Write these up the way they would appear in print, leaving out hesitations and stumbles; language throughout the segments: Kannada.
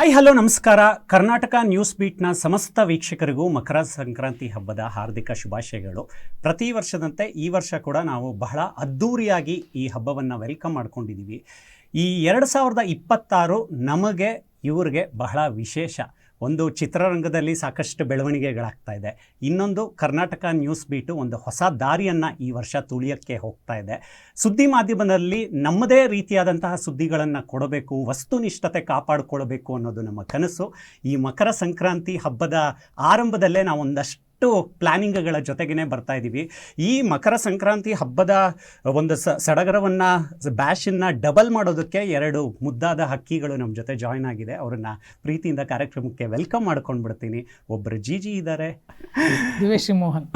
ಹಾಯ್ ಹಲೋ ನಮಸ್ಕಾರ. ಕರ್ನಾಟಕ ನ್ಯೂಸ್ ಬೀಟ್ನ ಸಮಸ್ತ ವೀಕ್ಷಕರಿಗೂ ಮಕರ ಸಂಕ್ರಾಂತಿ ಹಬ್ಬದ ಹಾರ್ದಿಕ ಶುಭಾಶಯಗಳು. ಪ್ರತಿ ವರ್ಷದಂತೆ ಈ ವರ್ಷ ಕೂಡ ನಾವು ಬಹಳ ಅದ್ಧೂರಿಯಾಗಿ ಈ ಹಬ್ಬವನ್ನು ವೆಲ್ಕಮ್ ಮಾಡ್ಕೊಂಡಿದ್ದೀವಿ. ಈ 2026 ನಮಗೆ ಇವ್ರಿಗೆ ಬಹಳ ವಿಶೇಷ. ಒಂದು ಚಿತ್ರರಂಗದಲ್ಲಿ ಸಾಕಷ್ಟು ಬೆಳವಣಿಗೆಗಳಾಗ್ತಾ ಇದೆ, ಇನ್ನೊಂದು ಕರ್ನಾಟಕ ನ್ಯೂಸ್ ಬೀಟು ಒಂದು ಹೊಸ ದಾರಿಯನ್ನು ಈ ವರ್ಷ ತುಳಿಯೋಕ್ಕೆ ಹೋಗ್ತಾ ಇದೆ. ಸುದ್ದಿ ಮಾಧ್ಯಮದಲ್ಲಿ ನಮ್ಮದೇ ರೀತಿಯಾದಂತಹ ಸುದ್ದಿಗಳನ್ನು ಕೊಡಬೇಕು, ವಸ್ತುನಿಷ್ಠತೆ ಕಾಪಾಡಿಕೊಳ್ಬೇಕು ಅನ್ನೋದು ನಮ್ಮ ಕನಸು. ಈ ಮಕರ ಸಂಕ್ರಾಂತಿ ಹಬ್ಬದ ಆರಂಭದಲ್ಲೇ ನಾವು ಒಂದಷ್ಟು ಪ್ಲ್ಯಾನಿಂಗ್ಗಳ ಜೊತೆಗೇ ಬರ್ತಾ ಇದ್ದೀವಿ. ಈ ಮಕರ ಸಂಕ್ರಾಂತಿ ಹಬ್ಬದ ಒಂದು ಸಡಗರವನ್ನು ಬ್ಯಾಶನ್ನು ಡಬಲ್ ಮಾಡೋದಕ್ಕೆ 2 ಮುದ್ದಾದ ಹಕ್ಕಿಗಳು ನಮ್ಮ ಜೊತೆ ಜಾಯ್ನ್ ಆಗಿದೆ. ಅವರನ್ನು ಪ್ರೀತಿಯಿಂದ ಕಾರ್ಯಕ್ರಮಕ್ಕೆ ವೆಲ್ಕಮ್ ಮಾಡ್ಕೊಂಡು ಬಿಡ್ತೀನಿ. ಒಬ್ಬರು ಜಿಜಿ ಇದ್ದಾರೆ, ದಿವೇಶಿ ಮೋಹನ್.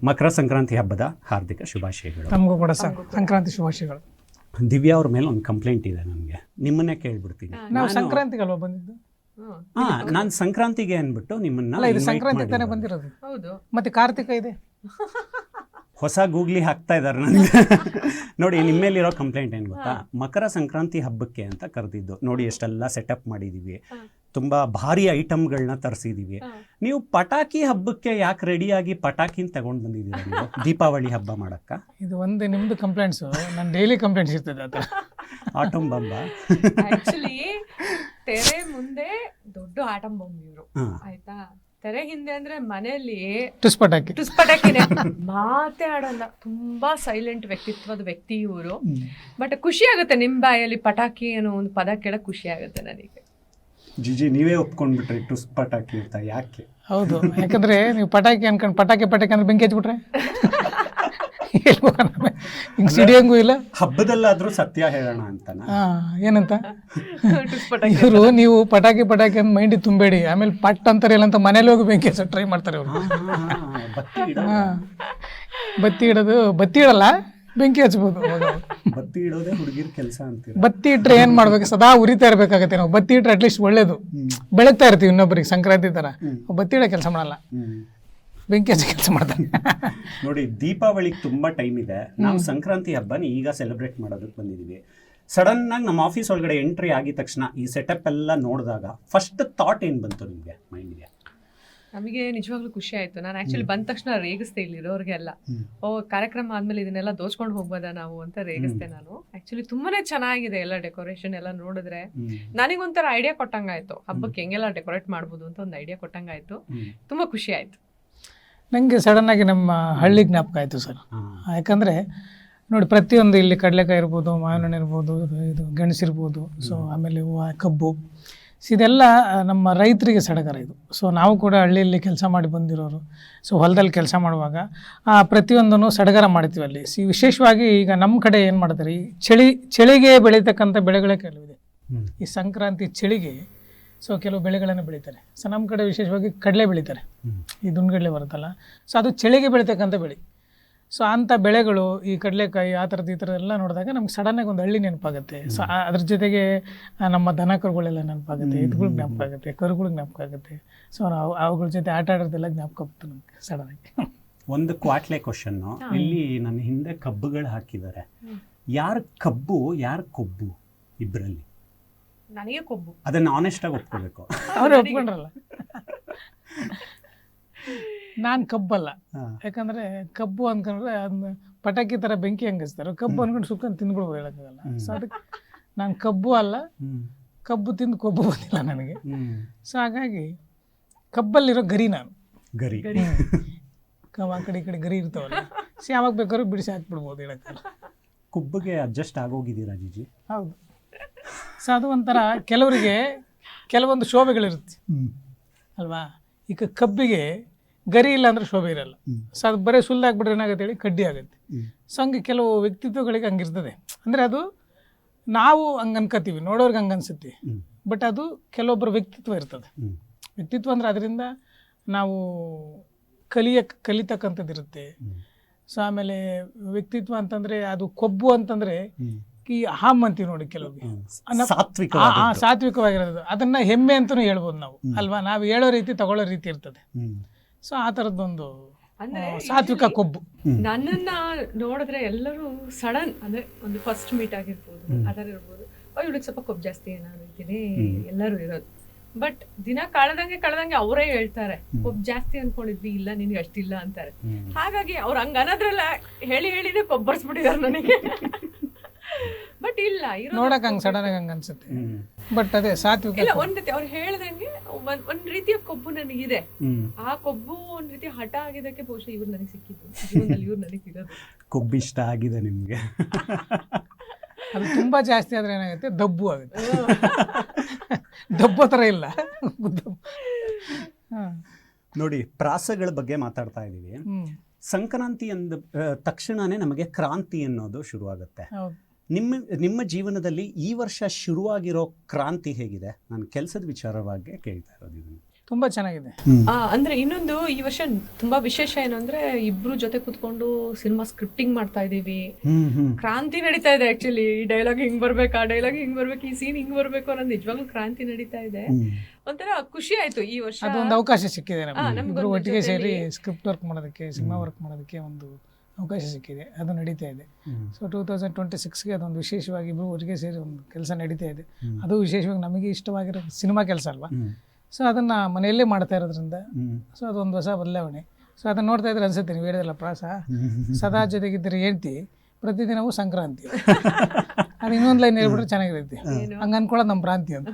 ಮಕರ ಸಂಕ್ರಾಂತಿ ಹಬ್ಬದ ಹಾರ್ದಿಕ ಶುಭಾಶಯಗಳು. ನಮಗೂ ಕೂಡ ಸಂಕ್ರಾಂತಿ ಶುಭಾಶಯಗಳು. ದಿವ್ಯಾ ಅವ್ರ ಮೇಲೆ ಒಂದು ಕಂಪ್ಲೇಂಟ್ ಇದೆ ನನಗೆ, ನಿಮ್ಮನ್ನೇ ಕೇಳ್ಬಿಡ್ತೀನಿ. ನಾವು ಸಂಕ್ರಾಂತಿಗಲ್ವಾ ಬಂದಿದ್ದು? ನಾನು ಸಂಕ್ರಾಂತಿಗೆ ಅಂದ್ಬಿಟ್ಟು ನಿಮ್ಮನ್ನ ಇದು ಸಂಕ್ರಾಂತಿ ತಾನೇ ಬಂದಿರೋದು. ಹೌದು, ಮತ್ತೆ ಕಾರ್ತಿಕ ಇದೆ. ಹೊಸ ಗೂಗ್ಲಿ ಹಾಕ್ತಾ ಇದ್ದಾರೆ ನನಗೆ. ನೋಡಿ, ನಿಮ್ಮೇಲಿರೋ ಕಂಪ್ಲೇಂಟ್ ಏನು ಗೊತ್ತಾ, ಮಕರ ಸಂಕ್ರಾಂತಿ ಹಬ್ಬಕ್ಕೆ ಅಂತ ಕರೆದಿದ್ದು. ನೋಡಿ ಎಷ್ಟೆಲ್ಲ ಸೆಟಪ್ ಮಾಡಿದ್ದೀವಿ, ತುಂಬ ಭಾರಿ ಐಟಮ್ಗಳನ್ನ ತರಿಸಿದ್ದೀವಿ. ನೀವು ಪಟಾಕಿ ಹಬ್ಬಕ್ಕೆ ಯಾಕೆ ರೆಡಿಯಾಗಿ ಪಟಾಕಿನ ತಗೊಂಡು ಬಂದಿದ್ದೀರಾ ನೀವು ದೀಪಾವಳಿ ಹಬ್ಬ ಮಾಡಕ್ಕ? ಇದು ಒಂದು ನಿಮ್ದು ಕಂಪ್ಲೇಂಟ್ಸು, ನನ್ನ ಡೈಲಿ ಕಂಪ್ಲೇಂಟ್ಸ್ ಇರ್ತದೆ ಆ ಥರ. ಆಟಮ್ ಬಂಬ ಆಕ್ಚುಲಿ ತೆರೆ ಮುಂದೆ ದೊಡ್ಡ ಆಟಮ್ ಬಾಂಬ್ ಇವರು, ಆಯ್ತಾ? ತೆರೆ ಹಿಂದೆ ಅಂದ್ರೆ ಮನೆಯಲ್ಲಿ ಟುಸ್ಪಟಾಕಿನೇ ಮಾತೇ ಆಡಲ್ಲ. ತುಂಬಾ ಸೈಲೆಂಟ್ ವ್ಯಕ್ತಿತ್ವದ ವ್ಯಕ್ತಿ ಇವರು. ಬಟ್ ಖುಷಿ ಆಗುತ್ತೆ ನಿಮ್ ಬಾಯಲ್ಲಿ ಪಟಾಕಿ ಅನ್ನೋ ಒಂದು ಪದ ಕೇಳಕ್ ಖುಷಿ ಆಗುತ್ತೆ ನನಗೆ. ಜಿಜಿ ನೀವೇ ಒಪ್ಕೊಂಡ್ಬಿಟ್ರಿ ಟುಸ್ ಪಟಾಕಿ ಅಂತ? ಯಾಕೆ? ಹೌದು, ಯಾಕಂದ್ರೆ ನೀವು ಪಟಾಕಿ ಅನ್ಕೊಂಡು ಪಟಾಕಿ ಅಂದ್ರೆ ಬೆಂಕಿ ಹಚ್ಬಿಟ್ರೆ ಹಿಂಗ್ ಸಿಡಿಯಂಗೂ ಇಲ್ಲ. ಹಬ್ಬದಲ್ಲಾದ್ರೂ ಸತ್ಯ ಹೇಳೋಣ ಅಂತನಾ? ಏನಂತ ಇವರು, ನೀವು ಪಟಾಕಿ ಅಂತ ಮೈಂಡಿ ತುಂಬಬೇಡಿ, ಆಮೇಲೆ ಪಟ್ ಅಂತಾರೆ ಇಲ್ಲ ಅಂತ ಮನೇಲಿ ಹೋಗಿ ಬೆಂಕಿ ಹಚ್ಚ ಟ್ರೈ ಮಾಡ್ತಾರೆ ಅವರು. ಬತ್ತಿ ಇಡಲ್ಲ, ಬೆಂಕಿ ಹಚ್ಬೋದು. ಬತ್ತಿ ಇಡೋದೇ ಹುಡುಗಿರ್ ಕೆಲಸ ಅಂತೀವಿ. ಬತ್ತಿ ಇಟ್ರೆ ಏನ್ ಮಾಡ್ಬೇಕು, ಸದಾ ಉರಿತಾ ಇರ್ಬೇಕಾಗತ್ತೆ. ನಾವು ಬತ್ತಿ ಇಟ್ರೆ ಅಟ್ಲೀಸ್ಟ್ ಒಳ್ಳೇದು, ಬೆಳಗ್ತಾ ಇರ್ತೀವಿ ಇನ್ನೊಬ್ಬರಿಗೆ. ಸಂಕ್ರಾಂತಿ ತರ ಬತ್ತಿ ಇಡೋ ಕೆಲಸ ಮಾಡಲ್ಲ, ಬೆಂಕಿ ಹಚ್ಚ ಕೆಲಸ ಮಾಡ್ತಾನೆ. ನೋಡಿ, ದೀಪಾವಳಿಗೆ ತುಂಬಾ ಟೈಮ್ ಇದೆ. ನಾವು ಸಂಕ್ರಾಂತಿ ಹಬ್ಬನ ಈಗ ಸೆಲೆಬ್ರೇಟ್ ಮಾಡೋದಕ್ಕೆ ಬಂದಿದ್ದೀವಿ. ಸಡನ್ ಆಗಿ ನಮ್ಮ ಆಫೀಸ್ ಒಳಗಡೆ ಎಂಟ್ರಿ ಆಗಿದ ತಕ್ಷಣ ಈ ಸೆಟಪ್ ಎಲ್ಲ ನೋಡಿದಾಗ ಫಸ್ಟ್ ಥಾಟ್ ಏನ್ ಬಂತು ನಿಮ್ಗೆ ಮೈಂಡ್ಗೆ? ನಮಗೆ ನಿಜವಾಗ್ಲೂ ಖುಷಿ ಆಯ್ತು. ನಾನು ಆಕ್ಚುಲಿ ಬಂದ ತಕ್ಷಣ ರೇಗಿಸ್ತೆ ಇಲ್ಲಿರೋರಿಗೆಲ್ಲ. ಕಾರ್ಯಕ್ರಮ ಆದ್ಮೇಲೆ ಇದನ್ನೆಲ್ಲ ದೋಚ್ಕೊಂಡು ಹೋಗ್ಬೋದಾ ನಾವು ಅಂತ ರೇಗಿಸ್ತೆ ನಾನು. ಆಕ್ಚುಲಿ ತುಂಬಾನೇ ಚೆನ್ನಾಗಿದೆ ಎಲ್ಲ ಡೆಕೋರೇಷನ್ ಎಲ್ಲ ನೋಡಿದ್ರೆ. ನನಗೊಂಥರ ಐಡಿಯಾ ಕೊಟ್ಟಂಗಾಯ್ತು, ಹಬ್ಬಕ್ಕೆ ಹೆಂಗೆಲ್ಲ ಡೆಕೋರೇಟ್ ಮಾಡ್ಬೋದು ಅಂತ ಒಂದು ಐಡಿಯಾ ಕೊಟ್ಟಂಗಾಯ್ತು. ತುಂಬಾ ಖುಷಿ ಆಯ್ತು. ನನಗೆ ಸಡನ್ ಆಗಿ ನಮ್ಮ ಹಳ್ಳಿ ಜ್ಞಾಪಕ ಆಯಿತು ಸರ್. ಯಾಕಂದರೆ ನೋಡಿ, ಪ್ರತಿಯೊಂದು ಇಲ್ಲಿ ಕಡಲೆಕಾಯಿ ಇರ್ಬೋದು, ಮಾವಿನ ಹಣ್ಣು ಇರ್ಬೋದು, ಇದು ಗೆಣಸಿರ್ಬೋದು, ಸೊ ಆಮೇಲೆ ಹೂವು, ಕಬ್ಬು, ಇದೆಲ್ಲ ನಮ್ಮ ರೈತರಿಗೆ ಸಡಗರ ಇದು. ಸೊ ನಾವು ಕೂಡ ಹಳ್ಳಿಯಲ್ಲಿ ಕೆಲಸ ಮಾಡಿ ಬಂದಿರೋರು. ಸೊ ಹೊಲದಲ್ಲಿ ಕೆಲಸ ಮಾಡುವಾಗ ಪ್ರತಿಯೊಂದನ್ನು ಸಡಗರ ಮಾಡ್ತೀವಿ ಅಲ್ಲಿ. ವಿಶೇಷವಾಗಿ ಈಗ ನಮ್ಮ ಕಡೆ ಏನು ಮಾಡ್ತಾರೆ, ಈ ಚಳಿಗೆ ಬೆಳೀತಕ್ಕಂಥ ಬೆಳೆಗಳೇ ಕೆಲವಿದೆ. ಈ ಸಂಕ್ರಾಂತಿ ಚಳಿಗೆ ಸೊ ಕೆಲವು ಬೆಳೆಗಳನ್ನು ಬೆಳೀತಾರೆ. ಸೊ ನಮ್ಮ ಕಡೆ ವಿಶೇಷವಾಗಿ ಕಡಲೆ ಬೆಳೀತಾರೆ, ಈ ದುಂಡ್ಗಡಲೆ ಬರುತ್ತಲ್ಲ, ಸೊ ಅದು ಚಳಿಗೆ ಬೆಳೀತಕ್ಕಂಥ ಬೆಳೆ. ಸೊ ಅಂಥ ಬೆಳೆಗಳು, ಈ ಕಡಲೆಕಾಯಿ, ಆ ಥರದ್ದು ಈ ಥರ ಎಲ್ಲ ನೋಡಿದಾಗ ನಮ್ಗೆ ಸಡನ್ನಾಗಿ ಒಂದು ಹಳ್ಳಿ ನೆನಪಾಗುತ್ತೆ. ಸೊ ಅದ್ರ ಜೊತೆಗೆ ನಮ್ಮ ದನ ಕರುಗಳೆಲ್ಲ ನೆನಪಾಗುತ್ತೆ, ಎತ್ತುಗಳು ಜ್ಞಾಪಕ ಆಗುತ್ತೆ, ಕರುಗಳು ಜ್ಞಾಪಕ ಆಗುತ್ತೆ. ಸೊ ನಾವು ಅವುಗಳ ಜೊತೆ ಆಟ ಆಡೋದೆಲ್ಲ ಜ್ಞಾಪಕ ಆಗುತ್ತೆ ನಮಗೆ ಸಡನ್ನಾಗಿ. ಒಂದು ಕ್ವಾಟ್ಲೆ ಕ್ವಶನ್ನು ಇಲ್ಲಿ ನನ್ನ ಹಿಂದೆ ಕಬ್ಬುಗಳು ಹಾಕಿದ್ದಾರೆ. ಯಾರು ಕಬ್ಬು ಯಾರು ಕೊಬ್ಬು ಇಬ್ಬರಲ್ಲಿ? ನನಗೆ ಕೊಬ್ಬು. ಅದನ್ನ ಆನೆಸ್ಟ್ ಆಗಿ ಒಪ್ಕೋಬೇಕು. ಅವ್ರು ಒಪ್ಕೊಂಡ್ರಲ್ಲ, ನಾನು ಕಬ್ಬಲ್ಲ. ಯಾಕಂದ್ರೆ ಕಬ್ಬು ಅನ್ಕೊಂಡ್ರೆ ಅದನ್ನ ಪಟಾಕಿ ತರ ಬೆಂಕಿ ಹಂಗಿಸ್ತಾರೆ, ಕಬ್ಬು ಅನ್ಕೊಂಡು ಸುಕ್ಕಂಡು ತಿಂದ್ಬಿಡ್ಬೋದು, ಹೇಳಕ್ಕಾಗಲ್ಲ. ಸೊ ಅದಕ್ಕೆ ನಾನು ಕಬ್ಬು ಅಲ್ಲ, ಕಬ್ಬು ತಿಂದು ಕೊಬ್ಬು ಬಂದಿಲ್ಲ ನನಗೆ. ಸೊ ಹಾಗಾಗಿ ಕಬ್ಬಲ್ಲಿರೋ ಗರಿ ನಾನು. ಗರಿ ಆ ಕಡೆ ಈ ಕಡೆ ಗರಿ ಇರ್ತಾವಲ್ಲ, ಸೊ ಯಾವಾಗ ಬೇಕಾದ್ರೂ ಬಿಡಿಸಿ ಹಾಕ್ಬಿಡ್ಬೋದು, ಹೇಳಕ್ಕಾಗಲ್ಲ. ಕೊಬ್ಬಿಗೆ ಅಡ್ಜಸ್ಟ್ ಆಗೋಗಿದ್ದೀರಾ ಜಿಜಿ? ಹೌದು. ಸೊ ಅದು ಒಂಥರ ಕೆಲವರಿಗೆ ಕೆಲವೊಂದು ಶೋಭೆಗಳಿರುತ್ತೆ ಅಲ್ವಾ. ಈಗ ಕಬ್ಬಿಗೆ ಗರಿ ಇಲ್ಲ ಅಂದರೆ ಶೋಭೆ ಇರಲ್ಲ. ಸೊ ಅದು ಬರೀ ಸುಲ್ಲಾಗ್ಬಿಟ್ರೆ ಏನಾಗುತ್ತೆ ಹೇಳಿ, ಕಡ್ಡಿ ಆಗುತ್ತೆ. ಸೊ ಹಂಗೆ ಕೆಲವು ವ್ಯಕ್ತಿತ್ವಗಳಿಗೆ ಹಂಗಿರ್ತದೆ. ಅಂದರೆ ಅದು ನಾವು ಹಂಗೆ ಅನ್ಕೋತೀವಿ, ನೋಡೋರ್ಗೆ ಹಂಗೆ ಅನ್ಸುತ್ತೆ, ಬಟ್ ಅದು ಕೆಲವೊಬ್ಬರ ವ್ಯಕ್ತಿತ್ವ ಇರ್ತದೆ. ವ್ಯಕ್ತಿತ್ವ ಅಂದರೆ ಅದರಿಂದ ನಾವು ಕಲಿತಕ್ಕಂಥದ್ದು ಇರುತ್ತೆ. ಸೊ ಆಮೇಲೆ ವ್ಯಕ್ತಿತ್ವ ಅಂತಂದರೆ ಅದು ಕೊಬ್ಬು ಅಂತಂದರೆ ಈ ಹಾಮ್ ಅಂತೀವಿ ನೋಡಿ, ಕೆಲವ್ರಿಗೆ ಸಾತ್ವಿಕವಾಗಿರೋದು, ಅದನ್ನ ಹೆಮ್ಮೆ ಅಂತಲೂ ಹೇಳ್ಬೋದು ನಾವು ಅಲ್ವಾ. ನಾವು ಹೇಳೋ ರೀತಿ ತಗೊಳ್ಳೋ ರೀತಿ ಇರ್ತದೆ. ಸೊ ಆ ಥರದ್ದೊಂದು ಸಾತ್ವಿಕ ಕೊಬ್ಬು. ನನ್ನನ್ನ ನೋಡಿದ್ರೆ ಎಲ್ಲರೂ ಸಡನ್ ಅಂದ್ರೆ ಒಂದು ಫಸ್ಟ್ ಮೀಟ್ ಆಗಿರ್ಬೋದು, ಅದರ ಇರ್ಬೋದು, ಇವಳಿಗೆ ಸ್ವಲ್ಪ ಕೊಬ್ಬು ಜಾಸ್ತಿ ಏನಾದ್ರು ಇದ್ದೀನಿ ಎಲ್ಲರೂ ಇರೋದು. ಬಟ್ ದಿನ ಕಳೆದಂಗೆ ಅವರೇ ಹೇಳ್ತಾರೆ ಕೊಬ್ಬು ಜಾಸ್ತಿ ಅನ್ಕೊಂಡಿದ್ವಿ, ಇಲ್ಲ ನಿನ್ಗೆ ಅಷ್ಟಿಲ್ಲ ಅಂತಾರೆ. ಹಾಗಾಗಿ ಅವ್ರು ಹಂಗ ಅನ್ನೋದ್ರಲ್ಲ ಹೇಳಿನೇ ಕೊಬ್ಬರ್ಸ್ಬಿಟ್ಟಿದಾರೆ ನನಗೆ. ಬಟ್ ಇಲ್ಲ ನೋಡಕ್ ಹಂಗ್ ಸಡನ್ ಆಗಿ ಹಂಗ ಅನ್ಸುತ್ತೆ. ಬಟ್ ಅದೇ ಸಾತ್ವಿಕ ಇಲ್ಲ, ಒಂದ್ ರೀತಿ ಅವ್ರು ಹೇಳ್ದಂಗೆ ಒಂದ್ ರೀತಿಯ ಕೊಬ್ಬು ನನಗಿದೆ. ಆ ಕೊಬ್ಬು ಒಂದ್ ರೀತಿ ಹಠ ಆಗಿದ್ದಕ್ಕೆ ಬಹುಶಃ ಇವ್ರು ನನಗೆ ಸಿಕ್ಕಿದ್ದು, ಜೀವನದಲ್ಲಿ ಇವ್ರು ನನಗೆ ಸಿಗೋದು. ಕೊಬ್ಬು ಇಷ್ಟ ಆಗಿದೆ ನಿಮ್ಗೆ? ಅದು ತುಂಬಾ ಜಾಸ್ತಿ ಆದ್ರೆ ಏನಾಗುತ್ತೆ, ದಬ್ಬು ಆಗುತ್ತೆ. ದಬ್ಬು ಥರ ಇಲ್ಲ. ನೋಡಿ, ಪ್ರಾಸಗಳ ಬಗ್ಗೆ ಮಾತಾಡ್ತಾ ಇದ್ದೀವಿ. ಸಂಕ್ರಾಂತಿ ಅಂದ ತಕ್ಷಣನೇ ನಮಗೆ ಕ್ರಾಂತಿ ಅನ್ನೋದು ಶುರುವಾಗುತ್ತೆ. ನಿಮ್ಮ ಜೀವನದಲ್ಲಿ ಈ ವರ್ಷ ಶುರುವಾಗಿರೋ ಕ್ರಾಂತಿ ಹೇಗಿದೆ? ನಾನು ಕೆಲಸದ ವಿಚಾರವಾಗಿ ಕೇಳ್ತಾ ಇರೋದು ಇದನ್ನು. ತುಂಬಾ ಚೆನ್ನಾಗಿದೆ. ಅಂದ್ರೆ ಇನ್ನೊಂದು ಈ ವರ್ಷ ತುಂಬಾ ವಿಶೇಷ ಏನು ಅಂದ್ರೆ ಇಬ್ರು ಜೊತೆ ಕುತ್ಕೊಂಡು ಸಿನಿಮಾ ಸ್ಕ್ರಿಪ್ಟಿಂಗ್ ಮಾಡ್ತಾ ಇದೀವಿ. ಕ್ರಾಂತಿ ನಡೀತಾ ಇದೆ. ಆಕ್ಚುಲಿ ಈ ಡೈಲಾಗ್ ಹಿಂಗ್ ಬರ್ಬೇಕು, ಆ ಡೈಲಾಗ್ ಹಿಂಗ್ ಬರ್ಬೇಕು, ಈ ಸೀನ್ ಹಿಂಗ್ ಬರ್ಬೇಕು ಅನ್ನೋದು ನಿಜವಾಗ್ಲೂ ಕ್ರಾಂತಿ ನಡೀತಾ ಇದೆ. ಒಂಥರ ಖುಷಿ ಆಯ್ತು ಈ ವರ್ಷ. ಅದೊಂದು ಅವಕಾಶ ಸಿಕ್ಕಿದೆ ನಮ್ಗೆ ಒಟ್ಟಿಗೆ ಸೇರಿ ಸ್ಕ್ರಿಪ್ಟ್ ವರ್ಕ್ ಮಾಡೋದಕ್ಕೆ, ಸಿನಿಮಾ ವರ್ಕ್ ಮಾಡೋದಕ್ಕೆ ಒಂದು ಅವಕಾಶ ಸಿಕ್ಕಿದೆ. ಅದು ನಡೀತಾ ಇದೆ. ಸೊ 2026ಗೆ ಅದೊಂದು ವಿಶೇಷವಾಗಿ ಇಬ್ರು ಒಟ್ಟಿಗೆ ಸೇರಿ ಒಂದು ಕೆಲಸ ನಡೀತಾ ಇದೆ. ಅದು ವಿಶೇಷವಾಗಿ ನಮಗೆ ಇಷ್ಟವಾಗಿರೋ ಸಿನಿಮಾ ಕೆಲಸ ಅಲ್ವಾ. ಸೊ ಅದನ್ನು ಮನೆಯಲ್ಲೇ ಮಾಡ್ತಾ ಇರೋದ್ರಿಂದ ಸೊ ಅದೊಂದು ಹೊಸ ಬದಲಾವಣೆ. ಸೊ ಅದನ್ನು ನೋಡ್ತಾ ಇದ್ರೆ ಅನ್ಸುತ್ತೆ, ನೀವು ಹೇಳಿದಲ್ಲ ಪ್ರಾಸ, ಸದಾ ಜೊತೆಗಿದ್ದರೆ ಹೇಳ್ತಿ ಪ್ರತಿದಿನವೂ ಸಂಕ್ರಾಂತಿ. ಅದು ಇನ್ನೊಂದು ಲೈನ್ ಹೇಳ್ಬಿಟ್ರೆ ಚೆನ್ನಾಗಿರುತ್ತೆ. ಹಂಗೆ ಅನ್ಕೊಳ್ಳೋದು ನಮ್ಮ ಪ್ರಾಂತಿ ಅಂತ.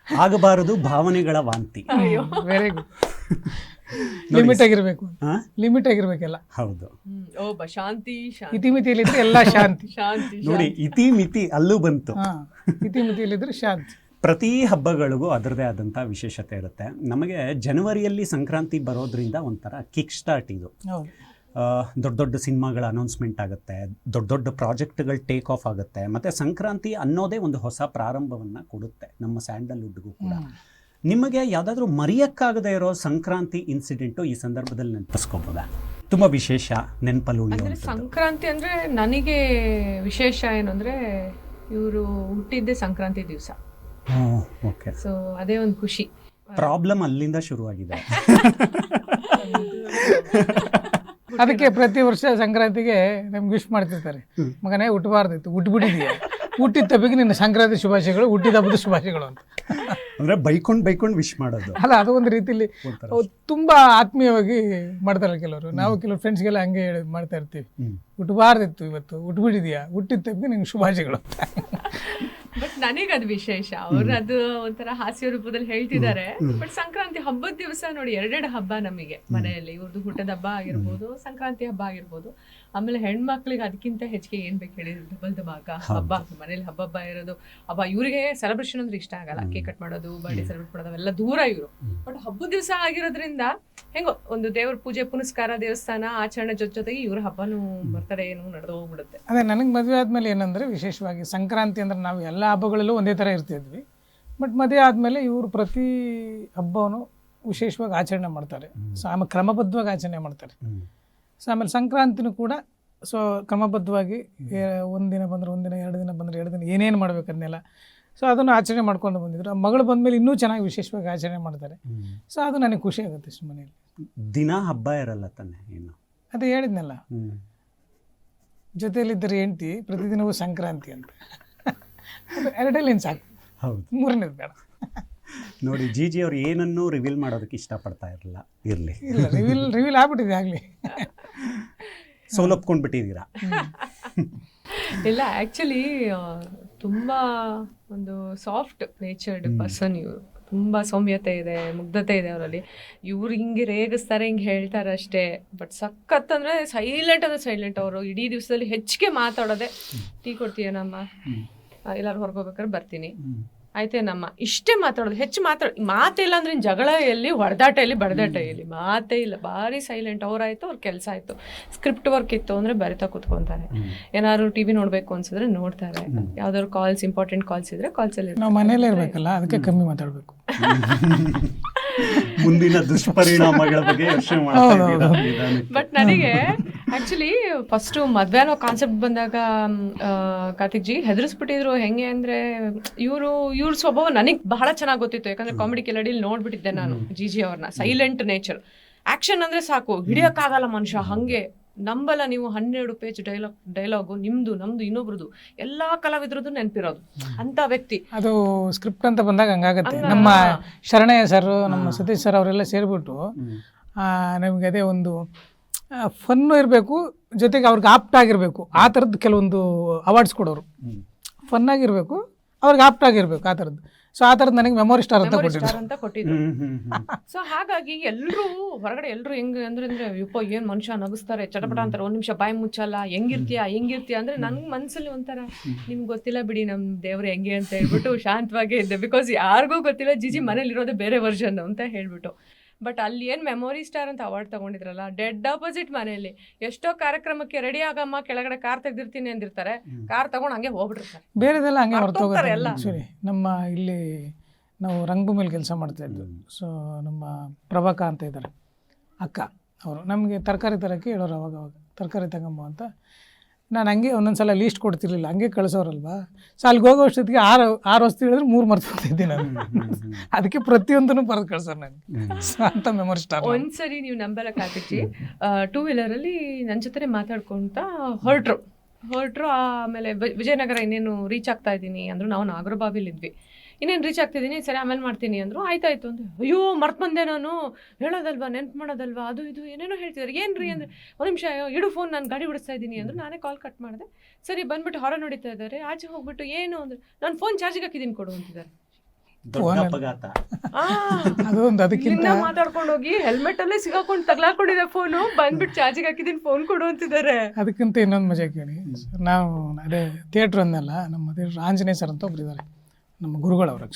ಆಗಬಾರದು ಭಾವನೆಗಳ ವಾಂತಿ. Very good. ಲಿಮಿಟ್ ಆಗಿರ್ಬೇಕು, ಲಿಮಿಟ್ ಆಗಿರ್ಬೇಕೆಲ್ಲ. ಹೌದು. ಶಾಂತಿ ಇತಿಮಿತಿಯಲ್ಲಿದ್ರೆ ಎಲ್ಲ ಶಾಂತಿ. ನೋಡಿ, ಇತಿಮಿತಿ ಅಲ್ಲೂ ಬಂತು. ಇತಿಮಿತಿಯಲ್ಲಿದ್ರೆ ಶಾಂತಿ. ಪ್ರತಿ ಹಬ್ಬಗಳಿಗೂ ಅದರದೇ ಆದಂಥ ವಿಶೇಷತೆ ಇರುತ್ತೆ. ನಮಗೆ ಜನವರಿಯಲ್ಲಿ ಸಂಕ್ರಾಂತಿ ಬರೋದ್ರಿಂದ ಒಂಥರ ಕಿಕ್ ಸ್ಟಾರ್ಟ್ ಇದು. ದೊಡ್ಡ ದೊಡ್ಡ ಸಿನಿಮಾಗಳ ಅನೌನ್ಸ್ಮೆಂಟ್ ಆಗುತ್ತೆ, ದೊಡ್ಡ ದೊಡ್ಡ ಪ್ರಾಜೆಕ್ಟ್ಗಳು ಟೇಕ್ ಆಫ್ ಆಗುತ್ತೆ, ಮತ್ತು ಸಂಕ್ರಾಂತಿ ಅನ್ನೋದೇ ಒಂದು ಹೊಸ ಪ್ರಾರಂಭವನ್ನು ಕೊಡುತ್ತೆ ನಮ್ಮ ಸ್ಯಾಂಡಲ್ವುಡ್ಗೂ ಕೂಡ. ನಿಮಗೆ ಯಾವುದಾದ್ರೂ ಮರೆಯೋಕ್ಕಾಗದೇ ಇರೋ ಸಂಕ್ರಾಂತಿ ಇನ್ಸಿಡೆಂಟು ಈ ಸಂದರ್ಭದಲ್ಲಿ ನೆನಪಿಸ್ಕೋಬೋದಾ? ತುಂಬ ವಿಶೇಷ ನೆನಪಲ್ಲಿ ಉಳಿಯುವಂಥದ್ದು. ಸಂಕ್ರಾಂತಿ ಅಂದರೆ ನನಗೆ ವಿಶೇಷ ಏನು ಅಂದರೆ ಇವರು ಹುಟ್ಟಿದ್ದೆ ಸಂಕ್ರಾಂತಿ ದಿವಸ. ಓಕೆ. ಸೊ ಅದೇ ಒಂದು ಖುಷಿ. ಪ್ರಾಬ್ಲಮ್ ಅಲ್ಲಿಂದ ಶುರುವಾಗಿದೆ. ಅದಕ್ಕೆ ಪ್ರತಿ ವರ್ಷ ಸಂಕ್ರಾಂತಿಗೆ ನಮ್ಗೆ ವಿಶ್ ಮಾಡ್ತಿರ್ತಾರೆ, ಮಗನೇ ಹುಟ್ಟಬಾರ್ದಿತ್ತು, ಹುಟ್ಟುಬಿಟ್ಟಿದೆಯಾ, ಹುಟ್ಟಿದ ತಪ್ಪಿಗೆ ನಿನ್ನ ಸಂಕ್ರಾಂತಿ ಶುಭಾಶಯಗಳು, ಹುಟ್ಟಿದ ಹಬ್ಬದ ಶುಭಾಶಯಗಳು ಅಂತ. ಅಂದರೆ ಬೈಕೊಂಡು ವಿಶ್ ಮಾಡೋದು ಅಲ್ಲ, ಅದು ಒಂದು ರೀತಿಯಲ್ಲಿ ತುಂಬ ಆತ್ಮೀಯವಾಗಿ ಮಾಡ್ತಾರೆ ಕೆಲವರು. ನಾವು ಕೆಲವು ಫ್ರೆಂಡ್ಸ್ಗೆಲ್ಲ ಹಂಗೆ ಮಾಡ್ತಾ ಇರ್ತೀವಿ, ಹುಟ್ಟಬಾರ್ದಿತ್ತು ಇವತ್ತು, ಹುಟ್ಟುಬಿಟ್ಟಿದೆಯಾ, ಹುಟ್ಟಿದ ತಪ್ಪಿಗೆ ನಿಂಗೆ ಶುಭಾಶಯಗಳು. ಬಟ್ ನನಗದು ವಿಶೇಷ. ಅವ್ರು ಅದು ಒಂಥರ ಹಾಸ್ಯ ರೂಪದಲ್ಲಿ ಹೇಳ್ತಿದ್ದಾರೆ. ಬಟ್ ಸಂಕ್ರಾಂತಿ ಹಬ್ಬದ ದಿವಸ ನೋಡಿ, ಎರಡೆರಡು ಹಬ್ಬ ನಮಗೆ ಮನೆಯಲ್ಲಿ. ಇವ್ರದ್ದು ಹುಟ್ಟದ ಹಬ್ಬ ಆಗಿರ್ಬೋದು, ಸಂಕ್ರಾಂತಿ ಹಬ್ಬ ಆಗಿರ್ಬೋದು. ಆಮೇಲೆ ಹೆಣ್ಮಕ್ಳಿಗೆ ಅದಕ್ಕಿಂತ ಹೆಚ್ಚಿಗೆ ಏನ್ ಬೇಕು ಹೇಳಿ, ಡಬಲ್ ದಬಾಗ ಹಬ್ಬ. ಮನೇಲಿ ಹಬ್ಬ ಇರೋದು ಹಬ್ಬ. ಇವರಿಗೆ ಸೆಲೆಬ್ರೇಷನ್ ಅಂದ್ರೆ ಇಷ್ಟ ಆಗಲ್ಲ, ಕೇಕ್ ಕಟ್ ಮಾಡೋದು, ಬರ್ಡೇ ಸೆಲೆಬ್ರೇಟ್ ಮಾಡೋದು ಅವೆಲ್ಲ ದೂರ ಇವರು. ಬಟ್ ಹಬ್ಬದ ದಿವಸ ಆಗಿರೋದ್ರಿಂದ ಹೆಂಗೋ ಒಂದು ದೇವ್ರ ಪೂಜೆ ಪುನಸ್ಕಾರ, ದೇವಸ್ಥಾನ ಆಚರಣೆ ಜೊತೆಗೆ ಇವ್ರ ಹಬ್ಬನೂ ಬರ್ತಡೇ ಏನು ನಡೆದು ಹೋಗ್ಬಿಡುತ್ತೆ. ಅದೇ ನನಗೆ ಮದುವೆ ಆದ್ಮೇಲೆ ಏನಂದ್ರೆ ವಿಶೇಷವಾಗಿ ಸಂಕ್ರಾಂತಿ ಅಂದ್ರೆ ನಾವು ಎಲ್ಲ ಹಬ್ಬಗಳಲ್ಲೂ ಒಂದೇ ಥರ ಇರ್ತಿದ್ವಿ. ಬಟ್ ಮದುವೆ ಆದಮೇಲೆ ಇವರು ಪ್ರತಿ ಹಬ್ಬವನ್ನು ವಿಶೇಷವಾಗಿ ಆಚರಣೆ ಮಾಡ್ತಾರೆ. ಸೊ ಆಮೇಲೆ ಕ್ರಮಬದ್ಧವಾಗಿ ಆಚರಣೆ ಮಾಡ್ತಾರೆ. ಸೊ ಆಮೇಲೆ ಸಂಕ್ರಾಂತಿನೂ ಕೂಡ ಸೊ ಕ್ರಮಬದ್ಧವಾಗಿ ಒಂದಿನ ಬಂದರೆ ಒಂದಿನ, 2 ದಿನ ಬಂದರೆ 2 ದಿನ ಏನೇನು ಮಾಡ್ಬೇಕು ಅದನ್ನೆಲ್ಲ ಸೊ ಅದನ್ನು ಆಚರಣೆ ಮಾಡ್ಕೊಂಡು ಬಂದಿದ್ರು. ಮಗಳು ಬಂದಮೇಲೆ ಇನ್ನೂ ಚೆನ್ನಾಗಿ ವಿಶೇಷವಾಗಿ ಆಚರಣೆ ಮಾಡ್ತಾರೆ. ಸೊ ಅದು ನನಗೆ ಖುಷಿ ಆಗುತ್ತೆ ಇಷ್ಟು ಮನೆಯಲ್ಲಿ. ದಿನ ಹಬ್ಬ ಇರಲ್ಲ ತಾನೆ, ಏನು ಅದೇ ಹೇಳಿದ್ನಲ್ಲ, ಜೊತೆಯಲ್ಲಿದ್ದರೆ ಹೆಂಡ್ತಿ ಪ್ರತಿದಿನವೂ ಸಂಕ್ರಾಂತಿ ಅಂತ. ಎರಡಲ್ಲಿ ಸಾಕು, ಹೌದು, ಮೂರನೇದು ಬೇಡ. ನೋಡಿ, ಜಿಜಿ ಅವ್ರು ಏನನ್ನೂ ರಿವೀಲ್ ಮಾಡೋದಕ್ಕೆ ಇಷ್ಟಪಡ್ತಾ ಇರಲಿಲ್ಲ. ಇರಲಿ, ಇಲ್ಲ, ರಿವೀಲ್ ಆಗ್ಬಿಟ್ಟಿದೆ ಆಗಲಿ. ಸೋಲಪ್ಕೊಂಡ್ಬಿಟ್ಟಿದ್ದೀರಾ? ಇಲ್ಲ, ಆ್ಯಕ್ಚುಲಿ ತುಂಬ ಒಂದು ಸಾಫ್ಟ್ ನೇಚರ್ಡ್ ಪರ್ಸನ್ ಇವರು. ತುಂಬ ಸೌಮ್ಯತೆ ಇದೆ, ಮುಗ್ಧತೆ ಇದೆ ಅವರಲ್ಲಿ. ಇವ್ರು ಹಿಂಗೆ ರೇಗಿಸ್ತಾರೆ, ಹಿಂಗೆ ಹೇಳ್ತಾರೆ ಅಷ್ಟೇ. ಬಟ್ ಸಖತ್ ಅಂದರೆ ಸೈಲೆಂಟ್ ಅಂದರೆ ಸೈಲೆಂಟ್. ಅವರು ಇಡೀ ದಿವಸದಲ್ಲಿ ಹೆಚ್ಚಿಗೆ ಮಾತಾಡೋದೆ, ಟೀ ಕೊಡ್ತೀಯನಮ್ಮ, ಎಲ್ಲರೂ ಹೊರಗೋಗ್ಬೇಕಾದ್ರೆ ಬರ್ತೀನಿ, ಆಯ್ತೇನಮ್ಮ, ಇಷ್ಟೇ ಮಾತಾಡೋದು. ಹೆಚ್ಚು ಮಾತಿಲ್ಲ ಅಂದ್ರೆ ಜಗಳ ಎಲ್ಲಿ, ಹೊಡೆದಾಟ ಎಲ್ಲಿ, ಬಡದಾಟ ಎಲ್ಲಿ, ಮಾತೇ ಇಲ್ಲ. ಭಾರಿ ಸೈಲೆಂಟ್. ಅವ್ರಾಯ್ತು, ಅವ್ರ ಕೆಲಸ ಆಯಿತು. ಸ್ಕ್ರಿಪ್ಟ್ ವರ್ಕ್ ಇತ್ತು ಅಂದರೆ ಬರಿತಾ ಕೂತ್ಕೊತಾರೆ. ಏನಾದ್ರು ಟಿವಿ ನೋಡಬೇಕು ಅನ್ಸಿದ್ರೆ ನೋಡ್ತಾರೆ. ಯಾವ್ದಾದ್ರು ಕಾಲ್ಸ್, ಇಂಪಾರ್ಟೆಂಟ್ ಕಾಲ್ಸ್ ಇದ್ರೆ ಕಾಲ್ಸಲ್ಲಿ. ನಾವು ಮನೇಲೇ ಇರಬೇಕಲ್ಲ, ಅದಕ್ಕೆ ಕಮ್ಮಿ ಮಾತಾಡಬೇಕು. ಮುಂದಿನ ದುಷ್ಪರಿಣಾಮಗಳ ಬಗ್ಗೆ ಯೋಚನೆ ಮಾಡ್ತಾ. ಬಟ್ ನನಗೆ ಆ್ಯಕ್ಚುಲಿ ಫಸ್ಟು ಮದುವೆ ಅನ್ನೋ ಕಾನ್ಸೆಪ್ಟ್ ಬಂದಾಗ ಕಾರ್ತಿಕ್ ಜಿ ಹೆದರಿಸ್ಬಿಟ್ಟಿದ್ರು. ಹೆಂಗೆ ಅಂದರೆ ಇವ್ರ ಸ್ವಭಾವ ನನಗೆ ಬಹಳ ಚೆನ್ನಾಗಿ ಗೊತ್ತಿತ್ತು. ಯಾಕಂದರೆ ಕಾಮಿಡಿ ಕಿಲಾಡಿಲಿ ನೋಡ್ಬಿಟ್ಟಿದ್ದೆ ನಾನು ಜಿಜಿ ಅವ್ರನ್ನ. Silent nature. ಆ್ಯಕ್ಷನ್ ಅಂದರೆ ಸಾಕು, ಹಿಡಿಯೋಕ್ಕಾಗಲ್ಲ ಮನುಷ್ಯ, ಹಾಗೆ ನಂಬಲ್ಲ ನೀವು 12 ಪೇಜ್ ಡೈಲಾಗು ನಿಮ್ದು ನಮ್ದು ಇನ್ನೊಬ್ರದ್ದು ಎಲ್ಲಾ ಕಲಾವಿದ್ರದ್ದು ನೆನಪಿರೋದು ಅಂತ ವ್ಯಕ್ತಿ. ಅದು ಸ್ಕ್ರಿಪ್ಟ್ ಅಂತ ಬಂದಾಗ ಹಂಗಾಗತ್ತೆ. ನಮ್ಮ ಶರಣಯ್ಯ ಸರ್, ನಮ್ಮ ಸತೀಶ್ ಸರ್ ಅವರೆಲ್ಲ ಸೇರಿಬಿಟ್ಟು ನಮಗೆ ಅದೇ ಒಂದು ಫನ್ನು ಇರಬೇಕು, ಜೊತೆಗೆ ಅವ್ರಿಗೆ ಆಪ್ಟ್ ಆಗಿರಬೇಕು. ಆ ಥರದ್ದು ಕೆಲವೊಂದು ಅವಾರ್ಡ್ಸ್ ಕೊಡೋರು. ಫನ್ನಾಗಿರಬೇಕು, ಅವ್ರಿಗೆ ಆಪ್ಟ್ ಆಗಿರ್ಬೇಕು, ಆ ಥರದ್ದು. ಸೊ ಆ ಥರದ್ದು ನನಗೆ ಮೆಮೊರಿ ಸ್ಟಾರ್ ಅಂತ ಕೊಟ್ಟಿದ್ರು. ಸೊ ಹಾಗಾಗಿ ಎಲ್ಲರೂ ಹೊರಗಡೆ ಎಲ್ಲರೂ ಹೆಂಗ್ ಅಂದ್ರೆ ವಿಪ ಏನ್ ಮನುಷ್ಯ ನಗಿಸ್ತಾರೆ, ಚಟಪಟ ಅಂತಾರೆ, 1 ನಿಮಿಷ ಬಾಯಿ ಮುಚ್ಚಲ್ಲ, ಹೆಂಗಿರ್ತೀಯ ಅಂದ್ರೆ ನನ್ಗೆ ಮನ್ಸಲ್ಲಿ ಒಂಥರ ನಿಮ್ಗೆ ಗೊತ್ತಿಲ್ಲ ಬಿಡಿ ನಮ್ ದೇವ್ರು ಹೆಂಗೆ ಅಂತ ಹೇಳ್ಬಿಟ್ಟು ಶಾಂತವಾಗೇ ಇದ್ದೆ. ಬಿಕಾಸ್ ಯಾರಿಗೂ ಗೊತ್ತಿಲ್ಲ ಜಿಜಿ ಮನೇಲಿ ಇರೋದೇ ಬೇರೆ ವರ್ಷನ್ ಅಂತ ಹೇಳ್ಬಿಟ್ಟು. ಬಟ್ ಅಲ್ಲಿ ಏನು ಮೆಮೊರಿ ಸ್ಟಾರ್ ಅಂತ ಅವಾರ್ಡ್ ತಗೊಂಡಿದ್ರಲ್ಲ, ಡೆಡ್ ಆಪೋಸಿಟ್ ಮನೆಯಲ್ಲಿ ಎಷ್ಟೋ ಕಾರ್ಯಕ್ರಮಕ್ಕೆ ರೆಡಿ ಆಗಮ್ಮ ಕೆಳಗಡೆ ಕಾರ್ ತೆಗ್ದಿರ್ತೀನಿ ಅಂದಿರ್ತಾರೆ, ಕಾರ್ ತಗೊಂಡು ಹಂಗೆ ಹೋಗ್ಬಿಟ್ಟಿರ್ತಾರೆ. ಬೇರೆದೆಲ್ಲ ಹಂಗೆ ಹೊರಟೋಗ್ತಾರೆ ಎಲ್ಲ. ಆ್ಯಕ್ಚುಲಿ ನಮ್ಮ ಇಲ್ಲಿ ನಾವು ರಂಗಭೂಮಿಯಲ್ಲಿ ಕೆಲಸ ಮಾಡ್ತಾ ಇದ್ವಿ. ಸೊ ನಮ್ಮ ಪ್ರಭಾಕ ಅಂತ ಇದ್ದಾರೆ ಅಕ್ಕ, ಅವರು ನಮಗೆ ತರಕಾರಿ ತರೋಕ್ಕೆ ಹೇಳೋರು. ಅವಾಗ ತರಕಾರಿ ತಗೊಂಬ ಅಂತ ನಾನು ಹಂಗೆ ಒಂದೊಂದು ಸಲ ಲೀಸ್ಟ್ ಕೊಡ್ತಿರ್ಲಿಲ್ಲ, ಹಂಗೆ ಕಳಿಸೋರಲ್ವಾ. ಸೊ ಅಲ್ಲಿಗೆ ಹೋಗೋ ಅಷ್ಟೊತ್ತಿಗೆ 6 ವಸ್ತು ಹೇಳಿದ್ರೆ 3 ಮರ್ತು ಹೋಗ್ತಿದ್ದೆ ನಾನು. ಅದಕ್ಕೆ ಪ್ರತಿಯೊಂದನ್ನು ಬರೆದು ಕಳ್ಸೋರು ನನಗೆ ಅಂತ ಮೆಮೊರಿ ಸ್ಟಾರ್. ಒಂದ್ಸರಿ ನೀವು ನಂಬಲ್ಲ ಕಾರ್ತಿಕ್ಜಿ 2 ವೀಲರಲ್ಲಿ ನನ್ನ ಜೊತೆ ಮಾತಾಡ್ಕೊಂತ ಹೊರಟ್ರು. ಆಮೇಲೆ ವಿಜಯನಗರ ಇನ್ನೇನು ರೀಚ್ ಆಗ್ತಾ ಇದ್ದೀನಿ ಅಂದರು. ನಾವು ನಾಗರಬಾವಿಲಿ ಇದ್ವಿ. ಇನ್ನೇನು ರೀಚ್ ಆಗ್ತಿದ್ದೀನಿ, ಸರಿ ಆಮೇಲೆ ಮಾಡ್ತೀನಿ ಅಂದರು. ಆಯ್ತಾಯ್ತು ಅಂತ, ಅಯ್ಯೋ ಮರ್ತು ಬಂದೆ ನಾನು, ಹೇಳೋದಲ್ವಾ ನೆನ್ಪು ಮಾಡೋದಲ್ವಾ, ಅದು ಇದು ಏನೇನೋ ಹೇಳ್ತಿದ್ದಾರೆ. ಏನು ರೀ ಅಂದರೆ 1 ನಿಮಿಷ ಇಡು ಫೋನ್, ನಾನು ಗಾಡಿ ಬಿಡಿಸ್ತಾ ಇದ್ದೀನಿ ಅಂದರು. ನಾನೇ ಕಾಲ್ ಕಟ್ ಮಾಡಿದೆ. ಸರಿ ಬಂದ್ಬಿಟ್ಟು ಹೊರ ನೋಡಿತಾ ಇದ್ದಾರೆ. ಆಚೆ ಹೋಗ್ಬಿಟ್ಟು ಏನು ಅಂದರೆ ನಾನು ಫೋನ್ ಚಾರ್ಜಿಗೆ ಹಾಕಿದ್ದೀನಿ ಕೊಡು ಅಂತಿದ್ದಾರೆ. ಅದಕ್ಕಿಂತ ಮಾತಾಡ್ಕೊಂಡು ಹೋಗಿ ಹೆಲ್ಮೆಟ್ ಅಲ್ಲೇ ಸಿಗಾಕೊಂಡು ತಗ್ಲಾಕೊಂಡಿದೆ ಫೋನು, ಬಂದ್ಬಿಟ್ಟು ಚಾರ್ಜಿಗೆ ಹಾಕಿದ್ದೀನಿ ಫೋನ್ ಕೊಡು ಅಂತಿದ್ದಾರೆ. ಅದಕ್ಕಿಂತ ಇನ್ನೊಂದು ಮಜಾ ಕೇಳಿ, ನಾವು ಅದೇ ಥಿಯೇಟ್ರ್ ಅಂದಲ್ಲ, ನಮ್ಮ ಥಿಯೇಟ್ರ್ ಆಂಜನೇಯ ಸರ್ ಅಂತ ಒಬ್ಬರು ಇದ್ದಾರೆ, ನಮ್ಮ ಗುರುಗಳವ್ರು.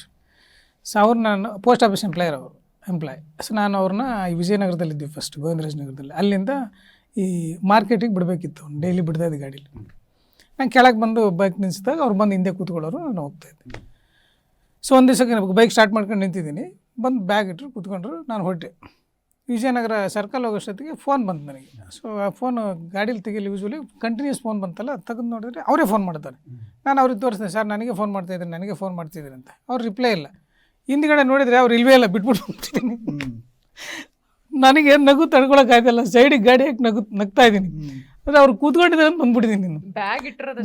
ಸೊ ಅವ್ರು ನಾನು ಪೋಸ್ಟ್ ಆಫೀಸ್ ಎಂಪ್ಲಾಯ್. ಸೊ ನಾನು ಅವ್ರನ್ನ ಈ ವಿಜಯನಗರದಲ್ಲಿದ್ದೀವಿ ಫಸ್ಟ್, ಗೋವಿಂದರಾಜ ನಗರದಲ್ಲಿ. ಅಲ್ಲಿಂದ ಈ ಮಾರ್ಕೆಟಿಗೆ ಬಿಡಬೇಕಿತ್ತು, ಡೈಲಿ ಬಿಡ್ತಾ ಇದ್ದೆ ಗಾಡೀಲಿ. ನಾನು ಕೆಳಗೆ ಬಂದು ಬೈಕ್ ನಿಲ್ಲಿಸಿದಾಗ ಅವ್ರು ಬಂದು ಹಿಂದೆ ಕೂತ್ಕೊಳ್ಳೋರು, ನಾನು ಹೋಗ್ತಾಯಿದ್ದೆ. ಸೊ ಒಂದು ದಿವಸಕ್ಕೆ ಬೈಕ್ ಸ್ಟಾರ್ಟ್ ಮಾಡ್ಕೊಂಡು ನಿಂತಿದ್ದೀನಿ, ಬಂದು ಬ್ಯಾಗ್ ಇಟ್ಟರು ಕೂತ್ಕೊಂಡ್ರು. ನಾನು ಹೊರಟೆ. ವಿಜಯನಗರ ಸರ್ಕಲ್ ಹೋಗೋಷ್ಟೊತ್ತಿಗೆ ಫೋನ್ ಬಂತು ನನಗೆ. ಸೊ ಆ ಫೋನು ಗಾಡೀಲಿ ತೆಗಿಲಿ, ಯೂಶ್ವಲಿ ಕಂಟಿನ್ಯೂಸ್ ಫೋನ್ ಬಂತಲ್ಲ, ತೆಗೆದು ನೋಡಿದ್ರೆ ಅವರೇ ಫೋನ್ ಮಾಡ್ತಾರೆ. ನಾನು ಅವ್ರಿಗೆ ತೋರಿಸ್ದೆ, ಸರ್ ನನಗೆ ಫೋನ್ ಮಾಡ್ತಾಯಿದ್ದೀನಿ ಅಂತ. ಅವ್ರು ರಿಪ್ಲೈ ಇಲ್ಲ. ಹಿಂದ್ಗಡೆ ನೋಡಿದರೆ ಅವ್ರು ಇಲ್ವೇ ಇಲ್ಲ, ಬಿಟ್ಬಿಟ್ಟು ಹೋಗ್ತಿದ್ದೀನಿ. ನನಗೆ ನಗು ತಡ್ಕೊಳಕ್ಕಾಯ್ತಲ್ಲ, ಸೈಡಿಗೆ ಗಾಡಿ ಹಾಕಿ ನಗ್ತಾ ಇದ್ದೀನಿ. ಅಂದರೆ ಅವ್ರು ಕೂತ್ಕೊಂಡಿದ್ದಾರೆ ಅಂತ ಬಂದ್ಬಿಟ್ಟಿದ್ದೀನಿ. ಬ್ಯಾಗ್ ಇಟ್ಟಿರೋದು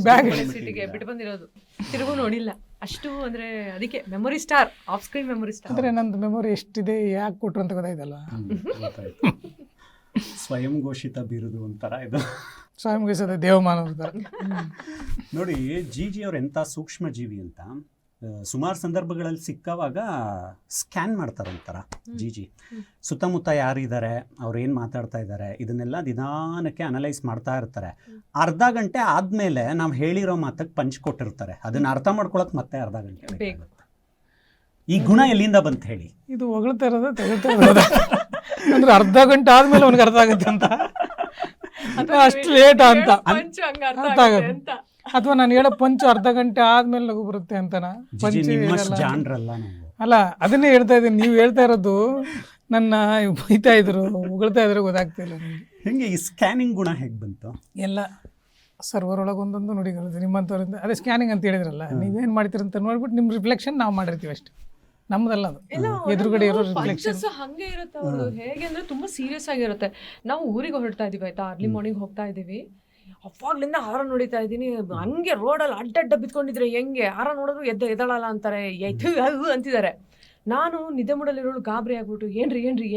ಸೀಟಿಗೆ ಬಿಟ್ಟು ಬಂದಿರೋದು, ತಿರುಗು ನೋಡಿಲ್ಲ ಅಷ್ಟು. ಅಂದರೆ ಅದಕ್ಕೆ memory star, off screen memory star. ಅಂದರೆ ನಂದು ಮೆಮೊರಿ ಎಷ್ಟಿದೆ, ಯಾಕೆ ಕೊಟ್ಟರು ಅಂತ ಗೊತ್ತಾಯ್ತಲ್ಲ. ಸ್ವಯಂ ಘೋಷಿತ ಬಿರುದು ಒಂಥರ ಇದು, ಸ್ವಯಂ ಘೋಷಿತ ದೇವಮಾನವ ಥರ. ನೋಡಿ ಜಿಜಿ ಅವ್ರು ಎಂಥ ಸೂಕ್ಷ್ಮ ಜೀವಿ ಅಂತ. ಸುಮಾರು ಸಂದರ್ಭಗಳಲ್ಲಿ ಸಿಕ್ಕವಾಗ ಸ್ಕ್ಯಾನ್ ಮಾಡ್ತಾರೆ ಒಂಥರ ಜಿಜಿ. ಸುತ್ತಮುತ್ತ ಯಾರಿದ್ದಾರೆ, ಅವ್ರು ಏನು ಮಾತಾಡ್ತಾ ಇದ್ದಾರೆ, ಇದನ್ನೆಲ್ಲ ನಿಧಾನಕ್ಕೆ ಅನಲೈಸ್ ಮಾಡ್ತಾ ಇರ್ತಾರೆ. ಅರ್ಧ ಗಂಟೆ ಆದಮೇಲೆ ನಾವು ಹೇಳಿರೋ ಮಾತಕ್ಕೆ ಪಂಚ್ ಕೊಟ್ಟಿರ್ತಾರೆ. ಅದನ್ನು ಅರ್ಥ ಮಾಡ್ಕೊಳಕ್ಕೆ ಮತ್ತೆ ಅರ್ಧ ಗಂಟೆ ಬೇಕಾಗುತ್ತೆ. ಈ ಗುಣ ಎಲ್ಲಿಂದ ಬಂತು ಹೇಳಿ? ಇದು ಹೊಗಳ್ತಾ ಇರೋದ ತೆಗಳ್ತಾ ಇರೋದ ಅಂದರೆ ಅರ್ಧ ಗಂಟೆ ಆದಮೇಲೆ ಅವ್ನಿಗೆ ಅರ್ಥ ಆಗುತ್ತೆ ಅಂತ, ಅಷ್ಟು ಲೇಟ ಅಂತ ಅರ್ಥ ಆಗುತ್ತೆ. ಅಥವಾ ನಾನು ಹೇಳೋ ಪಂಚು ಅರ್ಧ ಗಂಟೆ ಆದ್ಮೇಲೆ ನಗು ಬರುತ್ತೆ ಅಂತನಾ? ಅಲ್ಲ, ಅದನ್ನೇ ಹೇಳ್ತಾ ಇದ್ದೀನಿ. ನೀವು ಹೇಳ್ತಾ ಇರೋದು ನನ್ನ ಬೈತಾ ಇದ್ರು, ಹೊಗಳ್ತಾ ಇದ್ರು ಗೊತ್ತಾಗ್ತಿಲ್ಲ ನನಗೆ. ಹೆಂಗೆ ಈ ಸ್ಕ್ಯಾನಿಂಗ್ ಗುಣ ಹೇಗೆ ಬಂತು? ಎಲ್ಲ ಸರ್ವರ್ ಒಳಗೆ ಒಂದೊಂದು ನುಡಿಗಳು ನಿಮ್ಮಂಥವ್ರಿಂದ. ಅದೇ ಸ್ಕ್ಯಾನಿಂಗ್ ಅಂತ ಹೇಳಿದ್ರಲ್ಲ, ನೀವೇನು ಮಾಡ್ತೀರಂತ ನೋಡ್ಬಿಟ್ಟು ನಿಮ್ಮ ರಿಫ್ಲೆಕ್ಷನ್ ನಾವು ಮಾಡಿರ್ತೀವಿ ಅಷ್ಟೇ, ನಮ್ದಲ್ಲ ಅದು. ಎದುರುಗಡೆ ಇರೋ ರಿಫ್ಲೆಕ್ಷನ್ ಹಂಗೆ ಇರುತ್ತೆ ಅವ್ರದ್ದು. ಹೇಗೆ ಅಂದ್ರೆ ತುಂಬಾ ಸೀರಿಯಸ್ ಆಗಿರುತ್ತೆ. ನಾವು ಊರಿಗೆ ಹೊರಡ್ತಾ ಇದೀವಿ ಆಯ್ತಾ, ಅರ್ಲಿ ಮಾರ್ನಿಂಗ್ ಹೋಗ್ತಾ ಇದೀವಿ, ಅವಾಗ್ಲಿಂದ ಹಾರ ನೋಡಿತಾ ಇದ್ದೀನಿ. ಹಂಗೆ ರೋಡಲ್ಲಿ ಅಡ್ಡಡ್ಡ ಬಿತ್ಕೊಂಡಿದ್ರೆ ಹೆಂಗೆ ಹಾರ ನೋಡಿದ್ರು ಎದ್ದಳಲ್ಲ ಅಂತಾರೆ, ಅಂತಿದ್ದಾರೆ. ನಾನು ನಿದ್ದೆ ಮೂಡಲ್ಲಿರೋಳು ಗಾಬರಿ ಆಗ್ಬಿಟ್ಟು ಏನ್ರಿ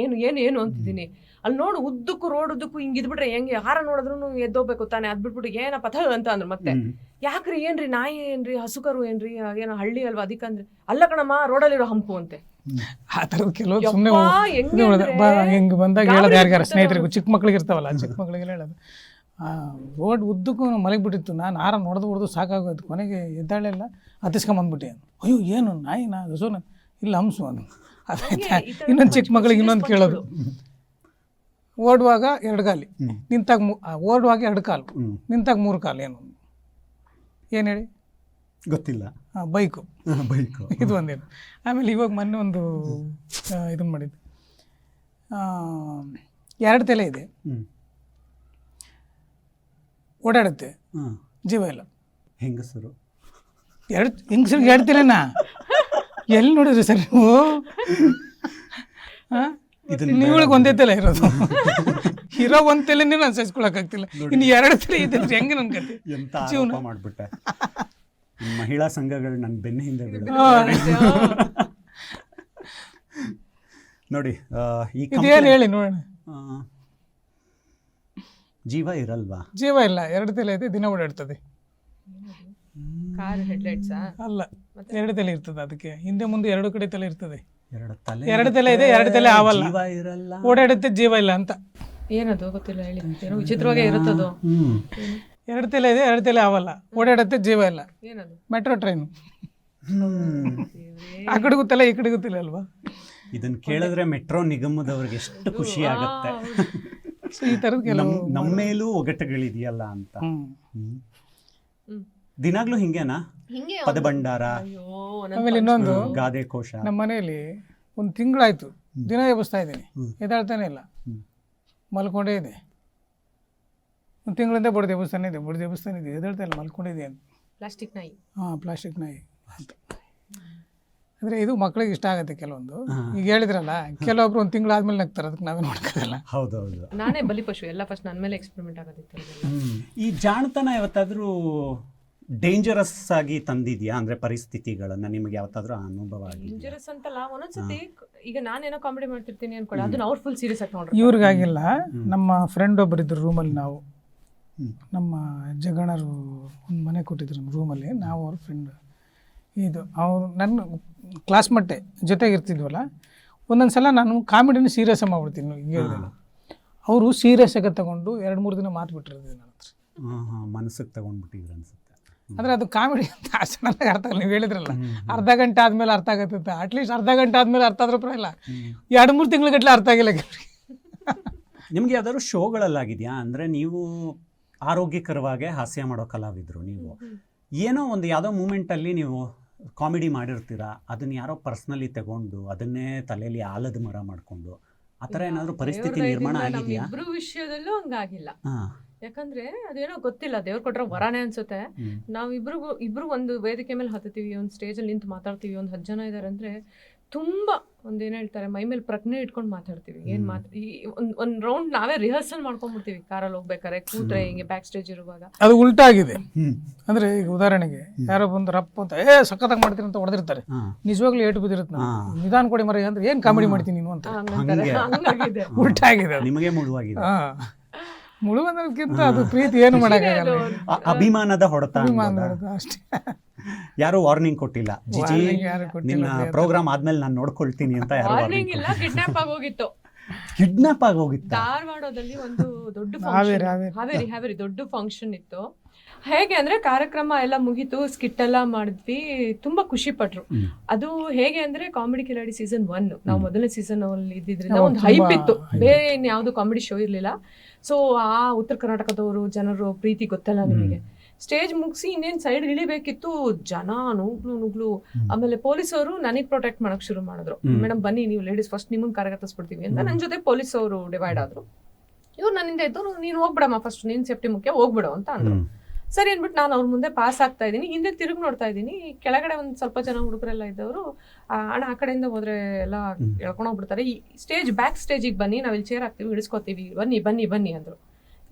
ಏನು ಅಂತಿದ್ದೀನಿ. ಅಲ್ಲಿ ನೋಡು ಉದ್ದಕ್ಕೂ ರೋಡ್ ಉದ್ದಕ್ಕೂ ಹಿಂಗೆ ಇದ್ಬಿಟ್ರೆ ಹೆಂಗೆ, ಹಾರ ನೋಡಿದ್ರು ಎದ್ದೋಗ್ಬೇಕು ತಾನೆ, ಅದ್ ಬಿಟ್ಬಿಟ್ಟು ಏನಪ್ಪ ಅಂತ ಅಂದ್ರು. ಮತ್ತೆ ಯಾಕ್ರಿ ಏನ್ರಿ ನಾಯಿ ಏನ್ರಿ ಹಸುಕರು ಏನ್ರಿ, ಏನೋ ಹಳ್ಳಿ ಅಲ್ವಾ ಅದಕ್ಕಂದ್ರೆ, ಅಲ್ಲ ಕಣಮ್ಮ ರೋಡಲ್ಲಿರೋ ಹಂಪು ಅಂತೆ. ಆ ಥರದ್ದು ಕೆಲವು ಸುಮ್ಮನೆ ಹಿಂಗೆ ಬಂದಾಗ ಹೇಳೋದು ಯಾರಿಗಾರ ಸ್ನೇಹಿತರಿಗೂ, ಚಿಕ್ಕ ಮಕ್ಳಿಗೆ ಇರ್ತಾವಲ್ಲ, ಚಿಕ್ಕ ಮಕ್ಳಿಗೆಲ್ಲ ಹೇಳೋದು. ರೋಡ್ ಉದ್ದಕ್ಕೂ ಮಲಗಿಬಿಟ್ಟಿತ್ತು. ನಾನು ಹಾರ ಹೊಡೆದು ಸಾಕಾಗೋದು. ಕೊನೆಗೆ ಎದ್ದಾಳೆಲ್ಲ ಹತ್ತಿಸ್ಕೊಂಬಂದ್ಬಿಟ್ಟೆ. ಅಯ್ಯೋ ಏನು ನಾಯಿನಾ ಹಸುನ? ಇಲ್ಲ ಹಂಸು ಅದು. ಅದಾಯ್ತಾ? ಇನ್ನೊಂದು ಚಿಕ್ಕ ಮಕ್ಳಿಗೆ ಇನ್ನೊಂದು ಕೇಳೋದು, ಓಡುವಾಗ 2 ಕಾಲು, ನಿಂತಾಗ ಓಡುವಾಗ 2 ಕಾಲು, ನಿಂತಾಗ 3 ಕಾಲು. ಏನು ಹೇಳಿ ಗೊತ್ತಿಲ್ಲ. ಬೈಕು ಇದು ಒಂದೇನು. ಆಮೇಲೆ ಇವಾಗ ಮೊನ್ನೆ ಒಂದು ಇದನ್ನು ಮಾಡಿದ್ದು, 2 ತಲೆ ಇದೆ, ಓಡಾಡುತ್ತೆ, ಜೀವ ಇಲ್ಲ. ಹೆಂಗಸರು ಹೆಂಗಸರಿಗೆ 2 ತಲೆನಾ? ಎಲ್ಲಿ ನೋಡಿದ್ರಿ ಸರ್ ನೀವು? ನೀವುಗಳಿಗೆ ಒಂದೇ ತಲೆ ಇರೋದು. ಇರೋ ಒಂದ್ ತಲೆನೇ ನಾನು ಸಹಿಸ್ಕೊಳಕ್ಕಾಗ್ತಿಲ್ಲ, ಇನ್ನು 2 ತಲೆ ಇದ್ದಿದ್ರೆ ಹೆಂಗೆ ನನ್ ಕತೆ. ಎಂತ ಆರೋಪ ಮಾಡ್ಬಿಟ್ಟೆ. ಮಹಿಳಾ ಸಂಘಗಳು ನನ್ನ ಬೆನ್ನ ಹಿಂದೆ ಬೀಳುತ್ತೆ. ನೋಡಿ ಈ ಇದೇನು ಹೇಳಿ ನೋಡೋಣ. ಜೀವ ಇರಲ್ವಾ? ಜೀವ ಇಲ್ಲ, 2 ತಲೆ ಇದೆ, ದಿನ ಓಡಾಡ್ತದೆ. ಕಾರ್ ಹೆಡ್ಲೈಟ್ಸ್ ಅಲ್ಲ, 2 ತಲೆ ಇರ್ತದೆ, ಅದಕ್ಕೆ ಹಿಂದೆ ಮುಂದೆ 2 ಕಡೆ ತಲೆ ಇರ್ತದೆ. 2 ತಲೆ ಇದೆ, 2 ತಲೆ ಆವಲ್ಲ, ಜೀವ ಇರಲ್ಲ, ಓಡಾಡುತ್ತೆ, ಜೀವ ಇಲ್ಲ ಅಂತ. ಏನದು ಗೊತ್ತಿಲ್ಲ, ಹೇಳಿ. ಏನೋ ವಿಚಿತ್ರವಾಗಿ ಇರುತ್ತದು. 2 ತಲೆ ಇದೆ, 2 ತಲೆ ಆವಲ್ಲ, ಓಡಾಡುತ್ತೆ, ಜೀವ ಇಲ್ಲ. ಏನದು? Metro train. ಆ ಕಡೆಗೂ ತಲೆ, ಈ ಕಡೆಗೂ ತಲೆ ಅಲ್ವಾ? ಇದನ್ನ ಕೇಳಿದ್ರೆ ಮೆಟ್ರೋ ನಿಗಮದವ್ರಿಗೆ ಎಷ್ಟು ಖುಷಿ ಆಗುತ್ತೆ. ಈ ತರದ ಕೆಲವು ನಮ್ಮ ಮೇಲೂ ಒಗಟುಗಳಿದೆಯಲ್ಲ ಅಂತ. ದಿನಾಗ್ಲೂ ಹಿಂಗೇನಾ? ಪದಭಂಡಾರ, ಆಮೇಲೆ ಇನ್ನೊಂದು, ಗಾದೆ ಕೋಶ. ನಮ್ಮ ಮನೆಯಲ್ಲಿ 1 ತಿಂಗಳಾಯ್ತು ದಿನ ಎಬ್ಬಿಸ್ತಾ ಇದ್ದೀನಿ, ಎದ್ದಾಳ್ತಾನೆ ಇಲ್ಲ, ಮಲ್ಕೊಂಡೇ ಇದೆ. 1 ತಿಂಗಳಿಂದ ಬಡ್ದು ಎಬ್ಬಿಸ್ತಾನೆ ಇದೆ, ಎದ್ದಾಳ್ತಾ ಇಲ್ಲ, ಮಲ್ಕೊಂಡಿದೆ ಅಂತ. ಪ್ಲಾಸ್ಟಿಕ್ ನಾಯಿ. ಪ್ಲಾಸ್ಟಿಕ್ ನಾಯಿ ಅಂತ. ಅಂದರೆ ಇದು ಮಕ್ಕಳಿಗೆ ಇಷ್ಟ ಆಗುತ್ತೆ ಕೆಲವೊಂದು. ಈಗ ಹೇಳಿದ್ರಲ್ಲ, ಕೆಲವೊಬ್ರು 1 ತಿಂಗಳಾದ್ಮೇಲೆ ನಗ್ತಾರೆ, ಅದಕ್ಕೆ ನಾವೇ ನೋಡ್ಕೋದಿಲ್ಲ. ಹೌದೌದು, ನಾನೇ ಬಲಿಪಶು. ಎಲ್ಲ ಫಸ್ಟ್ ನನ್ನ ಮೇಲೆ ಎಕ್ಸ್ಪೆರಿಮೆಂಟ್ ಆಗೋದಿತ್ತು. ಈ ಜಾಣತನ ಯಾವತ್ತಾದ್ರೂ ಡೇಂಜರಸ್ ಆಗಿ ತಂದಿದ್ಯಾ? ಅಂದ್ರೆ ಪರಿಸ್ಥಿತಿಗಳನ್ನ ನಿಮಗೆ ಯಾವತ್ತಾದ್ರೂ ಅನುಭವ ಆಗಿದೆ? ಡೇಂಜರಸ್ ಅಂತಲ್ಲ, ಒಂದೊಂದ್ಸತಿ ಈಗ ನಾನೇನೋ ಕಾಮಿಡಿ ಮಾಡ್ತಿರ್ತೀನಿ ಅನ್ಕೊಳ್ಳಿ, ಅದನ್ನ ಅವ್ರು ಫುಲ್ ಸೀರಿಯಸ್ ಆಗಿ ನೋಡ್ರಿ. ಇವ್ರಿಗಾಗಿಲ್ಲ. ನಮ್ಮ ಫ್ರೆಂಡ್ ಒಬ್ಬರು ಇದ್ರು ರೂಮಲ್ಲಿ, ನಾವು ನಮ್ಮ ಜಗಣರು ಒಂದು ಮನೆ ಕೊಟ್ಟಿದ್ರು ನಮ್ಮ ರೂಮಲ್ಲಿ, ನಾವು ಅವ್ರ ಫ್ರೆಂಡ್. ಇದು ಅವ್ರು ನನ್ನ ಕ್ಲಾಸ್ ಮಟ್ಟೆ ಜೊತೆಗೆ ಇರ್ತಿದ್ವಲ್ಲ, ಒಂದೊಂದು ಸಲ ನಾನು ಕಾಮಿಡಿನ ಸೀರಿಯಸ್ ಮಾಡ್ಬಿಡ್ತೀನಿ. ಹಿಂಗೆ ಹೇಳಿದೆ, ಅವರು ಸೀರಿಯಸ್ ಆಗಿ ತಗೊಂಡು 2-3 ದಿನ ಮಾತು ಬಿಟ್ಟಿರೋದು ನನ್ನ ಹತ್ರ. ಮನಸ್ಸಿಗೆ ತಗೊಂಡ್ಬಿಟ್ಟಿದ್ರು ಅನ್ಸುತ್ತೆ. ಅಂದರೆ ಅದು ಕಾಮಿಡಿ ಅಂತ ಚೆನ್ನಾಗಿ ಅರ್ಥ ಆಗಲ್ಲ. ನೀವು ಹೇಳಿದ್ರಲ್ಲ, ಅರ್ಧ ಗಂಟೆ ಆದಮೇಲೆ ಅರ್ಥ ಆಗತ್ತೆ. ಅಟ್ಲೀಸ್ಟ್ ಅರ್ಧ ಗಂಟೆ ಆದಮೇಲೆ ಅರ್ಥ ಆದ್ರೂ ಪರವಾಗಿಲ್ಲ, 2-3 ತಿಂಗಳ ಗಟ್ಟಲೆ ಅರ್ಥ ಆಗಿಲ್ಲ. ನಿಮ್ಗೆ ಯಾವ್ದಾದ್ರು ಶೋಗಳಲ್ಲಾಗಿದೆಯಾ? ಅಂದರೆ ನೀವು ಆರೋಗ್ಯಕರವಾಗಿ ಹಾಸ್ಯ ಮಾಡೋ ಕಲಾವಿದರು, ನೀವು ಏನೋ ಒಂದು ಯಾವುದೋ ಮೂಮೆಂಟಲ್ಲಿ ನೀವು ಕಾಮಿಡಿ ಮಾಡಿರ್ತೀರಾ, ಅದನ್ನ ಯಾರೋ ಪರ್ಸ್ನಲಿ ತಗೊಂಡು ಅದನ್ನೇ ತಲೆಯಲ್ಲಿ ಆಲದ ಮರ ಮಾಡಿಕೊಂಡು ಆ ಥರ ಏನಾದರೂ ಪರಿಸ್ಥಿತಿ ನಿರ್ಮಾಣ ಆಗಿದೆಯಾ? ಇಬ್ರು ವಿಷಯದಲ್ಲೂ ಹಂಗಾಗಿಲ್ಲ. ಯಾಕಂದ್ರೆ ಅದೇನೋ ಗೊತ್ತಿಲ್ಲ, ದೇವ್ರು ಕೊಟ್ರೆ ವರಾನೇ ಅನ್ಸುತ್ತೆ. ನಾವು ಇಬ್ರು ಒಂದು ವೇದಿಕೆ ಮೇಲೆ ಹತ್ತೀವಿ, ಒಂದು ಸ್ಟೇಜಲ್ಲಿ ನಿಂತು ಮಾತಾಡ್ತೀವಿ, ಒಂದು 10 ಜನ ಇದ್ದಾರೆ ಅಂದ್ರೆ ತುಂಬಾ ಒಂದೇನು ಹೇಳ್ತಾರೆ, ಮೈ ಮೇಲೆ ಪ್ರಜ್ಞೆ ಇಟ್ಕೊಂಡು ಮಾತಾಡ್ತೀವಿ. ಒಂದ್ ರೌಂಡ್ ನಾವೇ ರಿಹರ್ಸಲ್ ಮಾಡ್ಕೊಂಡ್ಬಿಡ್ತೀವಿ ಕಾರಲ್ಲಿ ಹೋಗ್ಬೇಕಾರೆ, ಕೂತ್ರೆ ಹಿಂಗೆ ಬ್ಯಾಕ್ ಸ್ಟೇಜ್ ಇರುವಾಗ. ಅದು ಉಲ್ಟಾ ಆಗಿದೆ. ಅಂದ್ರೆ ಈಗ ಉದಾಹರಣೆಗೆ ಯಾರೋ ಬಂದು ರಪ್ಪ ಅಂತ ಸಖತ್ತಾಗಿ ಮಾಡ್ತೀನಿ ಅಂತ ಹೊಡೆದಿರ್ತಾರೆ, ನಿಜವಾಗ್ಲೂ ಏಟು ಬಿದ್ದಿರುತ್ತೆ. ನಿಧಾನ ಕೊಡಿ ಮರ ಅಂದ್ರೆ ಏನ್ ಕಾಮಿಡಿ ಮಾಡ್ತೀನಿ ನೀನು ಅಂತ. ಹಂಗಾಗಿದೆ, ಉಲ್ಟಾ ಆಗಿದೆ. ನಿಮಗೆ ಮುಳುವಾಗಿದೆ. ಮುಳುವನ್ನೋದಕ್ಕಿಂತ ಅದು ಪ್ರೀತಿ ಏನು ಮಾಡಕ್ಕಾಗಲ್ಲ. ಅಭಿಮಾನದ ಹೊಡೆತ ಅಷ್ಟೇ. ಯಾರು ವಾರ್ನಿಂಗ್ ಕೊಟ್ಟಿಲ್ಲ, ಜಿಜಿ ನಿನ್ನ ಪ್ರೋಗ್ರಾಮ್ ಆದ್ಮೇಲೆ ನಾನು ನೋಡ್ಕೊಳ್ತೀನಿ ಅಂತ ಯಾರು ವಾರ್ನಿಂಗ್ ಇಲ್ಲ. ಕಿಡ್ನಾಪ್ ಆಗೋಗಿತ್ತು. ಕಿಡ್ನಾಪ್ ಆಗೋಗಿತ್ತು. ಧಾರವಾಡದಲ್ಲಿ ಒಂದು ದೊಡ್ಡ ಹಾವೇರಿ ದೊಡ್ಡ ಫಂಕ್ಷನ್ ಇತ್ತು. ಹೇಗೆ ಅಂದ್ರೆ ಕಾರ್ಯಕ್ರಮ ಎಲ್ಲ ಮುಗೀತು, ಸ್ಕಿಟ್ ಎಲ್ಲ ಮಾಡಿದ್ವಿ, ತುಂಬಾ ಖುಷಿ ಪಟ್ರು. ಅದು ಹೇಗೆ ಅಂದ್ರೆ ಕಾಮಿಡಿ ಕಿಲಾಡಿ ಸೀಸನ್ 1 ನಾವು ಮೊದಲನೇ ಸೀಸನ್ ಅಲ್ಲಿ ಇದ್ದಿದ್ರಿಂದ ಒಂದು ಹೈಪ್ ಇತ್ತು, ಬೇರೆ ಇನ್ಯಾವುದು ಕಾಮಿಡಿ ಶೋ ಇರ್ಲಿಲ್ಲ. ಸೊ ಆ ಉತ್ತರ ಕರ್ನಾಟಕದವರು ಜನರು ಪ್ರೀತಿ ಗೊತ್ತಲ್ಲ ನಿಮಗೆ. ಸ್ಟೇಜ್ ಮುಗಿಸಿ ಇನ್ನೇನು ಸೈಡ್ ಇಳಿಬೇಕಿತ್ತು, ಜನ ನುಗ್ಲು. ಆಮೇಲೆ ಪೊಲೀಸವರು ನನಗೆ ಪ್ರೊಟೆಕ್ಟ್ ಮಾಡಕ್ ಶುರು ಮಾಡಿದ್ರು. ಮೇಡಮ್ ಬನ್ನಿ, ನೀವು ಲೇಡೀಸ್ ಫಸ್ಟ್ ನಿಮ್ಮನ್ನ ಕಾರ್ಯಗತಿಸ್ಬಿಡ್ತೀವಿ ಅಂತ. ನನ್ನ ಜೊತೆ ಪೊಲೀಸ್ ಅವರು ಡಿವೈಡ್ ಆದ್ರು. ಇವ್ರು ನನ್ನಿಂದ ಇದ್ದು, ನೀನು ಹೋಗ್ಬಿಡಮ್ಮ, ಫಸ್ಟ್ ನೀನ್ ಸೇಫ್ಟಿ ಮುಖ್ಯ, ಹೋಗ್ಬಿಡು ಅಂತ ಅಂದ್ರು. ಸರಿ ಅಂದ್ಬಿಟ್ಟು ನಾನು ಅವ್ರ ಮುಂದೆ ಪಾಸ್ ಆಗ್ತಾ ಇದ್ದೀನಿ, ಹಿಂದೆ ತಿರುಗಿ ನೋಡ್ತಾ ಇದ್ದೀನಿ. ಕೆಳಗಡೆ ಒಂದ್ ಸ್ವಲ್ಪ ಜನ ಹುಡುಗರೆಲ್ಲ ಇದ್ದವರು, ಅಣ್ಣ ಆ ಕಡೆಯಿಂದ ಹೋದ್ರೆ ಎಲ್ಲ ಎಳ್ಕೊಂಡು ಹೋಗ್ಬಿಡ್ತಾರೆ, ಈ ಸ್ಟೇಜ್ ಬ್ಯಾಕ್ ಸ್ಟೇಜಿಗೆ ಬನ್ನಿ, ನಾವ್ ಇಲ್ಲಿ ಚೇರ್ ಹಾಕ್ತೀವಿ, ಇಳಿಸ್ಕೊತೀವಿ, ಬನ್ನಿ ಬನ್ನಿ ಬನ್ನಿ ಅಂದ್ರು.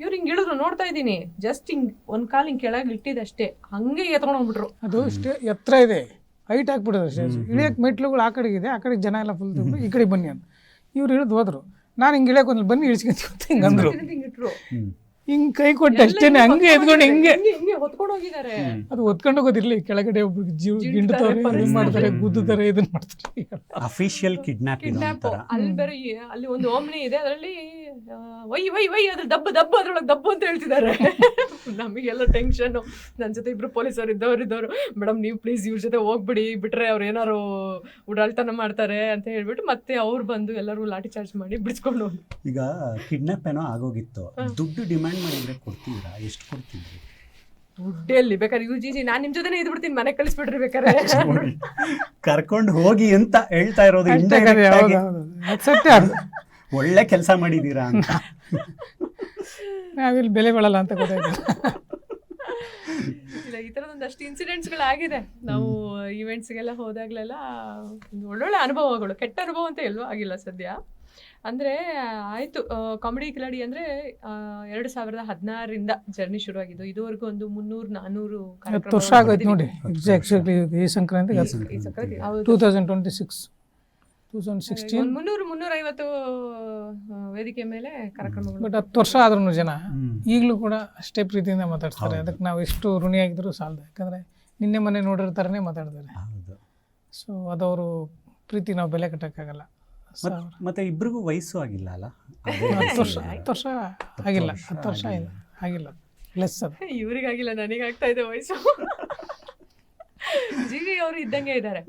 ಇವ್ರು ಹಿಂಗೆ ಇಳಿದ್ರು, ನೋಡ್ತಾ ಇದ್ದೀನಿ, ಜಸ್ಟ್ ಹಿಂಗ್ ಒಂದ್ ಕಾಲ್ ಹಿಂಗ್ ಕೆಳಗೆ ಇಟ್ಟಿದ್ದಷ್ಟೇ, ಹಂಗೆ ಎತ್ಕೊಂಡು ಹೋಗ್ಬಿಟ್ರು. ಅದು ಎತ್ತರ ಇದೆ, ಹೈಟ್ ಹಾಕ್ಬಿಡೋದು ಸ್ಟೇಜ್. ಇಳಿಯಕ್ಕೆ ಮೆಟ್ಲುಗಳು ಆ ಕಡೆಗೆ ಇದೆ, ಆ ಕಡೆಗೆ ಜನ ಎಲ್ಲ ಫುಲ್ ತುಂಬ, ಈ ಕಡೆ ಬನ್ನಿ ಅಂತ. ಇವ್ರು ಇಳಿದು ಹೋದ್ರು. ನಾನು ಹಿಂಗೆ ಇಳಿಯಕ್ಕೆ ಒಂದು ಬನ್ನಿ ಇಳಿಸ್ಕೊಂತ ಹಿಂಗೆ ಅಂದ್ರು, ಹಿಂಗ್ ಕೈ ಕೊಟ್ಟು ಅಷ್ಟೇನೆ, ಹಂಗೆ ಎದ್ಕೊಂಡು ಹಿಂಗೆ ಹೊತ್ಕೊಂಡು ಹೋಗಿದ್ದಾರೆ. ಅದು ಹೊತ್ಕೊಂಡು ಹೋಗೋದಿರ್ಲಿ, ಕೆಳಗಡೆ ಒಬ್ರಿಗೆ ಜೀವ ಗಿಂಡ್ತಾರೆ, ಮಾಡ್ತಾರೆ, ಗುದ್ದುತ್ತಾರೆ, ಇದನ್ನ ಮಾಡ್ತಾರೆ. Official kidnap. ಅಲ್ಲಿ ಬೇರೆ ಅಲ್ಲಿ ಒಂದು ಓಮ್ನಿ ಇದೆ, ಅದರಲ್ಲಿ ವೈ ಅದ್ರ ದಬ್ಬ ಅದ್ರೊಳಗೆ ದಬ್ಬು ಅಂತ ಹೇಳ್ತಿದ್ದಾರೆ. ನಮಗೆಲ್ಲ ಟೆನ್ಷನ್. ನನ್ನ ಜೊತೆ ಇಬ್ರು ಪೊಲೀಸರು ಇದ್ದವ್ರು, ಮೇಡಮ್ ನೀವು ಪ್ಲೀಸ್ ಇವ್ರ ಜೊತೆ ಹೋಗ್ಬಿಡಿ, ಬಿಟ್ರೆ ಅವ್ರು ಏನಾರು ಉಡಾಳ್ತನ ಮಾಡ್ತಾರೆ ಅಂತ ಹೇಳ್ಬಿಟ್ಟು ಮತ್ತೆ ಅವ್ರು ಬಂದು ಎಲ್ಲರೂ ಲಾಠಿ ಚಾರ್ಜ್ ಮಾಡಿ ಬಿಡಿಸ್ಕೊಂಡು ಹೋದ್ರು. ಈಗ ಕಿಡ್ನಾಪ್ ಏನೋ ಆಗೋಗಿತ್ತು, ದುಡ್ಡು ಡಿಮ್ಯಾಂಡ್ ಮಾಡಿದ್ರೆ ಕೊಡ್ತೀರಾ? ಎಷ್ಟು ಕೊಡ್ತಿದ್ರಿ? ದುಡ್ಡೆಲ್ಲಿ ಬೇಕಾದ್ರೆ UGC ನಾನು ನಿಮ್ ಜೊತೆನೇ ಇದ್ಬಿಡ್ತೀನಿ, ಮನೆ ಕಳಿಸ್ಬಿಡ್ರಿ ಬೇಕಾದ್ರೆ. ಕರ್ಕೊಂಡು ಹೋಗಿ ಅಂತ ಹೇಳ್ತಾ ಇರೋದು. ಒಳ್ಳೆ ಕೆಲಸ ಮಾಡಿದೀರಾ ಅಂತ. ನಾವಿಲ್ಲಿ ಬೆಲೆ ಬಾಳಲ್ಲ ಅಂತ ಗೊತ್ತಾಯ್ತು. ಇಲ್ಲ, ಈ ಥರದೊಂದಷ್ಟು ಇನ್ಸಿಡೆಂಟ್ಸ್ಗಳಾಗಿದೆ. ನಾವು ಈವೆಂಟ್ಸ್ಗೆಲ್ಲ ಹೋದಾಗ್ಲೆಲ್ಲ ಒಳ್ಳೊಳ್ಳೆ ಅನುಭವಗಳು. ಕೆಟ್ಟ ಅನುಭವ ಅಂತ ಎಲ್ಲೂ ಆಗಿಲ್ಲ ಸದ್ಯ. ಅಂದರೆ ಆಯಿತು ಕಾಮಿಡಿ ಕಿಲಾಡಿ ಅಂದರೆ 2016ರಿಂದ ಜರ್ನಿ ಶುರುವಾಗಿದ್ದು. ಇದುವರೆಗೂ ಒಂದು 300-400 10 ವರ್ಷ ಆಗೋಯ್ತು ನೋಡಿ. ಎಕ್ಸಾಕ್ಟ್ಲಿ ಈ ಸಂಕ್ರಾಂತಿಗೆ 2016 300-350 ವೇದಿಕೆ ಮೇಲೆ ಕಾರ್ಯಕ್ರಮಗಳು. ಬಟ್ 10 ವರ್ಷ ಆದ್ರೂ ಜನ ಈಗಲೂ ಕೂಡ ಅಷ್ಟೇ ಪ್ರೀತಿಯಿಂದ ಮಾತಾಡ್ತಾರೆ. ಅದಕ್ಕೆ ನಾವು ಎಷ್ಟು ಋಣಿಯಾಗಿದ್ರು ಸಾಲದು. ಯಾಕಂದರೆ ನಿನ್ನೆ ಮನೆ ನೋಡಿರ್ತಾರನೇ ಮಾತಾಡ್ತಾರೆ. ಸೊ ಅದವರು ಪ್ರೀತಿ ನಾವು ಬೆಲೆ ಕಟ್ಟೋಕ್ಕಾಗಲ್ಲ. ಮತ್ತೆ ಇಬ್ರಿಗೂ ವಯಸ್ಸು ಆಗಿಲ್ಲ ಅಲ್ಲ? 10 ವರ್ಷ ಆಗಿಲ್ಲ. 10 ವರ್ಷ ಆಗಿಲ್ಲ ಲೆಸ್ ಅದು. ಇವ್ರಿಗಾಗಿಲ್ಲ, ನನಗಾಗ್ತಾ ಇದೆ ವಯಸ್ಸು. ಜೀವಿ ಅವರು ಇದ್ದಂಗೆ ಇದ್ದಾರೆ.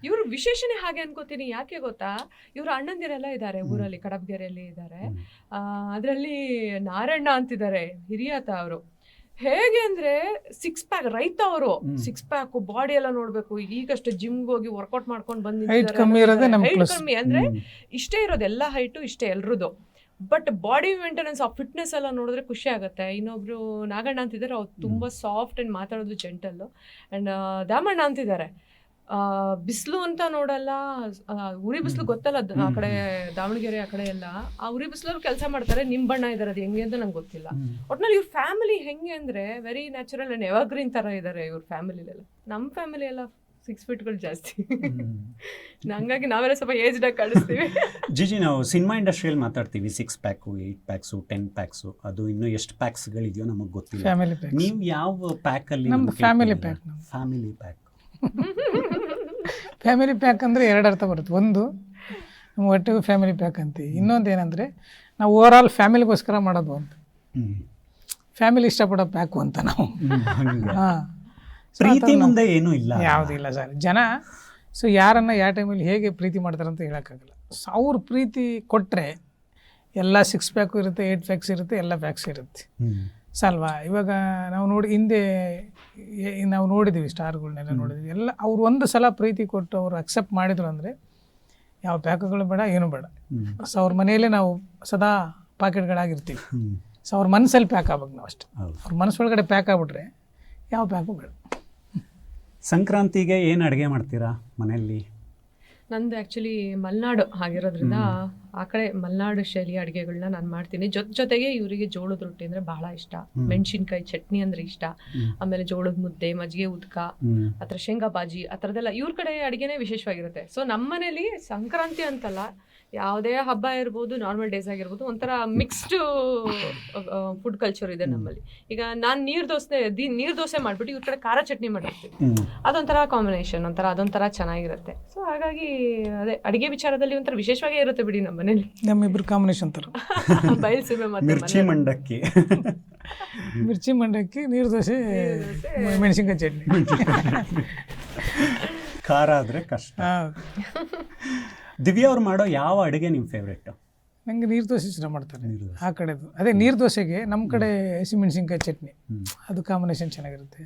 ಇವ್ರ ವಿಶೇಷಣೆ ಹಾಗೆ ಅನ್ಕೋತೀನಿ. ಯಾಕೆ ಗೊತ್ತಾ, ಇವ್ರ ಅಣ್ಣಂದಿರೆಲ್ಲ ಇದ್ದಾರೆ ಊರಲ್ಲಿ, ಕಡಬಗೆರೆಯಲ್ಲಿ ಇದ್ದಾರೆ. ಅದರಲ್ಲಿ ನಾರಾಯಣ ಅಂತಿದ್ದಾರೆ, ಹಿರಿಯಾತ ಅವರು. ಹೇಗೆ ಅಂದ್ರೆ 6 ಪ್ಯಾಕ್ ರೈತ ಅವರು, 6 ಪ್ಯಾಕ್ ಬಾಡಿ ಎಲ್ಲ ನೋಡ್ಬೇಕು. ಈಗಷ್ಟೇ ಜಿಮ್ಗೆ ಹೋಗಿ ವರ್ಕೌಟ್ ಮಾಡ್ಕೊಂಡು ಹೈಟ್ ಕಮ್ಮಿ ಅಂದ್ರೆ ಇಷ್ಟೇ ಇರೋದು, ಎಲ್ಲ ಹೈಟು ಇಷ್ಟೇ ಎಲ್ರದ್ದು. ಬಟ್ ಬಾಡಿ ಮೇಂಟೆನೆನ್ಸ್, ಆ ಫಿಟ್ನೆಸ್ ಎಲ್ಲ ನೋಡಿದ್ರೆ ಖುಷಿ ಆಗುತ್ತೆ. ಇನ್ನೊಬ್ರು ನಾಗಣ್ಣ ಅಂತಿದ್ದಾರೆ, ಅವ್ರು ತುಂಬಾ ಸಾಫ್ಟ್ ಅಂಡ್ ಮಾತಾಡೋದು ಜೆಂಟಲ್. ಅಂಡ್ ದಾಮಣ್ಣ ಅಂತಿದ್ದಾರೆ, ಬಿಸಿಲು ಅಂತ ನೋಡಲ್ಲ, ಉರಿ ಬಿಸಿಲು ಗೊತ್ತಲ್ಲ ಆ ಕಡೆ ದಾವಣಗೆರೆ ಆ ಕಡೆ ಎಲ್ಲ, ಆ ಉರಿ ಬಿಸಿಲವ್ರು ಕೆಲಸ ಮಾಡ್ತಾರೆ. ನಿಮ್ ಬಣ್ಣ ಇದಾರೆ, ಅದು ಹೆಂಗೆ ಅಂತ ನಂಗೆ ಗೊತ್ತಿಲ್ಲ. ಒಟ್ನಲ್ಲಿ ಇವ್ರ ಫ್ಯಾಮಿಲಿ ಹೆಂಗೆ ಅಂದ್ರೆ ವೆರಿ ನ್ಯಾಚುರಲ್ ಅಂಡ್ ಎವರ್ಗ್ರೀನ್ ತರ ಇದಾರೆ ಇವ್ರ ಫ್ಯಾಮಿಲಿಲೆಲ್ಲ. ನಮ್ಮ ಫ್ಯಾಮಿಲಿ ಎಲ್ಲ 6 ಫೀಟ್ಗಳು ಜಾಸ್ತಿ. ಹಂಗಾಗಿ ನಾವೆಲ್ಲ ಸ್ವಲ್ಪ ಏಜ್ಡ್ ಆಗಿ ಕಾಣಿಸ್ತೀವಿ. ಜಿಜಿ, ನಾವು ಸಿನಿಮಾ ಇಂಡಸ್ಟ್ರಿಯಲ್ಲಿ ಮಾತಾಡ್ತೀವಿ 6 ಪ್ಯಾಕು, 8 ಪ್ಯಾಕ್ಸು, 10 ಪ್ಯಾಕ್ಸು, ಅದು ಇನ್ನೂ ಎಷ್ಟು ಪ್ಯಾಕ್ಸ್ಗಳಿದೆಯೋ ನಮಗೆ ಗೊತ್ತಿಲ್ಲ. ನೀವು ಯಾವ ಪ್ಯಾಕಲ್ಲಿ? Family pack. ಫ್ಯಾಮಿಲಿ ಪ್ಯಾಕ್ ಅಂದರೆ 2 ಅರ್ಥ ಬರುತ್ತೆ. ಒಂದು, ನಮ್ಮ ಒಟ್ಟಿಗೆ ಫ್ಯಾಮಿಲಿ ಪ್ಯಾಕ್ ಅಂತೀವಿ. ಇನ್ನೊಂದು ಏನಂದರೆ ನಾವು ಓವರ್ ಆಲ್ ಫ್ಯಾಮಿಲಿಗೋಸ್ಕರ ಮಾಡೋದು ಅಂತ. ಫ್ಯಾಮಿಲಿ ಇಷ್ಟಪಡೋ ಪ್ಯಾಕು ಅಂತ ನಾವು. ಹಾಂ, ಪ್ರೀತಿ ಮುಂದೆ ಏನೂ ಇಲ್ಲ, ಯಾವುದೂ ಇಲ್ಲ ಸರ್. ಜನ ಸೊ ಯಾರನ್ನು ಯಾವ ಟೈಮಲ್ಲಿ ಹೇಗೆ ಪ್ರೀತಿ ಮಾಡ್ತಾರೆ ಅಂತ ಹೇಳೋಕ್ಕಾಗಲ್ಲ. ಸೊ ಅವ್ರು ಪ್ರೀತಿ ಕೊಟ್ಟರೆ ಎಲ್ಲ 6 ಪ್ಯಾಕು ಇರುತ್ತೆ, 8 ಪ್ಯಾಕ್ಸ್ ಇರುತ್ತೆ, ಎಲ್ಲ ಪ್ಯಾಕ್ಸ್ ಇರುತ್ತೆ ಸಲ್ವಾ. ಇವಾಗ ನಾವು ಹಿಂದೆ ನಾವು ನೋಡಿದ್ದೀವಿ, ಸ್ಟಾರ್ಗಳನ್ನೆಲ್ಲ ನೋಡಿದ್ವಿ. ಎಲ್ಲ ಅವ್ರು ಒಂದು ಸಲ ಪ್ರೀತಿ ಕೊಟ್ಟು ಅವರು ಅಕ್ಸೆಪ್ಟ್ ಮಾಡಿದ್ರು ಅಂದರೆ ಯಾವ ಪ್ಯಾಕುಗಳು ಬೇಡ, ಏನೂ ಬೇಡ. ಸೊ ಅವ್ರ ಮನೆಯಲ್ಲೇ ನಾವು ಸದಾ ಪಾಕೆಟ್ಗಳಾಗಿರ್ತೀವಿ. ಸೊ ಅವ್ರ ಮನಸ್ಸಲ್ಲಿ ಪ್ಯಾಕ್ ಆಗ್ಬೇಕು ನಾವು ಅಷ್ಟೇ. ಅವ್ರ ಮನಸ್ಸೊಳಗಡೆ ಪ್ಯಾಕ್ ಆಗ್ಬಿಟ್ರೆ ಯಾವ ಪ್ಯಾಕು ಬೇಡ. ಸಂಕ್ರಾಂತಿಗೆ ಏನು ಅಡುಗೆ ಮಾಡ್ತೀರಾ ಮನೆಯಲ್ಲಿ? ನಂದು ಆ್ಯಕ್ಚುಲಿ ಮಲೆನಾಡು ಆಗಿರೋದ್ರಿಂದ ಆ ಕಡೆ ಮಲೆನಾಡು ಶೈಲಿಯ ಅಡುಗೆಗಳನ್ನ ನಾನು ಮಾಡ್ತೀನಿ. ಜೊತೆಗೆ ಇವರಿಗೆ ಜೋಳದ ರೊಟ್ಟಿ ಅಂದರೆ ಬಹಳ ಇಷ್ಟ, ಮೆಣಸಿನ್ಕಾಯಿ ಚಟ್ನಿ ಅಂದರೆ ಇಷ್ಟ, ಆಮೇಲೆ ಜೋಳದ ಮುದ್ದೆ, ಮಜ್ಜಿಗೆ ಉದ್ಕ, ಆ ಥರ ಶೇಂಗಾ ಬಾಜಿ, ಆ ಥರದ್ದೆಲ್ಲ ಇವ್ರ ಕಡೆ ಅಡುಗೆನೇ ವಿಶೇಷವಾಗಿರುತ್ತೆ. ಸೊ ನಮ್ಮ ಮನೇಲಿ ಸಂಕ್ರಾಂತಿ ಅಂತಲ್ಲ, ಯಾವುದೇ ಹಬ್ಬ ಇರ್ಬೋದು, ನಾರ್ಮಲ್ ಡೇಸ್ ಆಗಿರ್ಬೋದು, ಒಂಥರ ಮಿಕ್ಸ್ಡ್ ಫುಡ್ ಕಲ್ಚರ್ ಇದೆ ನಮ್ಮಲ್ಲಿ. ಈಗ ನಾನು ನೀರು ದೋಸೆ ಮಾಡಿಬಿಟ್ಟು ಇವ್ರ ಕಡೆ ಖಾರ ಚಟ್ನಿ ಮಾಡಿರ್ತೀವಿ. ಅದೊಂಥರ ಕಾಂಬಿನೇಷನ್, ಅದೊಂಥರ ಚೆನ್ನಾಗಿರುತ್ತೆ. ಸೊ ಹಾಗಾಗಿ ಅದೇ ಅಡುಗೆ ವಿಚಾರದಲ್ಲಿ ಒಂಥರ ವಿಶೇಷವಾಗೇ ಇರುತ್ತೆ ಬಿಡಿ ನಮ್ಮ ಮನೇಲಿ. ನಮ್ಮಿಬ್ರು ಕಾಂಬಿನೇಷನ್ ಥರ ಬಯಲ್ಸೀಮೆ ಮತ್ತು ಮಿರ್ಚಿ ಮಂಡಕ್ಕಿ, ಮಿರ್ಚಿ ಮಂಡಕ್ಕಿ, ನೀರು ದೋಸೆ, ಮೆಣಸಿನ್ಕಾಯಿ ಚಟ್ನಿ. ಖಾರ ಆದರೆ ಕಷ್ಟ. ದಿವ್ಯಾ ಅವ್ರು ಮಾಡೋ ಯಾವ ಅಡುಗೆ ನಿಮ್ಮ ಫೇವ್ರೇಟು? ನನಗೆ ನೀರು ದೋಸೆ ಇಷ್ಟ ಮಾಡ್ತಾರೆ ಆ ಕಡೆದು. ಅದೇ ನೀರು ದೋಸೆಗೆ ನಮ್ಮ ಕಡೆ ಹಸಿಮೆಣಸಿನ್ಕಾಯಿ ಚಟ್ನಿ, ಅದು ಕಾಂಬಿನೇಷನ್ ಚೆನ್ನಾಗಿರುತ್ತೆ.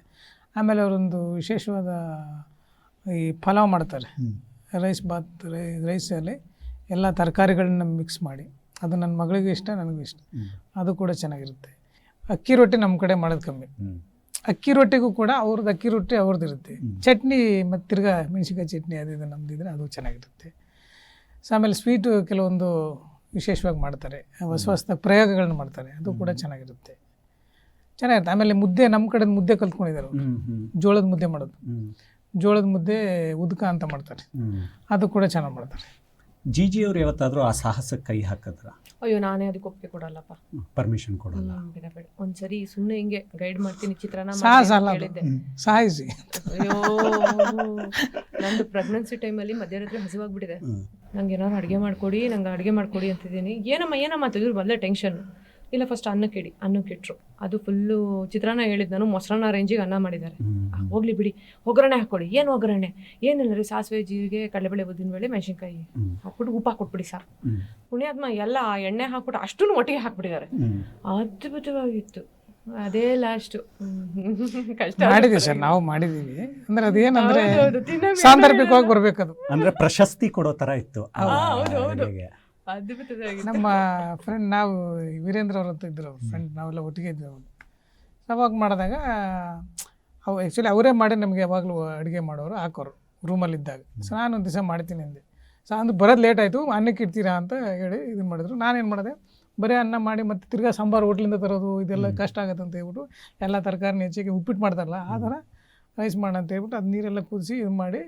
ಆಮೇಲೆ ಅವರೊಂದು ವಿಶೇಷವಾದ ಈ ಪಲಾವ್ ಮಾಡ್ತಾರೆ, ರೈಸಲ್ಲಿ ಎಲ್ಲ ತರಕಾರಿಗಳನ್ನ ಮಿಕ್ಸ್ ಮಾಡಿ. ಅದು ನನ್ನ ಮಗಳಿಗೂ ಇಷ್ಟ, ನನಗೂ ಇಷ್ಟ. ಅದು ಕೂಡ ಚೆನ್ನಾಗಿರುತ್ತೆ. ಅಕ್ಕಿ ರೊಟ್ಟಿ ನಮ್ಮ ಕಡೆ ಮಾಡೋದು ಕಮ್ಮಿ. ಅಕ್ಕಿ ರೊಟ್ಟಿಗೂ ಕೂಡ ಅವ್ರದ್ದು ಅಕ್ಕಿ ರೊಟ್ಟಿ ಅವ್ರದ್ದು ಇರುತ್ತೆ. ಚಟ್ನಿ ಮತ್ತು ತಿರ್ಗಾ ಮೆಣಸಿನ್ಕಾಯಿ ಚಟ್ನಿ ಅದು ಇದು ನಮ್ಮದಿದ್ರೆ ಅದು ಚೆನ್ನಾಗಿರುತ್ತೆ. ಸೊ ಆಮೇಲೆ ಸ್ವೀಟು ಕೆಲವೊಂದು ವಿಶೇಷವಾಗಿ ಮಾಡ್ತಾರೆ, ಹೊಸ ಪ್ರಯೋಗಗಳನ್ನ ಮಾಡ್ತಾರೆ, ಅದು ಕೂಡ ಚೆನ್ನಾಗಿರುತ್ತೆ. ಆಮೇಲೆ ಮುದ್ದೆ, ನಮ್ಮ ಕಡೆ ಮುದ್ದೆ ಕಲ್ತ್ಕೊಂಡಿದ್ದಾರೆ ಅವರು. ಜೋಳದ ಮುದ್ದೆ ಮಾಡೋದು, ಜೋಳದ ಮುದ್ದೆ ಉದ್ಕ ಅಂತ ಮಾಡ್ತಾರೆ, ಅದು ಕೂಡ ಚೆನ್ನಾಗಿ ಮಾಡ್ತಾರೆ. ಜಿಜಿ ಅವ್ರು ಯಾವತ್ತಾದರೂ ಆ ಸಾಹಸಕ್ಕೆ ಕೈ ಹಾಕಿದ್ರ? ಅಯ್ಯೋ, ನಾನೇ ಅದಕ್ಕೆ ಒಪ್ಪಿಗೆ ಕೊಡಲ್ಲಪ್ಪ, ಪರ್ಮಿಷನ್ ಕೊಡಲ್ಲ. ಬೇಡ ಒಂದ್ಸರಿ ಸುಮ್ಮನೆ ಹಿಂಗೆ ಗೈಡ್ ಮಾಡ್ತೀನಿ, ಚಿತ್ರಾನ್ನ ಹೇಳಿದ್ದೆ. ಸಾಯಿಸಿ. ಅಯ್ಯೋ, ನಂದು ಪ್ರೆಗ್ನೆನ್ಸಿ ಟೈಮಲ್ಲಿ ಮಧ್ಯರಾತ್ರಿ ಹಸಿವಾಗ್ಬಿಟ್ಟಿದೆ. ನಂಗೆ ಏನಾದ್ರು ಅಡುಗೆ ಮಾಡ್ಕೊಡಿ ಅಂತಿದ್ದೀನಿ. ಏನಮ್ಮ ಅಂತಿದ್ರು, ಮೊದಲೇ ಟೆನ್ಷನ್. ಇಲ್ಲ, ಫಸ್ಟ್ ಅನ್ನಕ್ಕೆ ಇಟ್ರು. ಅದು ಫುಲ್ಲು ಚಿತ್ರಾನ್ನ ಹೇಳಿದ್ದು ನಾನು, ಮೊಸರನ್ನ ರೇಂಜಿಗೆ ಅನ್ನ ಮಾಡಿದ್ದಾರೆ. ಹೋಗ್ಲಿ ಬಿಡಿ, ಒಗ್ಗರಣೆ ಹಾಕ್ಕೊಡಿ. ಏನು ಒಗ್ಗರಣೆ? ಏನಿಲ್ಲ ರೀ, ಸಾಸಿವೆ, ಜೀರಿಗೆ, ಕಡಲೆಬೇಳೆ, ಉದ್ದಿನಬೇಳೆ, ಮೆಣಸಿನ್ಕಾಯಿ ಹಾಕ್ಬಿಟ್ಟು ಉಪ್ಪು ಹಾಕ್ಬಿಟ್ಬಿಡಿ ಸಾಕು. ಪುಣ್ಯಾತ್ಮ ಎಲ್ಲ ಎಣ್ಣೆ ಹಾಕ್ಬಿಟ್ಟು ಅಷ್ಟನ್ನು ಒಟ್ಟಿಗೆ ಹಾಕ್ಬಿಟ್ಟಿದ್ದಾರೆ. ಅದ್ಭುತವಾಗಿತ್ತು. ಅದೇ ಲಾಸ್ಟ್ ಕಷ್ಟ ಮಾಡಿದ್ವಿ ಸರ್, ನಾವು ಮಾಡಿದೀವಿ. ಅಂದ್ರೆ ಅದೇನಂದ್ರೆ ಸಾಂದರ್ಭಿಕವಾಗಿ ಬರ್ಬೇಕದು, ಅಂದ್ರೆ ಪ್ರಶಸ್ತಿ ಕೊಡೋ ತರ ಇತ್ತು. ನಮ್ಮ ಫ್ರೆಂಡ್, ನಾವು ವೀರೇಂದ್ರ ಅವ್ರ ಅಂತ ಇದ್ರು, ಅವ್ರ ಫ್ರೆಂಡ್, ನಾವೆಲ್ಲ ಒಟ್ಟಿಗೆ ಇದ್ವಿ. ಅವಾಗ ಅವಾಗ ಮಾಡಿದಾಗ ಆ್ಯಕ್ಚುಲಿ ಅವರೇ ಮಾಡಿ ನಮಗೆ ಯಾವಾಗಲೂ ಅಡುಗೆ ಮಾಡೋರು, ಹಾಕೋರು ರೂಮಲ್ಲಿದ್ದಾಗ. ಸೊ ನಾನು ಒಂದು ದಿವಸ ಮಾಡ್ತೀನಿ ಅಂದೆ. ಸೊ ಅಂದ್ರೆ ಬರೋದು ಲೇಟ್ ಆಯಿತು, ಅನ್ನಕ್ಕೆ ಇಡ್ತೀರಾ ಅಂತ ಹೇಳಿ ಇದನ್ನು ಮಾಡಿದ್ರು. ನಾನೇನು ಮಾಡಿದೆ, ಬರೀ ಅನ್ನ ಮಾಡಿ ಮತ್ತು ತಿರ್ಗಾ ಸಾಂಬಾರು ಹೋಟ್ಲಿಂದ ತರೋದು ಇದೆಲ್ಲ ಕಷ್ಟ ಆಗುತ್ತೆ ಅಂತ ಹೇಳ್ಬಿಟ್ಟು ಎಲ್ಲ ತರಕಾರಿನ ಹೆಚ್ಚಿಗೆ ಉಪ್ಪಿಟ್ಟು ಮಾಡ್ತಾರಲ್ಲ ಆ ಥರ ರೈಸ್ ಮಾಡೋಣ ಅಂತ ಹೇಳ್ಬಿಟ್ಟು ಅದು ನೀರೆಲ್ಲ ಕುದಿಸಿ ಇದು ಮಾಡಿ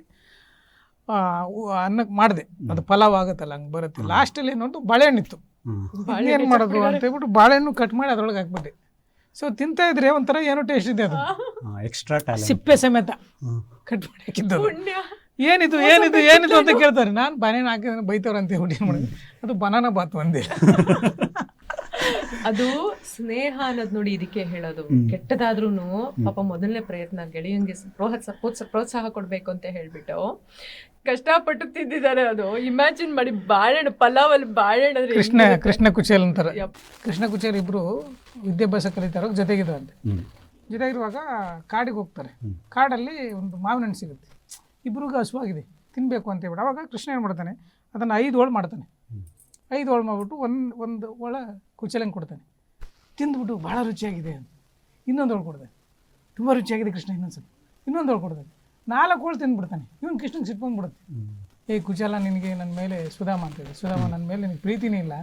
ಅನ್ನಕ್ಕೆ ಮಾಡಿದೆ. ಅದು ಪಲಾವ್ ಆಗುತ್ತಲ್ಲ ಹಂಗೆ ಬರುತ್ತೆ. ಲಾಸ್ಟಲ್ಲಿ ಏನು ಅಂತ ಬಾಳೆಹಣ್ಣಿತ್ತು, ಏನು ಮಾಡೋದು ಅಂತ ಹೇಳ್ಬಿಟ್ಟು ಬಾಳೆಹಣ್ಣು ಕಟ್ ಮಾಡಿ ಅದ್ರೊಳಗೆ ಹಾಕ್ಬಿಟ್ಟೆ. ಸೊ ತಿಂತಾ ಇದ್ರೆ ಒಂಥರ ಏನೋ ಟೇಸ್ಟ್ ಇದೆ, ಅದು ಎಕ್ಸ್ಟ್ರಾ ಸಿಪ್ಪೆ ಸಮೇತ ಕಟ್ ಮಾಡಿ ಹಾಕಿದ್ದು. ಏನಿದು ಏನಿದು ಏನಿದು ಅಂತ ಕೇಳ್ತಾರೆ. ನಾನು ಬನಾನ ಹಾಕಿದ್ರೆ ಬೈತವ್ರ ಅಂತ ಹೇಳ್ಬಿಟ್ಟು ಏನು ಮಾಡಿದೆ, ಅದು ಬನಾನ ಬಾತ್ ಒಂದೇ. ಅದು ಸ್ನೇಹ ಅನ್ನೋದು ನೋಡಿ ಇದಕ್ಕೆ ಹೇಳೋದು. ಕೆಟ್ಟದಾದ್ರೂನು ಪಾಪ ಮೊದಲನೇ ಪ್ರಯತ್ನ ಗೆಳೆಯಂಗೆ ಪ್ರೋತ್ಸಾಹ ಕೊಡ್ಬೇಕು ಅಂತ ಹೇಳ್ಬಿಟ್ಟು ಕಷ್ಟಪಟ್ಟು ತಿಂದಿದ್ದಾರೆ. ಅದು ಇಮ್ಯಾಜಿನ್ ಮಾಡಿ, ಬಾಳೆಹಣ್ಣು ಪಲಾವಲ್ಲಿ ಬಾಳೆಹಣ್ಣು ಅಂದ್ರೆ ಕೃಷ್ಣ ಕುಚೇಲ್ ಅಂತಾರೆ. ಕೃಷ್ಣ ಕುಚೇಲ್ ಇಬ್ರು ವಿದ್ಯಾಭ್ಯಾಸ ಕಲಿತಾರೋ ಜೊತೆಗಿದ್ರಂತೆ. ಜೊತೆಗಿರುವಾಗ ಕಾಡಿಗೆ ಹೋಗ್ತಾರೆ. ಕಾಡಲ್ಲಿ ಒಂದು ಮಾವಿನ ಹಣ್ಣು ಸಿಗುತ್ತೆ. ಇಬ್ರಿಗೂ ಹಸುವಾಗಿದೆ, ತಿನ್ನಬೇಕು ಅಂತ ಹೇಳ್ಬಿಟ್ಟು ಅವಾಗ ಕೃಷ್ಣ ಏನು ಮಾಡ್ತಾನೆ, ಅದನ್ನು 5 ಹೋಳು ಮಾಡ್ತಾನೆ. 5 ಹೋಳು ಮಾಡಿಬಿಟ್ಟು ಒಂದು ಒಳ ಕುಚಲಂಗೆ ಕೊಡ್ತಾನೆ. ತಿಂದ್ಬಿಟ್ಟು ಭಾಳ ರುಚಿಯಾಗಿದೆ ಅಂತ ಇನ್ನೊಂದು ಹೋಳು ಕೊಡ್ತಾನೆ. ತುಂಬ ರುಚಿಯಾಗಿದೆ ಕೃಷ್ಣ, ಇನ್ನೊಂದು ಹೋಳು ಕೊಡ್ತಾನೆ. 4 ಹೋಳು ತಿಂದ್ಬಿಡ್ತಾನೆ. ಇವನು ಕೃಷ್ಣಂಗೆ ಸಿಟ್ಕೊಂಡ್ಬಿಡುತ್ತೆ. ಏ ಕುಚಲ, ನಿನಗೆ ನನ್ನ ಮೇಲೆ ಸುಧಾಮ ಅಂತಿದೆ, ಸುಧಾಮ ನನ್ನ ಮೇಲೆ ನಿನಗೆ ಪ್ರೀತಿನೇ ಇಲ್ಲ,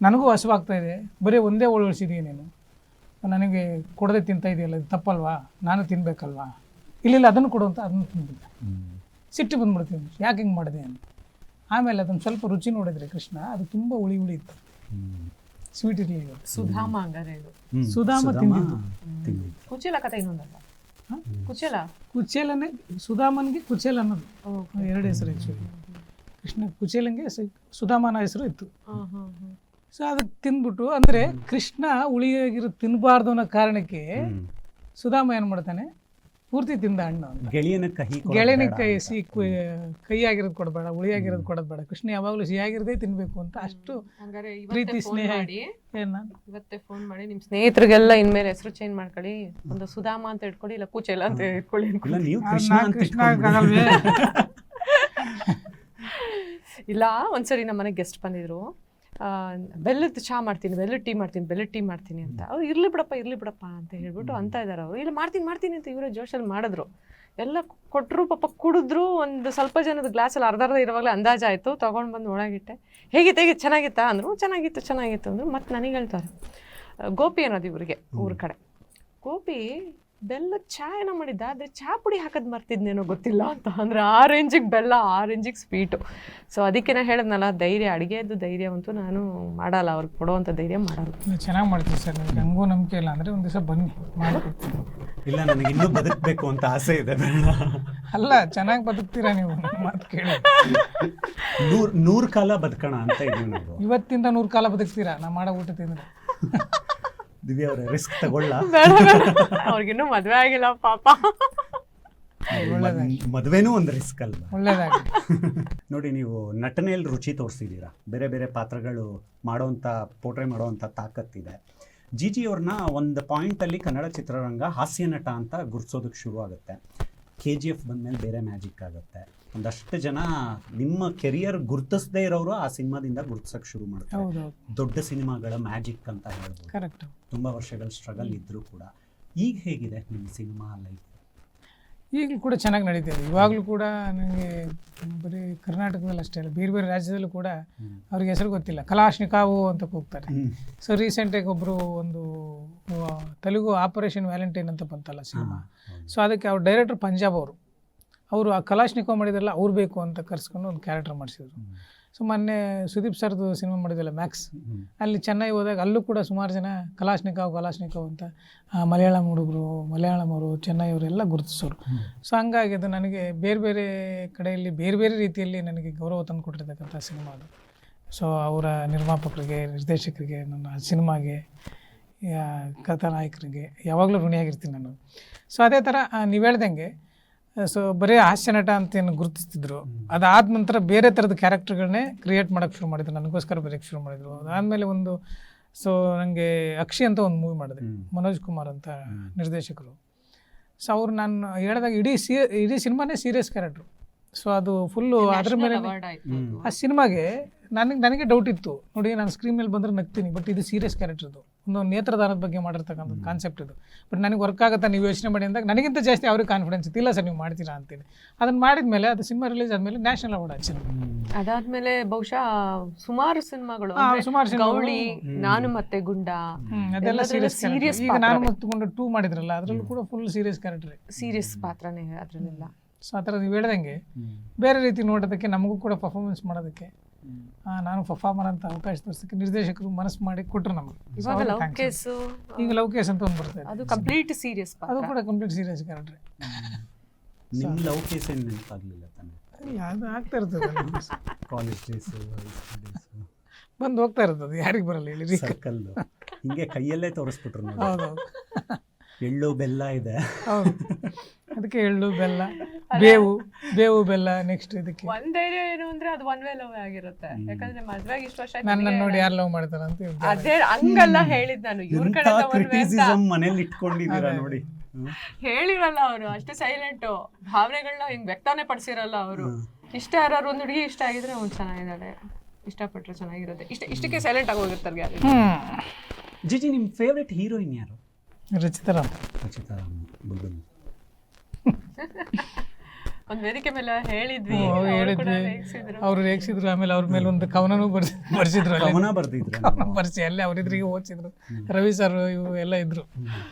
ನನಗೂ ಹಸುವಾಗ್ತಾಯಿದೆ, ಬರೀ ಒಂದೇ ಹೋಳು ಉಳಿಸಿದೀಯ ನೀನು, ನನಗೆ ಕೊಡದೆ ತಿಂತಾ ಇದೆಯಲ್ಲ, ಇದು ತಪ್ಪಲ್ವಾ, ನಾನು ತಿನ್ನಬೇಕಲ್ವಾ, ಇಲ್ಲ ಅದನ್ನು ಕೊಡುವಂತ ಅದನ್ನು ತಿಂದ್ಬಿಟ್ಟ. ಸಿಟ್ಟು ಬಂದ್ಬಿಡ್ತೀವಿ, ಯಾಕೆ ಹಿಂಗೆ ಮಾಡಿದೆ ಅಂತ. ಆಮೇಲೆ ಅದನ್ನು ಸ್ವಲ್ಪ ರುಚಿ ನೋಡಿದ್ರೆ ಕೃಷ್ಣ ಅದು ತುಂಬ ಹುಳಿ ಇತ್ತು, ಸ್ವೀಟ್ ಇರಲಿಲ್ಲ. ಸುಧಾಮ ಹಂಗಾರೆ ಇದು ಸುಧಾಮ ತಿಂದಿದ್ದು. ಕುಚೇಲ ಕಥೆ ಇನ್ನೊಂದಲ್ಲ, ಕುಚೇಲನೇ ಸುಧಾಮನ್ಗೆ ಕುಚೇಲ ಅನ್ನೋದು 2 ಹೆಸರು ಆ್ಯಕ್ಚುಲಿ. ಕೃಷ್ಣ ಕುಚೇಲಂಗೆ ಸುಧಾಮನ ಹೆಸರು ಇತ್ತು. ಸೊ ಅದಕ್ಕೆ ತಿಂದ್ಬಿಟ್ಟು, ಅಂದರೆ ಕೃಷ್ಣ ಹುಳಿಯಾಗಿರೋ ತಿನ್ನಬಾರ್ದು ಅನ್ನೋ ಕಾರಣಕ್ಕೆ ಸುಧಾಮ ಏನು ಮಾಡ್ತಾನೆ, ಪೂರ್ತಿ ತಿಂದ ಹಣ್ಣು. ಗೆಳೆಯನ ಕೈ ಆಗಿರೋದು ಕೊಡಬೇಡ, ಹುಳಿಯಾಗಿರೋದು ಕೊಡೋದು ಬೇಡ, ಕೃಷ್ಣ ಯಾವಾಗಲೂ ಸಿಹಿಯಾಗಿರೋದೇ ತಿನ್ಬೇಕು ಅಂತ ಅಷ್ಟು ಪ್ರೀತಿ ಸ್ನೇಹ. ಇವತ್ತೇ ಫೋನ್ ಮಾಡಿ ನಿಮ್ಮ ಸ್ನೇಹಿತರಿಗೆಲ್ಲ ಇನ್ಮೇಲೆ ಹೆಸರು ಚೇಂಜ್ ಮಾಡ್ಕೊಳ್ಳಿ, ಒಂದು ಸುಧಾಮ ಅಂತ ಇಟ್ಕೊಳ್ಳಿ, ಇಲ್ಲ ಕುಚೇಲ ಅಂತ ಇಟ್ಕೊಳ್ಳಿ. ಇಲ್ಲ, ಒಂದ್ಸರಿ ನಮ್ಮ ಮನೆಗೆ ಗೆಸ್ಟ್ ಬಂದಿದ್ರು. ಬೆಲ್ಲದ ಚಹಾ ಮಾಡ್ತೀನಿ, ಬೆಲ್ಲದ ಟೀ ಮಾಡ್ತೀನಿ ಅಂತ. ಅವ್ರು ಇರ್ಲಿ ಬಿಡಪ್ಪ ಅಂತ ಹೇಳ್ಬಿಟ್ಟು ಅಂತ ಇದ್ದಾರೆ. ಅವರು ಇಲ್ಲ ಮಾಡ್ತೀನಿ ಅಂತ ಇವರೇ ಜೋಶಲ್ಲಿ ಮಾಡಿದ್ರು. ಎಲ್ಲ ಕೊಟ್ಟರು, ಪಾಪ ಕುಡಿದ್ರು. ಒಂದು ಸ್ವಲ್ಪ ಜನದ ಗ್ಲಾಸಲ್ಲಿ ಅರ್ಧ ಇರುವಾಗಲೇ ಅಂದಾಜಾಯಿತು. ತೊಗೊಂಡು ಬಂದು ಒಳಗಿಟ್ಟೆ. ಹೇಗಿತ್ತು ಚೆನ್ನಾಗಿತ್ತಾ ಅಂದರು. ಚೆನ್ನಾಗಿತ್ತು ಅಂದರು. ಮತ್ತು ನನಗೆ ಹೇಳ್ತಾರೆ, ಗೋಪಿ ಅನ್ನೋದು ಇವರಿಗೆ ಊರ ಕಡೆ. ಗೋಪಿ ಬೆಲ್ಲದ ಚಹಾ ಏನೋ ಮಾಡಿದ್ದ, ಆದರೆ ಚಹಾ ಪುಡಿ ಹಾಕೋದು ಮರ್ತಿದ್ನೇನೋ ಗೊತ್ತಿಲ್ಲ ಅಂತ. ಅಂದರೆ ಆ ರೇಂಜಿಗೆ ಬೆಲ್ಲ, ಆ ರೇಂಜಿಗೆ ಸ್ವೀಟು. ಸೊ ಅದಕ್ಕೆ ನಾನು ಹೇಳಿದ್ನಲ್ಲ, ಅಡುಗೆದು ಧೈರ್ಯವಂತೂ ನಾನು ಮಾಡಲ್ಲ, ಅವ್ರಿಗೆ ಕೊಡುವಂಥ ಧೈರ್ಯ ಮಾಡಲ್ಲ. ಚೆನ್ನಾಗಿ ಮಾಡ್ತೀವಿ ಸರ್, ನನಗೆ ಹಂಗೂ ನಂಬಿಕೆ ಇಲ್ಲ ಅಂದರೆ ಒಂದು ದಿವಸ ಬನ್ನಿ ಮಾಡಿಕೊಡ್ತೀನಿ. ಇಲ್ಲ, ನನಗೆ ಇನ್ನೂ ಬದುಕಬೇಕು ಅಂತ ಆಸೆ ಇದೆ. ಅಲ್ಲ, ಚೆನ್ನಾಗಿ ಬದುಕ್ತೀರಾ ನೀವು, ಮಾತು ಕೇಳಿ. 100 ಕಾಲ ಬದುಕೋಣ ಅಂತ ಇದ್ದೀವಿ ನಾವು. ಇವತ್ತಿಂದ 100 ಕಾಲ ಬದುಕ್ತೀರಾ ನಾ ಮಾಡೋ ಊಟ ತಿಂದರೆ. ದಿವ್ಯಾ ಅವರೇ, ರಿಸ್ಕ್ ತಗೊಳ್ಳ? ಅವ್ರಿಗಿನ್ನೂ ಮದುವೆ ಆಗಿಲ್ಲ ಪಾಪ. ಮದುವೆನೂ ಒಂದು ರಿಸ್ಕ್ ಅಲ್ವಾ? ಒಳ್ಳೇದಾಗಿ ನೋಡಿ, ನೀವು ನಟನೆಯಲ್ಲಿ ರುಚಿ ತೋರಿಸಿದ್ದೀರಾ. ಬೇರೆ ಬೇರೆ ಪಾತ್ರಗಳು ಮಾಡೋವಂಥ, ಪೋರ್ಟ್ರೇ ಮಾಡೋವಂಥ ತಾಕತ್ತಿದೆ. ಜಿಜಿ ಅವ್ರನ್ನ ಒಂದು ಪಾಯಿಂಟಲ್ಲಿ ಕನ್ನಡ ಚಿತ್ರರಂಗ ಹಾಸ್ಯ ನಟ ಅಂತ ಗುರುತಿಸೋದಕ್ಕೆ ಶುರು ಆಗುತ್ತೆ. KGF ಬಂದಮೇಲೆ ಬೇರೆ ಮ್ಯಾಜಿಕ್ ಆಗುತ್ತೆ. ಒಂದಷ್ಟು ಜನ ನಿಮ್ಮ ಕೆರಿಯರ್ ಗುರುತಿಸದೇ ಇರೋರು ಆ ಸಿನಿಮಾದಿಂದ ಗುರುತಿಸೋಕೆ ಶುರು ಮಾಡ್ತಾರೆ. ದೊಡ್ಡ ಸಿನಿಮಾಗಳ ಮ್ಯಾಜಿಕ್ ಅಂತ ಹೇಳ್ಬೋದು. ಕರೆಕ್ಟ್. ತುಂಬ ವರ್ಷಗಳ ಸ್ಟ್ರಗಲ್ ಇದ್ದರೂ ಕೂಡ ಈಗ ಹೇಗಿದೆ ನಿಮ್ಮ ಸಿನಿಮಾ ಲೈಫ್? ಈಗಲೂ ಕೂಡ ಚೆನ್ನಾಗಿ ನಡೀತಿದೆ. ಇವಾಗಲೂ ಕೂಡ ನನಗೆ ಬರೀ ಕರ್ನಾಟಕದಲ್ಲಿ ಅಷ್ಟೇ ಅಲ್ಲ, ಬೇರೆ ಬೇರೆ ರಾಜ್ಯದಲ್ಲೂ ಕೂಡ ಅವ್ರಿಗೆ ಹೆಸರು ಗೊತ್ತಿಲ್ಲ, ಕಲಾಶ್ನಿಕಾವು ಅಂತ ಕೂಗ್ತಾರೆ. ಸೊ ರೀಸೆಂಟಾಗಿ ಒಬ್ಬರು ಒಂದು ತೆಲುಗು ಆಪರೇಷನ್ ವ್ಯಾಲೆಂಟೈನ್ ಅಂತ ಬಂತಲ್ಲ ಸಿನಿಮಾ. ಸೊ ಅದಕ್ಕೆ ಅವ್ರ ಡೈರೆಕ್ಟರ್ ಪಂಜಾಬ್ ಅವರು ಆ ಕಲಾಶ್ನಿಕಾವ್ ಮಾಡಿದ್ರಲ್ಲ, ಅವ್ರು ಬೇಕು ಅಂತ ಕರ್ಸ್ಕೊಂಡು ಒಂದು ಕ್ಯಾರೆಕ್ಟರ್ ಮಾಡಿಸಿದ್ರು. ಸೊ ಮೊನ್ನೆ ಸುದೀಪ್ ಸರ್ದು ಸಿನಿಮಾ ಮಾಡಿದ್ವಲ್ಲ ಮ್ಯಾಕ್ಸ್, ಅಲ್ಲಿ ಚೆನ್ನೈ ಹೋದಾಗ ಅಲ್ಲೂ ಕೂಡ ಸುಮಾರು ಜನ ಕಲಾಶ್ನಿಕಾವ್ ಅಂತ ಮಲಯಾಳಂ ಹುಡುಗರು, ಮಲಯಾಳಂ ಅವರು, ಚೆನ್ನೈ ಅವರೆಲ್ಲ ಗುರುತಿಸೋರು. ಸೊ ಹಂಗಾಗಿ ಅದು ನನಗೆ ಬೇರೆ ಬೇರೆ ಕಡೆಯಲ್ಲಿ ಬೇರೆ ಬೇರೆ ರೀತಿಯಲ್ಲಿ ನನಗೆ ಗೌರವ ತಂದು ಕೊಟ್ಟಿರ್ತಕ್ಕಂಥ ಸಿನಿಮಾ ಅದು. ಸೊ ಅವರ ನಿರ್ಮಾಪಕರಿಗೆ, ನಿರ್ದೇಶಕರಿಗೆ, ನನ್ನ ಸಿನಿಮಾಗೆ, ಕಥಾನಾಯಕರಿಗೆ ಯಾವಾಗಲೂ ಋಣಿಯಾಗಿರ್ತೀನಿ ನಾನು. ಸೊ ಅದೇ ಥರ ನೀವು ಹೇಳ್ದಂಗೆ, ಸೊ ಬರೀ ಹಾಸ್ಯ ನಟ ಅಂತ ಏನು ಗುರುತಿಸ್ತಿದ್ರು, ಅದಾದ ನಂತರ ಬೇರೆ ಥರದ ಕ್ಯಾರೆಕ್ಟರ್ಗಳನ್ನೇ ಕ್ರಿಯೇಟ್ ಮಾಡೋಕ್ಕೆ ಶುರು ಮಾಡಿದ್ರು, ನನಗೋಸ್ಕರ ಬರೆಯೋಕ್ಕೆ ಶುರು ಮಾಡಿದರು. ಅದಾದಮೇಲೆ ಒಂದು ನನಗೆ ಅಕ್ಷಿ ಅಂತ ಒಂದು ಮೂವಿ ಮಾಡಿದೆ, ಮನೋಜ್ ಕುಮಾರ್ ಅಂತ ನಿರ್ದೇಶಕರು. ಸೊ ಅವ್ರು ನಾನು ಹೇಳಿದಾಗ ಇಡೀ ಸಿನಿಮಾನೇ ಸೀರಿಯಸ್ ಕ್ಯಾರೆಕ್ಟ್ರು. ಸೊ ಅದು ಫುಲ್ಲು ಅದ್ರ ಮೇಲೆ ಆ ಸಿನಿಮಾಗೆ ನನಗೆ ಡೌಟ್ ಇತ್ತು. ನೋಡಿ, ನಾನು ಸ್ಕ್ರೀನ್ ಮೇಲೆ ಬಂದರೆ ನಗ್ತೀನಿ, ಬಟ್ ಇದು ಸೀರಿಯಸ್ ಕ್ಯಾರೆಕ್ಟರ್ದು. ಒಂದು ನೇತ್ರದಾನದ ಬಗ್ಗೆ ಮಾಡಿರ್ತಕ್ಕಂಥದ್ದು ಕಾನ್ಸೆಪ್ಟ್ ಇದು. ಬಟ್ ನನಗೆ ವರ್ಕ್ ಆಗುತ್ತಾ ನೀವು ಯೋಚನೆ ಮಾಡಿ ಅಂದಾಗ ನನಗಿಂತ ಜಾಸ್ತಿ ಅವ್ರಿಗೆ ಕಾನ್ಫಿಡೆನ್ಸ್ ಇತ್ತು, ಇಲ್ಲ ಸರ್ ನೀವು ಮಾಡ್ತೀರಾ ಅಂತೇಳಿ. ಅದನ್ನು ಮಾಡಿದ್ಮೇಲೆ ಅದು ಸಿನಿಮಾ ರಿಲೀಸ್ ಆದಮೇಲೆ ನ್ಯಾಷನಲ್ ಅವಾರ್ಡ್ ಆಯ್ತು ಸಿನಿಮಾ. ಅದಾದ್ಮೇಲೆ ಬಹುಶಃ ಸುಮಾರು ಸಿನಿಮಾಗಳು ಸುಮಾರು ಗೌಳಿ, ನಾನು ಮತ್ತೆ ಗುಂಡ, ಅದೆಲ್ಲ ಸೀರಿಯಸ್ ಸೀರಿಯಸ್ ಈಗ ನಾನು ಮತ್ತುಕೊಂಡು 2 ಮಾಡಿದ್ರಲ್ಲ ಅದರಲ್ಲೂ ಕೂಡ ಫುಲ್ ಸೀರಿಯಸ್ ಕ್ಯಾರೆಕ್ಟರ್, ಸೀರಿಯಸ್ ಪಾತ್ರನೇ ಅದ್ರಲ್ಲೆಲ್ಲ. ಸೊ ಆ ಥರ ನೀವು ಹೇಳ್ದಂಗೆ ಬೇರೆ ರೀತಿ ನೋಡೋದಕ್ಕೆ ನಮಗೂ ಕೂಡ ಪರ್ಫಾರ್ಮೆನ್ಸ್ ಮಾಡೋದಕ್ಕೆ ನಾನು ಪರ್ಫಾರ್ಮರ್ ಅಂತ ಅವಕಾಶ ತೋರಿಸೋಕ್ಕೆ ನಿರ್ದೇಶಕರು ಮನಸ್ಸು ಮಾಡಿ ಕೊಟ್ಟರು ನಮಗೆ. ಇವಾಗ ಲವ್ ಕೇಸ್, ಈಗ ಲವ್ ಕೇಸ್ ಅಂತ ಒಂದು ಬರ್ತದೆ, ಅದು ಕಂಪ್ಲೀಟ್ ಸೀರಿಯಸ್ ಪಾತ್ರ, ಅದು ಕೂಡ ಕಂಪ್ಲೀಟ್ ಸೀರಿಯಸ್ ಕ್ಯಾರೆಕ್ಟರ್. ನಿಮ್ಮ ಲವ್ ಕೇಸ್ ಏನು ನೆನಪಾಗಲಿಲ್ಲ ತಾನೆ? ಇಲ್ಲ, ಅದು ಆಗ್ತಾ ಇರ್ತದೆ ಕಾಲೇಜ್ ಡೇಸು, ಬಂದು ಹೋಗ್ತಾ ಇರ್ತದೆ, ಯಾರಿಗೆ ಬರಲ್ಲ ಹೇಳಿ. ಸರ್ಕಲ್ಲು ಹಿಂಗೆ ಕೈಯಲ್ಲೇ ತೋರಿಸ್ಬಿಟ್ರು ನೋಡಿ. ಹೌದು, ಎಳ್ಳು ಬೆಲ್ಲ ಇದೆ. ಹೌದು, ಅದಕ್ಕೆ ಎಳ್ಳು ಬೆಲ್ಲ, ಬೇವು ಬೇವು ಬೆಲ್ಲ. ನೆಕ್ಸ್ಟ್ ಇದಕ್ಕೆ ಒಂದ್ ಧೈರ್ಯ ಏನು ಅಂದ್ರೆ ಅದು ಒನ್ ವೇ ಲವ್ ಆಗಿರುತ್ತೆ. ಯಾಕಂದ್ರೆ ಮದ್ವೆಗೆ ಇಷ್ಟು ವರ್ಷ ನನ್ನ ನೋಡಿ ಯಾರು ಲವ್ ಮಾಡ್ತಾರ ಅಂತ ಅದೇ ಹಂಗಲ್ಲ ಹೇಳಿದ್ ನಾನು. ಇವ್ರ ಕಡೆ ಕ್ರಿಟಿಸಿಸಮ್ ಮನೇಲಿ ಇಟ್ಕೊಂಡಿದ್ದೀರಾ ನೋಡಿ. ಹೇಳಿರಲ್ಲ ಅವರು, ಅಷ್ಟೇ ಸೈಲೆಂಟ್, ಭಾವನೆಗಳನ್ನ ಹಿಂಗ್ ವ್ಯಕ್ತನೇ ಪಡಿಸಿರಲ್ಲ ಅವರು. ಇಷ್ಟ ಯಾರು ಒಂದು ಹುಡುಗಿ ಇಷ್ಟ ಆಗಿದ್ರೆ ಅವ್ನು ಚೆನ್ನಾಗಿದ್ದಾಳೆ, ಇಷ್ಟಪಟ್ರೆ ಚೆನ್ನಾಗಿರುತ್ತೆ, ಇಷ್ಟಕ್ಕೆ ಸೈಲೆಂಟ್ ಆಗಿ ಹೋಗಿರ್ತಾರೆ ಯಾರು. ಜಿಜಿ, ನಿಮ್ಮ ಫೇವ್ರೆಟ್ ಹೀರೋಯಿನ್ ಯಾರು? ರಚಿತಾರಾಮ್. ರಚಿತಾರಾಮ್ ಬುಲ್ಬುಲ್. ಒಂದ್ ವೇದಿಕೆ ಮೇಲೆ ಹೇಳಿದ್ವಿ, ಅವ್ರು ರೇಗಿಸಿದ್ರು. ಆಮೇಲೆ ಅವ್ರ ಮೇಲೆ ಒಂದು ಕವನನೂ ಬರ್ಸಿದ್ರು, ಕವನ ಬರ್ದಿದ್ರು, ಬರ್ಸಿ ಅಲ್ಲೇ ಅವರಿದ್ರಿಗೆ ಓದಿಸಿದ್ರು. ರವಿ ಸರ್ ಇವು ಎಲ್ಲ ಇದ್ರು.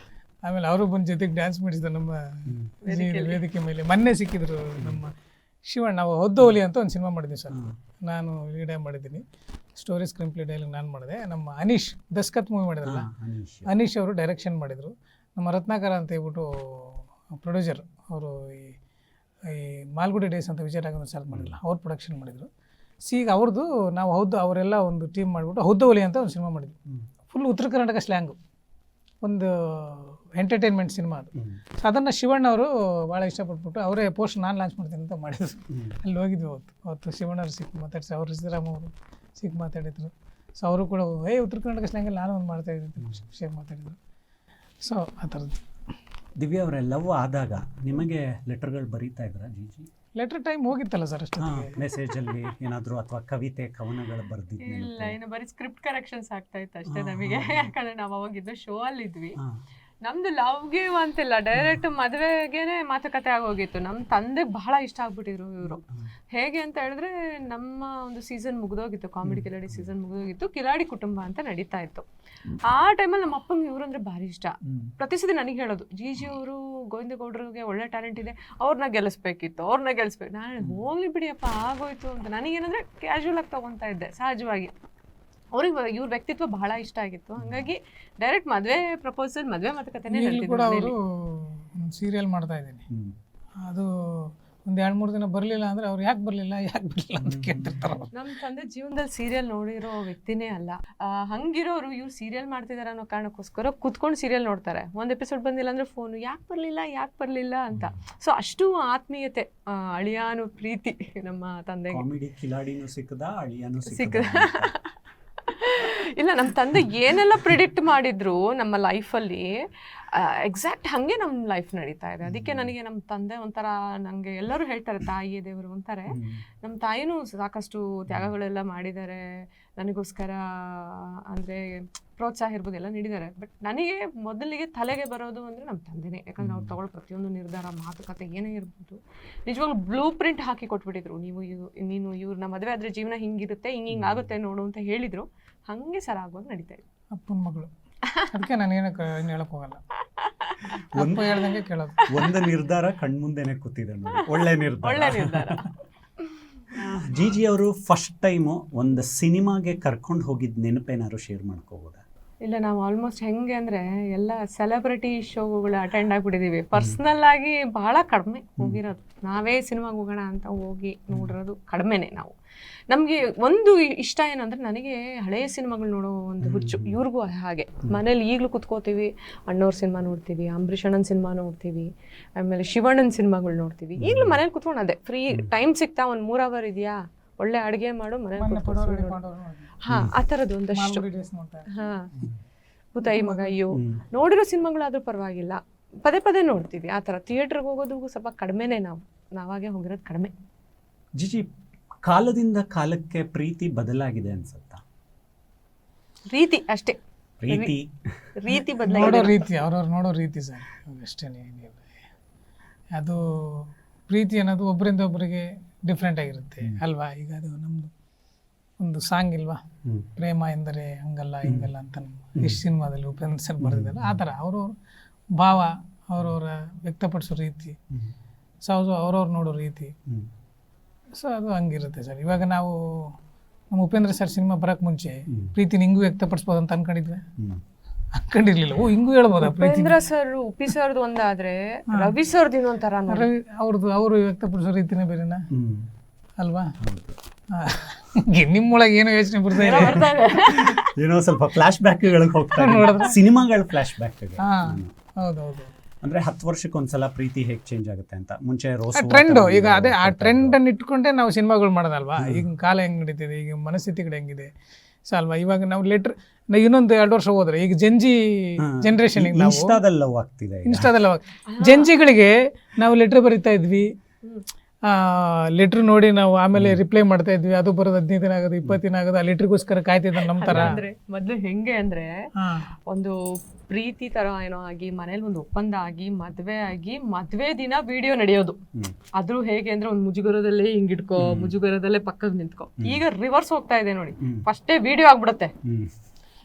ಆಮೇಲೆ ಅವರು ಬಂದು ಜೊತೆಗೆ ಡ್ಯಾನ್ಸ್ ಮಾಡಿದ್ರು ನಮ್ಮ ವೇದಿಕೆ ಮೇಲೆ. ಮೊನ್ನೆ ಸಿಕ್ಕಿದ್ರು ನಮ್ಮ ಶಿವಣ್ಣ. ನಾವು ಹೊದ್ದೋಲಿ ಅಂತ ಒಂದು ಸಿನಿಮಾ ಮಾಡಿದ್ವಿ ಸರ್, ನಾನು ಲೀಡ್ ಮಾಡಿದ್ದೀನಿ. ಸ್ಟೋರಿ ಸ್ಕ್ರೀನ್ ಪ್ಲೇ ಡೈಲಾಗ್ ನಾನು ಮಾಡಿದೆ. ನಮ್ಮ ಅನೀಶ್ ದಸ್ಕತ್ ಮೂವಿ ಮಾಡಿದ್ರಲ್ಲ, ಅನೀಶ್ ಅವರು ಡೈರೆಕ್ಷನ್ ಮಾಡಿದರು. ನಮ್ಮ ರತ್ನಾಕರ ಅಂತ ಹೇಳ್ಬಿಟ್ಟು ಪ್ರೊಡ್ಯೂಸರ್, ಅವರು ಈ ಮಾಲ್ಗುಡಿ ಡೇಸ್ ಅಂತ ವಿಜಯ ರಾಘವೇಂದ್ರ ಸ್ಟಾರ್ಟ್ ಮಾಡಿದ್ರಲ್ಲ, ಅವ್ರು ಪ್ರೊಡಕ್ಷನ್ ಮಾಡಿದರು. ಈಗ ಅವ್ರದ್ದು ನಾವು ಅವರೆಲ್ಲ ಒಂದು ಟೀಮ್ ಮಾಡಿಬಿಟ್ಟು ಹೊದ್ದೋಲಿ ಅಂತ ಒಂದು ಸಿನಿಮಾ ಮಾಡಿದ್ವಿ. ಫುಲ್ ಉತ್ತರ ಕರ್ನಾಟಕ ಸ್ಲ್ಯಾಂಗು, ಒಂದು ಎಂಟರ್ಟೈನ್ಮೆಂಟ್ ಸಿನಿಮಾ ಅದು. ಸೊ ಅದನ್ನು ಶಿವಣ್ಣ ಅವರು ಭಾಳ ಇಷ್ಟಪಟ್ಬಿಟ್ಟು ಅವರೇ ಪೋಸ್ಟ್ ನಾನು ಲಾಂಚ್ ಮಾಡ್ತೀನಿ ಅಂತ ಮಾಡಿದ್ರು. ಅಲ್ಲಿ ಹೋಗಿದ್ವಿ ಅವತ್ತು ಶಿವಣ್ಣವ್ರು ಸಿಕ್ಕಿ ಮಾತಾಡಿಸಿ, ಅವರು ಸಿದ್ದರಾಮ ಅವರು ಸಿಕ್ಕಿ ಮಾತಾಡಿದ್ರು. ಸೊ ಅವರು ಕೂಡ ಉತ್ತರ ಕರ್ನಾಟಕ ಸ್ಲ್ಯಾಂಗಲ್ಲಿ ನಾನು ಒಂದು ಮಾಡ್ತಾಯಿದ್ದೆ, ಖುಷಿಯಾಗಿ ಮಾತಾಡಿದರು. ಸೊ ಆ ಥರದ್ದು. ದಿವ್ಯಾ ಅವರೇ, ಲವ್ ಆದಾಗ ನಿಮಗೆ ಲೆಟರ್ಗಳು ಬರೀತಾ ಇದ್ರಾ ಜಿಜಿ? ಲೆಟರ್ ಟೈಮ್ ಹೋಗಿತ್ತಲ್ಲ ಸರ್ ಅಷ್ಟೇ. ಮೆಸೇಜಲ್ಲಿ ಏನಾದರೂ ಅಥವಾ ಕವಿತೆ ಕವನಗಳು ಬರ್ದಿದ್ದು? ಇಲ್ಲ, ಇನ್ನು ಬರೀ ಸ್ಕ್ರಿಪ್ಟ್ ಕರೆಕ್ಷನ್ಸ್ ಆಗ್ತಾ ಇತ್ತು ಅಷ್ಟೇ ನಮಗೆ. ಯಾಕಂದ್ರೆ ನಾವು ಅವಾಗಿದ್ದು ಶೋ ಅಲ್ಲಿ ಇದ್ವಿ. ನಮ್ದು ಲವ್ಗೆ ಅಂತಿಲ್ಲ, ಡೈರೆಕ್ಟ್ ಮದುವೆಗೇನೆ ಮಾತುಕತೆ ಆಗೋಗಿತ್ತು. ನಮ್ಮ ತಂದೆಗೆ ಬಹಳ ಇಷ್ಟ ಆಗ್ಬಿಟ್ಟಿದ್ರು ಇವರು. ಹೇಗೆ ಅಂತ ಹೇಳಿದ್ರೆ, ನಮ್ಮ ಒಂದು season ಮುಗಿದೋಗಿತ್ತು, comedy Kiladi season ಮುಗಿದೋಗಿತ್ತು, Kiladi ಕುಟುಂಬ ಅಂತ ನಡೀತಾ ಇತ್ತು. ಆ ಟೈಮಲ್ಲಿ ನಮ್ಮ ಅಪ್ಪಂಗೆ ಇವರು ಅಂದ್ರೆ ಭಾರಿ ಇಷ್ಟ. ಪ್ರತಿ ಸತಿ ನನಗೆ ಹೇಳೋದು, ಜಿಜಿ ಅವರು ಗೋವಿಂದಗೌಡರಿಗೆ ಒಳ್ಳೆ ಟ್ಯಾಲೆಂಟ್ ಇದೆ, ಅವ್ರನ್ನ ಗೆಲ್ಲಿಸ್ಬೇಕಿತ್ತು. ನಾನು ಹೋಗ್ಲಿ ಬಿಡಿಯಪ್ಪ ಆಗೋಯ್ತು ಅಂತ ನನಗೇನಂದ್ರೆ ಕ್ಯಾಶುವಲ್ ಆಗಿ ತಗೊತಾ ಇದ್ದೆ ಸಹಜವಾಗಿ. ಅವ್ರಿಗೆ ಇವ್ರ ವ್ಯಕ್ತಿತ್ವ ಬಹಳ ಇಷ್ಟ ಆಗಿತ್ತು. ಹಂಗಾಗಿ ಡೈರೆಕ್ಟ್ ಮದುವೆ ಪ್ರಪೋಸಲ್, ಮದುವೆ ಮಾತುಕತೆನೇ ಕೂಡ ಅವರು ಸೀರಿಯಲ್ ಮಾಡ್ತಾ ಇದ್ದೀನಿ. ಅದು ಒಂದು 2-3 ದಿನ ಬರಲಿಲ್ಲ ಅಂದರೆ ಅವ್ರು ಯಾಕೆ ಬರಲಿಲ್ಲ ಅಂತ ಕೇಳ್ತಿರ್ತಾರೆ. ನಮ್ಮ ತಂದೆ ಜೀವನದಲ್ಲಿ ಸೀರಿಯಲ್ ನೋಡಿರೋ ವ್ಯಕ್ತಿನೇ ಅಲ್ಲ. ಹಂಗಿರೋರು ಇವ್ರು ಸೀರಿಯಲ್ ಮಾಡ್ತಿದ್ದಾರೆ ಅನ್ನೋ ಕಾರಣಕ್ಕೋಸ್ಕರ ಕುತ್ಕೊಂಡು ಸೀರಿಯಲ್ ನೋಡ್ತಾರೆ. ಒಂದು ಎಪಿಸೋಡ್ ಬಂದಿಲ್ಲ ಅಂದರೆ ಫೋನು ಯಾಕೆ ಬರಲಿಲ್ಲ ಅಂತ. ಸೊ ಅಷ್ಟು ಆತ್ಮೀಯತೆ, ಅಳಿಯಾನು ಪ್ರೀತಿ ನಮ್ಮ ತಂದೆಗೆ. ಕಾಮಿಡಿ ಕಿಲಾಡಿನೂ ಸಿಕ್ಕದ, ಅಳಿಯಾನು ಸಿಕ್ಕದ. ಇಲ್ಲ, ನಮ್ಮ ತಂದೆ ಏನೆಲ್ಲ ಪ್ರಿಡಿಕ್ಟ್ ಮಾಡಿದ್ರು ನಮ್ಮ ಲೈಫಲ್ಲಿ ಎಕ್ಸಾಕ್ಟ್ ಹಾಗೆ ನಮ್ಮ ಲೈಫ್ ನಡೀತಾ ಇದೆ. ಅದಕ್ಕೆ ನನಗೆ ನಮ್ಮ ತಂದೆ ಒಂಥರ, ನನಗೆ ಎಲ್ಲರೂ ಹೇಳ್ತಾರೆ ತಾಯಿಯೇ ದೇವರು ಅಂತಾರೆ. ನಮ್ಮ ತಾಯಿನೂ ಸಾಕಷ್ಟು ತ್ಯಾಗಗಳೆಲ್ಲ ಮಾಡಿದ್ದಾರೆ ನನಗೋಸ್ಕರ. ಅಂದರೆ ಪ್ರೋತ್ಸಾಹ ಇರ್ಬೋದು, ಎಲ್ಲ ನೀಡಿದ್ದಾರೆ. ಬಟ್ ನನಗೆ ಮೊದಲಿಗೆ ತಲೆಗೆ ಬರೋದು ಅಂದರೆ ನಮ್ಮ ತಂದೆನೇ. ಯಾಕಂದರೆ ಅವ್ರು ತಗೊಳ್ಳೋ ಪ್ರತಿಯೊಂದು ನಿರ್ಧಾರ, ಮಾತುಕತೆ ಏನೇ ಇರ್ಬೋದು, ನಿಜವಾಗ್ಲೂ ಬ್ಲೂ ಪ್ರಿಂಟ್ ಹಾಕಿ ಕೊಟ್ಬಿಟ್ಟಿದ್ರು. ನೀನು ಇವ್ರನ್ನ ಮದುವೆ ಆದರೆ ಜೀವನ ಹಿಂಗಿರುತ್ತೆ, ಹಿಂಗೆ ಆಗುತ್ತೆ ನೋಡು ಅಂತ ಹೇಳಿದರು. ಹಾಗೆ ಸರ್ ಆಗುವಾಗ ನಡೀತಾ ಇದೆ. ಅಪ್ಪನ ಮಗಳು, ಅದಕ್ಕೆ ನಾನು ಏನು ಹೇಳಕ್ ಹೋಗಲ್ಲ, ಅಪ್ಪ ಹೇಳ್ದಂಗೆ ಕೇಳೋದು. ಒಂದು ನಿರ್ಧಾರ ಕಣ್ಮುಂದೆನೆ ಕೂತಿದೆ ನೋಡಿ, ಒಳ್ಳೆ ನಿರ್ಧಾರ. ಜಿಜಿ ಅವರು ಫಸ್ಟ್ ಟೈಮು ಒಂದು ಸಿನಿಮಾಗೆ ಕರ್ಕೊಂಡು ಹೋಗಿದ್ದ ನೆನಪೇನಾದ್ರು ಶೇರ್ ಮಾಡ್ಕೋಬೋದಾ? ಇಲ್ಲ, ನಾವು ಆಲ್ಮೋಸ್ಟ್ ಹೆಂಗೆ ಅಂದರೆ ಎಲ್ಲ ಸೆಲೆಬ್ರಿಟಿ ಶೋಗಳು ಅಟೆಂಡ್ ಆಗಿಬಿಟ್ಟಿದ್ದೀವಿ. ಪರ್ಸ್ನಲ್ ಆಗಿ ಬಹಳ ಕಡಿಮೆ ಹೋಗಿರೋದು. ನಾವೇ ಸಿನಿಮಾಗೆ ಹೋಗೋಣ ಅಂತ ಹೋಗಿ ನೋಡಿರೋದು ಕಡಿಮೆನೇ. ನಾವು ನಮಗೆ ಒಂದು ಇಷ್ಟ ಏನಂದರೆ, ನನಗೆ ಹಳೆಯ ಸಿನಿಮಾಗಳು ನೋಡೋ ಒಂದು ಹುಚ್ಚು. ಇವ್ರಿಗೂ ಹಾಗೆ. ಮನೇಲಿ ಈಗಲೂ ಕುತ್ಕೋತೀವಿ, ಅಣ್ಣವ್ರ ಸಿನಿಮಾ ನೋಡ್ತೀವಿ, ಅಂಬರೀಷ್ ಅಣ್ಣನ ಸಿನಿಮಾ ನೋಡ್ತೀವಿ, ಆಮೇಲೆ ಶಿವಣ್ಣನ ಸಿನಿಮಾಗಳು ನೋಡ್ತೀವಿ. ಈಗಲೂ ಮನೇಲಿ ಕುತ್ಕೊಂಡು ಅದೇ ಫ್ರೀ ಟೈಮ್ ಸಿಗ್ತಾ ಒಂದು 3 ಅವರ್ ಇದೆಯಾ, ಒಳ್ಳೆ ಅಡುಗೆ ಮಾಡು, ಮನೇಲಿ ಕುತ್ಕೊಂಡು ಆ ಥರದ್ದು ಒಂದಷ್ಟು. ಭೂತಾಯಿ ಮಗ, ಅಯ್ಯೋ ನೋಡಿರೋ ಸಿನಿಮಾಗಳಾದ್ರೂ ಪರವಾಗಿಲ್ಲ, ಪದೇ ನೋಡ್ತೀವಿ. ಆ ಥರ ಥಿಯೇಟ್ರಿಗೆ ಹೋಗೋದು ಸ್ವಲ್ಪ ಕಡಿಮೆನೇ. ನಾವಾಗೆ ಹೋಗಿರೋದು ಕಡಿಮೆ. ಜಿಜಿ, ಕಾಲದಿಂದ ಕಾಲಕ್ಕೆ ಪ್ರೀತಿ ಬದಲಾಗಿದೆ ಅನ್ಸುತ್ತಾ? ರೀತಿ ಅಷ್ಟೇ. ಪ್ರೀತಿ ರೀತಿ ನೋಡೋ ರೀತಿ ಅವ್ರವ್ರು ನೋಡೋ ರೀತಿ ಸರ್, ಅಷ್ಟೇ ಏನಿಲ್ಲ. ಅದು ಪ್ರೀತಿ ಅನ್ನೋದು ಒಬ್ಬರಿಂದ ಒಬ್ಬರಿಗೆ ಡಿಫ್ರೆಂಟ್ ಆಗಿರುತ್ತೆ ಅಲ್ವಾ. ಈಗ ಅದು ನಮ್ಮದು ಒಂದು ಸಾಂಗ್ ಇಲ್ವಾ, ಪ್ರೇಮ ಎಂದರೆ ಹಂಗಲ್ಲ ಹಿಂಗಲ್ಲ ಅಂತ ಎಷ್ಟು ಸಿನಿಮಾದಲ್ಲಿ ಉಪೇಂದ್ರ ಸರ್ ಬರೆದಿದ್ದಾರೆ. ಆ ಥರ ಅವ್ರವ್ರ ಭಾವ, ಅವ್ರವ್ರ ವ್ಯಕ್ತಪಡಿಸೋ ರೀತಿ, ಸೊ ಅದು ಅವ್ರವ್ರು ನೋಡೋ ರೀತಿ, ಸೊ ಅದು ಹಂಗಿರುತ್ತೆ ಸರ್. ಇವಾಗ ನಾವು ನಮ್ಮ ಉಪೇಂದ್ರ ಸರ್ ಸಿನಿಮಾ ಬರೋಕ್ಕೆ ಮುಂಚೆ ಪ್ರೀತಿ ಹಿಂಗೂ ವ್ಯಕ್ತಪಡಿಸ್ಬೋದು ಅಂತ ಅನ್ಕೊಂಡಿದ್ವಿ, ಅನ್ಕೊಂಡಿರ್ಲಿಲ್ಲ. ಓ ಹಿಂಗೂ ಹೇಳ್ಬೋದಾ ಪ್ರೀತಿ. ಉಪೇಂದ್ರ ಸರ್ ಉಪಿ ಸರ್ದು ಒಂದಾದ್ರೆ ರವಿ ಸರ್ದು ಇನ್ನೊಂಥರ ರವಿ ಅವರು ವ್ಯಕ್ತಪಡಿಸೋ ರೀತಿನೇ ಬೇರೆನಾ ಅಲ್ವಾ. ನಿಮ್ಮೊಳಗೆ ಏನೋ ಯೋಚನೆ ಬರ್ತಾ ಇದೆ, ಏನೋ ಸ್ವಲ್ಪ ಫ್ಲಾಶ್ ಬ್ಯಾಕ್ಗಳಿಗೆ ಹೋಗ್ತಾರೆ, ಸಿನಿಮಾಗಳ ಫ್ಲಾಶ್ ಬ್ಯಾಕ್. ಹೌದೌದು. ಅಂದ್ರೆ 10 ವರ್ಷಕ್ಕೊಂದ್ಸಲ ಪ್ರೀತಿ ಹೇಗೆ ಚೇಂಜ್ ಆಗುತ್ತೆ ಅಂತ. ಮುಂಚೆ ಟ್ರೆಂಡ್, ಈಗ ಅದೇ ಆ ಟ್ರೆಂಡ್ ಅನ್ನು ಇಟ್ಕೊಂಡೆ ನಾವು ಸಿನಿಮಾಗಳು ಮಾಡೋದಲ್ವಾ. ಈಗ ಕಾಲ ಹೆಂಗ್ ನಡೀತಿದೆ, ಈಗ ಮನಸ್ಥಿತಿಗಳು ಹೆಂಗಿದೆ ಸೊ ಅಲ್ವಾ. ಇವಾಗ ನಾವು ಲೆಟ್ರ್ ಇನ್ನೊಂದು 2 ವರ್ಷ ಹೋದ್ರೆ ಈಗ ಜೆನ್ಜಿ ಜನರೇಷನ್ ಇನ್ಸ್ಟಾದಲ್ಲ ಜೆನ್ಜಿಗಳಿಗೆ ನಾವು ಲೆಟ್ರ್ ಬರಿತಾ ಇದ್ವಿ, ಲೆಟ್ರ್ ನೋಡಿ ನಾವು ಆಮೇಲೆ ರಿಪ್ಲೈ ಮಾಡ್ತಾ ಇದ್ವಿ. ಅದು ಬರೋದು 15 ದಿನ ಆಗೋದು, 20 ದಿನ ಆಗೋದು. ಆ ಲೆಟ್ರಿಗೋಸ್ಕರ ಕಾಯ್ತಿದ್ದ ನಮ್ಮ ತರ. ಮೊದ್ಲು ಹೆಂಗೆ ಅಂದ್ರೆ ಒಂದು ಪ್ರೀತಿ ತರ ಏನೋ ಆಗಿ ಮನೇಲಿ ಒಂದು ಒಪ್ಪಂದ ಆಗಿ ಮದ್ವೆ ದಿನ ವಿಡಿಯೋ ನಡೆಯೋದು. ಆದ್ರೂ ಹೇಗೆ ಅಂದ್ರೆ ಒಂದು ಮುಜುಗರದಲ್ಲೇ ಹಿಂಗಿಡ್ಕೋ, ಮುಜುಗರದಲ್ಲೇ ಪಕ್ಕದ ನಿಂತ್ಕೋ. ಈಗ ರಿವರ್ಸ್ ಹೋಗ್ತಾ ಇದೆ ನೋಡಿ. ಫಸ್ಟೇ ವಿಡಿಯೋ ಆಗ್ಬಿಡುತ್ತೆ,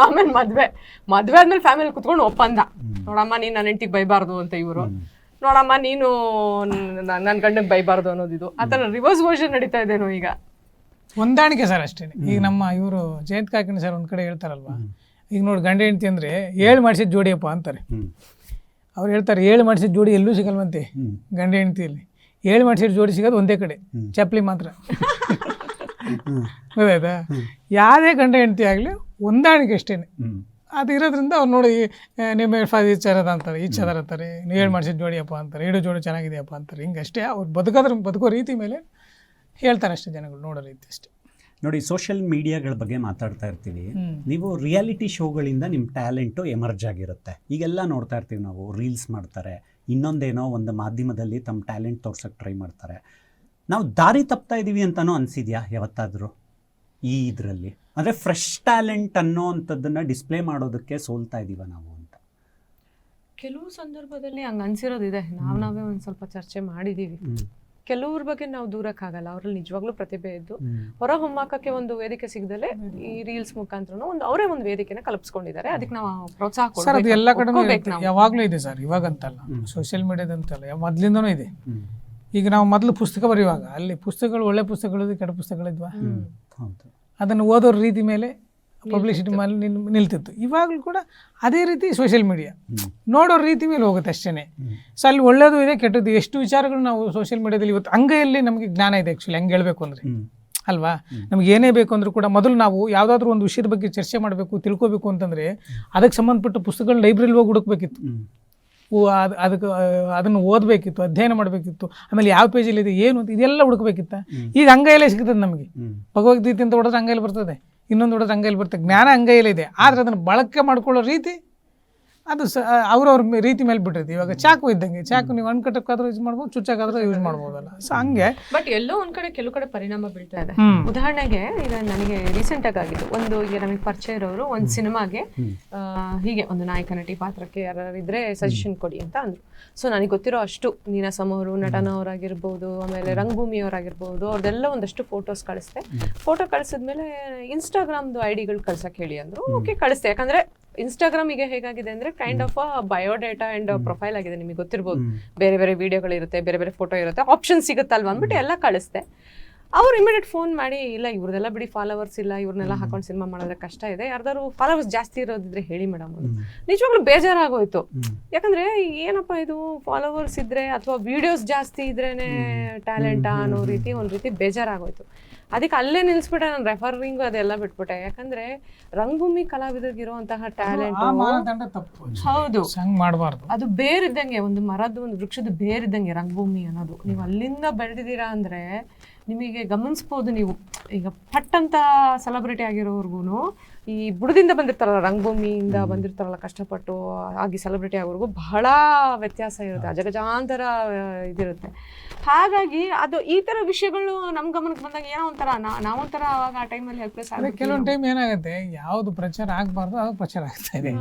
ಆಮೇಲೆ ಮದ್ವೆ ಆದ್ಮೇಲೆ ಫ್ಯಾಮಿಲಿ ಕುತ್ಕೊಂಡು ಒಪ್ಪಂದ. ನೋಡಮ್ಮ ನೀನ್ ನನ್ನ ಹೆಂಡತಿಗೆ ಬೈಬಾರ್ದು ಅಂತ ಇವರು, ನೋಡಮ್ಮ ನೀನು ನನ್ನ ಗಂಡಗೆ ಬೈಬಾರ್ದು ಅನ್ನೋದಿದು. ಆ ಥರ ರಿವರ್ಸ್ ವರ್ಷನ್ ನಡೀತಾ ಇದೇನೋ ಈಗ. ಹೊಂದಾಣಿಕೆ ಸರ್ ಅಷ್ಟೇ. ಈಗ ನಮ್ಮ ಇವರು ಜಯಂತ್ ಕಾಕಿಣಿ ಸರ್ ಒಂದ್ ಕಡೆ ಹೇಳ್ತಾರಲ್ವಾ, ಈಗ ನೋಡಿ ಗಂಡ ಹೆಂಡತಿ ಅಂದ್ರೆ 7 ಮಾಡಿಸಿದ ಜೋಡಿಯಪ್ಪ ಅಂತಾರೆ. ಅವ್ರು ಹೇಳ್ತಾರೆ 7 ಮಾಡಿಸಿದ ಜೋಡಿ ಎಲ್ಲೂ ಸಿಗಲ್ವಂತೆ ಗಂಡ ಹೆಂಡತಿಯಲ್ಲಿ. 7 ಮಾಡಿಸಿದ ಜೋಡಿ ಸಿಗೋದು ಒಂದೇ ಕಡೆ, ಚಪ್ಪಲಿ ಮಾತ್ರ. ಗೊತ್ತಾಯ್ತಾ? ಯಾವುದೇ ಗಂಡ ಹೆಂಡತಿ ಆಗಲಿ ಹೊಂದಾಣಿಕೆ ಅಷ್ಟೇನೆ. ಅದು ಇರೋದ್ರಿಂದ ಅವ್ರು ನೋಡಿ ನಿಮ್ಮ ಈಚರದ ಅಂತಾರೆ, ಈಚದರ ಅಂತಾರೆ, 7 ಮಾಡಿಸಿದ ಜೋಡಿಯಪ್ಪ ಅಂತಾರೆ, 7 ಜೋಡಿ ಚೆನ್ನಾಗಿದೆಯಪ್ಪ ಅಂತಾರೆ. ಹಿಂಗಷ್ಟೇ ಅವ್ರು ಬದುಕೋ ರೀತಿ ಮೇಲೆ ಹೇಳ್ತಾರೆ ಅಷ್ಟೇ, ಜನಗಳು ನೋಡೋ ರೀತಿ ಅಷ್ಟೇ. ನೋಡಿ, ಸೋಷಿಯಲ್ ಮೀಡಿಯಾಗಳ ಬಗ್ಗೆ ಮಾತಾಡ್ತಾ ಇರ್ತೀವಿ. ನೀವು ರಿಯಾಲಿಟಿ ಶೋಗಳಿಂದ ನಿಮ್ಮ ಟ್ಯಾಲೆಂಟು ಎಮರ್ಜ್ ಆಗಿರುತ್ತೆ. ಈಗೆಲ್ಲ ನೋಡ್ತಾ ಇರ್ತೀವಿ ನಾವು, ರೀಲ್ಸ್ ಮಾಡ್ತಾರೆ, ಇನ್ನೊಂದೇನೋ ಒಂದು ಮಾಧ್ಯಮದಲ್ಲಿ ತಮ್ಮ ಟ್ಯಾಲೆಂಟ್ ತೋರ್ಸೋಕ್ಕೆ ಟ್ರೈ ಮಾಡ್ತಾರೆ. ನಾವು ದಾರಿ ತಪ್ತಾ ಇದ್ದೀವಿ ಅಂತಲೂ ಅನಿಸಿದ್ಯಾ ಯಾವತ್ತಾದರೂ ಈ ಇದರಲ್ಲಿ? ಅಂದರೆ ಫ್ರೆಶ್ ಟ್ಯಾಲೆಂಟ್ ಅನ್ನೋ ಅಂಥದ್ದನ್ನು ಡಿಸ್ಪ್ಲೇ ಮಾಡೋದಕ್ಕೆ ಸೋಲ್ತಾ ಇದ್ದೀವ ನಾವು ಅಂತ? ಕೆಲವು ಸಂದರ್ಭದಲ್ಲಿ ಹಂಗೆ ಅನ್ಸಿರೋದಿದೆ. ನಾವೇ ಒಂದು ಸ್ವಲ್ಪ ಚರ್ಚೆ ಮಾಡಿದ್ದೀವಿ. ಕೆಲವ್ರ ಬಗ್ಗೆ ನಾವು ದೂರಕ್ಕಾಗಲ್ಲ, ಅವ್ರಲ್ಲಿ ನಿಜವಾಗ್ಲೂ ಪ್ರತಿಭೆ ಇದ್ದು ಹೊರ ಹೊಮ್ಮಾಕಕ್ಕೆ ಒಂದು ವೇದಿಕೆ ಸಿಗದಲ್ಲೇ ಈ ರೀಲ್ಸ್ ಮುಖಾಂತರ ಅವರೇ ಒಂದು ವೇದಿಕೆನ ಕಲ್ಪಿಸ್ಕೊಂಡಿದ್ದಾರೆ. ಅದಕ್ಕೆ ನಾವು ಪ್ರೋತ್ಸಾಹ ಸರ್. ಅದು ಎಲ್ಲ ಕಡೆ ಯಾವಾಗಲೂ ಇದೆ ಸರ್, ಇವಾಗಂತಲ್ಲ, ಸೋಷಿಯಲ್ ಮೀಡಿಯಾದಂತಲ್ಲ, ಮೊದಲಿಂದನೂ ಇದೆ. ಈಗ ನಾವು ಮೊದಲು ಪುಸ್ತಕ ಬರೆಯುವಾಗ ಅಲ್ಲಿ ಪುಸ್ತಕಗಳು, ಒಳ್ಳೆ ಪುಸ್ತಕಗಳು, ಕೆಟ್ಟ ಪುಸ್ತಕಗಳಿದ್ವಾ, ಅದನ್ನು ಓದೋರ ರೀತಿ ಮೇಲೆ ಪಬ್ಲಿಸಿಟಿ ಮೇಲೆ ನಿಲ್ತಿತ್ತು. ಇವಾಗಲೂ ಕೂಡ ಅದೇ ರೀತಿ ಸೋಷಿಯಲ್ ಮೀಡಿಯಾ ನೋಡೋ ರೀತಿ ಮೇಲೆ ಹೋಗುತ್ತೆ ಅಷ್ಟೇ. ಸೊ ಅಲ್ಲಿ ಒಳ್ಳೇದು ಇದೆ, ಕೆಟ್ಟದ್ದು. ಎಷ್ಟು ವಿಚಾರಗಳು ನಾವು ಸೋಷಿಯಲ್ ಮೀಡಿಯಾದಲ್ಲಿ ಇವತ್ತು ಅಂಗೈಯಲ್ಲಿ ನಮಗೆ ಜ್ಞಾನ ಇದೆ ಆ್ಯಕ್ಚುಲಿ, ಹಂಗೆ ಹೇಳಬೇಕು ಅಂದರೆ ಅಲ್ವಾ. ನಮ್ಗೆ ಏನೇ ಬೇಕು ಅಂದರೂ ಕೂಡ ಮೊದಲು ನಾವು ಯಾವುದಾದ್ರೂ ಒಂದು ವಿಷಯದ ಬಗ್ಗೆ ಚರ್ಚೆ ಮಾಡಬೇಕು, ತಿಳ್ಕೊಬೇಕು ಅಂತಂದರೆ ಅದಕ್ಕೆ ಸಂಬಂಧಪಟ್ಟ ಪುಸ್ತಕಗಳನ್ನ ಲೈಬ್ರರಿಲಿ ಹೋಗಿ ಹುಡುಕ್ಬೇಕಿತ್ತು, ಅದನ್ನು ಓದಬೇಕಿತ್ತು, ಅಧ್ಯಯನ ಮಾಡಬೇಕಿತ್ತು. ಆಮೇಲೆ ಯಾವ ಪೇಜಲ್ಲಿ ಏನು ಅಂತ ಇದೆಲ್ಲ ಹುಡುಕ್ಬೇಕಿತ್ತ. ಈಗ ಅಂಗೈಯಲ್ಲೇ ಸಿಗ್ತದೆ ನಮಗೆ. ಭಗವದ್ಗೀತೆ ಅಂತ ಹೊಡೆದ್ರೆ ಅಂಗೈಯಲ್ಲಿ ಬರ್ತದೆ, ಇನ್ನೊಂದು ಹೊಡೆದ್ರೆ ಅಂಗೈಯಲ್ಲಿ ಬರ್ತದೆ. ಜ್ಞಾನ ಅಂಗೈಯಲ್ಲೇ ಇದೆ, ಆದರೆ ಅದನ್ನು ಬಳಕೆ ಮಾಡ್ಕೊಳ್ಳೋ ರೀತಿ ಅದು ಅವ್ರವ್ರ ರೀತಿ ಮೇಲೆ ಬಿಟ್ಟಿರ್ತೀವಿ. ಇವಾಗ ಚಾಕು ಇದ್ದಂಗೆ, ಚಾಕು ನೀವು ಹಣ್ಣು ಕಟ್ಟಕ್ಕಾದ್ರೂ ಯೂಸ್ ಮಾಡ್ಬೋದು, ಚುಚ್ಚಾಕಾದ್ರೂ ಯೂಸ್ ಮಾಡ್ಬೋದಲ್ಲ. ಸೊ ಹಂಗೆ ಬಟ್ ಎಲ್ಲೋ ಒಂದ್ ಕಡೆ ಕೆಲವು ಕಡೆ ಪರಿಣಾಮ ಬೀಳ್ತಾ ಇದೆ. ಉದಾಹರಣೆಗೆ ಈಗ ನನಗೆ ರೀಸೆಂಟ್ ಆಗಿದ್ದು ಒಂದು, ಈಗ ನಮಗೆ ಪರಿಚಯ ಇರೋರು ಒಂದು ಸಿನಿಮಾಗೆ ಹೀಗೆ ಒಂದು ನಾಯಕ ನಟಿ ಪಾತ್ರಕ್ಕೆ ಯಾರಿದ್ರೆ ಸಜೆಷನ್ ಕೊಡಿ ಅಂತ ಅಂದ್ರು. ಸೊ ನನಗೆ ಗೊತ್ತಿರೋ ಅಷ್ಟು ನೀನಾಸಂ ಅವರು, ನಟನವರಾಗಿರ್ಬೋದು, ಆಮೇಲೆ ರಂಗಭೂಮಿಯವರಾಗಿರ್ಬೋದು, ಅವ್ರದ್ದೆಲ್ಲ ಒಂದಷ್ಟು ಫೋಟೋಸ್ ಕಳಿಸ್ದೆ. ಫೋಟೋ ಕಳಿಸಿದ್ಮೇಲೆ ಇನ್ಸ್ಟಾಗ್ರಾಮ್ದು ಐಡಿಗಳು ಕಳ್ಸಕ್ಕೆ ಹೇಳಿ ಅಂದ್ರು. ಓಕೆ ಕಳಿಸ್ತೆ. ಯಾಕಂದ್ರೆ ಇನ್ಸ್ಟಾಗ್ರಾಮ್ ಈಗ ಹೇಗಾಗಿದೆ ಅಂದ್ರೆ kind of biodata and profile ಆಗಿದೆ. ನಿಮಗೆ ಗೊತ್ತಿರ್ಬೋದು, ಬೇರೆ ಬೇರೆ ವಿಡಿಯೋಗಳಿರುತ್ತೆ, ಬೇರೆ ಬೇರೆ ಫೋಟೋ ಇರುತ್ತೆ, ಆಪ್ಷನ್ ಸಿಗುತ್ತಲ್ವಾ ಅಂದ್ಬಿಟ್ಟು ಎಲ್ಲ ಕಳಿಸ್ದೆ. ಅವ್ರು ಇಮಿಡಿಯೇಟ್ ಫೋನ್ ಮಾಡಿ, ಇಲ್ಲ ಇವ್ರದೆಲ್ಲ ಬಿಡಿ, ಫಾಲೋವರ್ಸ್ ಇಲ್ಲ, ಇವ್ರನ್ನೆಲ್ಲ ಹಾಕೊಂಡು ಸಿನಿಮಾ ಮಾಡೋದ್ರೆ ಕಷ್ಟ ಇದೆ, ಯಾರ್ದಾರು ಫಾಲೋವರ್ಸ್ ಜಾಸ್ತಿ ಇರೋದಿದ್ರೆ ಹೇಳಿ ಮೇಡಮ್ ಅಂತ. ನಿಜವಾಗ್ಲೂ ಬೇಜಾರಾಗೋಯ್ತು. ಯಾಕಂದ್ರೆ ಏನಪ್ಪ ಇದು, ಫಾಲೋವರ್ಸ್ ಇದ್ರೆ ಅಥವಾ ವಿಡಿಯೋಸ್ ಜಾಸ್ತಿ ಇದ್ರೇನೆ ಟ್ಯಾಲೆಂಟಾ ಅನ್ನೋ ರೀತಿ ಒಂದು ರೀತಿ ಬೇಜಾರಾಗೋಯ್ತು. ಅದಕ್ಕೆ ಅಲ್ಲೇ ನಿಲ್ಸ್ಬಿಟ್ಟೆ ನಾನು, ರೆಫರಿಂಗು ಅದೆಲ್ಲ ಬಿಟ್ಬಿಟ್ಟೆ. ಯಾಕಂದ್ರೆ ರಂಗಭೂಮಿ ಕಲಾವಿದರಿಗಿರುವಂತಹ ಟ್ಯಾಲೆಂಟ್ ಹೌದು, ಮಾಡಬಾರ್ದು. ಅದು ಬೇರಿದ್ದಂಗೆ, ಒಂದು ಮರದ, ಒಂದು ವೃಕ್ಷದ ಬೇರಿದ್ದಂಗೆ ರಂಗಭೂಮಿ ಅನ್ನೋದು. ನೀವು ಅಲ್ಲಿಂದ ಬೆಳೆದಿದ್ದೀರಾ ಅಂದ್ರೆ ನಿಮಗೆ ಗಮನಿಸ್ಬೋದು ನೀವು, ಈಗ ಪಟ್ ಅಂತ ಸೆಲೆಬ್ರಿಟಿ ಆಗಿರೋರ್ಗು ಈ ಬುಡದಿಂದ ಬಂದಿರ್ತಾರಲ್ಲ, ರಂಗಭೂಮಿಯಿಂದ ಬಂದಿರ್ತಾರಲ್ಲ ಕಷ್ಟಪಟ್ಟು ಆಗಿ ಸೆಲೆಬ್ರಿಟಿ ಆಗೋರ್ಗು ಬಹಳ ವ್ಯತ್ಯಾಸ ಇರುತ್ತೆ, ಅಜಗಜಾಂತರ ಇದಿರುತ್ತೆ. ಹಾಗಾಗಿ ಅದು ಈ ಥರ ವಿಷಯಗಳು ನಮ್ಮ ಗಮನಕ್ಕೆ ಬಂದಾಗ ಏನೋ ಒಂಥರ ನಾವೊಂಥರ ಅವಾಗ ಆ ಟೈಮಲ್ಲಿ ಹೆಲ್ಪ್ಲೆಸ್ ಆಗುತ್ತೆ. ಕೆಲವೊಂದು ಟೈಮ್ ಏನಾಗುತ್ತೆ, ಯಾವುದು ಪ್ರಚಾರ ಆಗಬಾರ್ದು ಅದು ಪ್ರಚಾರ ಆಗ್ತಾ ಇದೆ,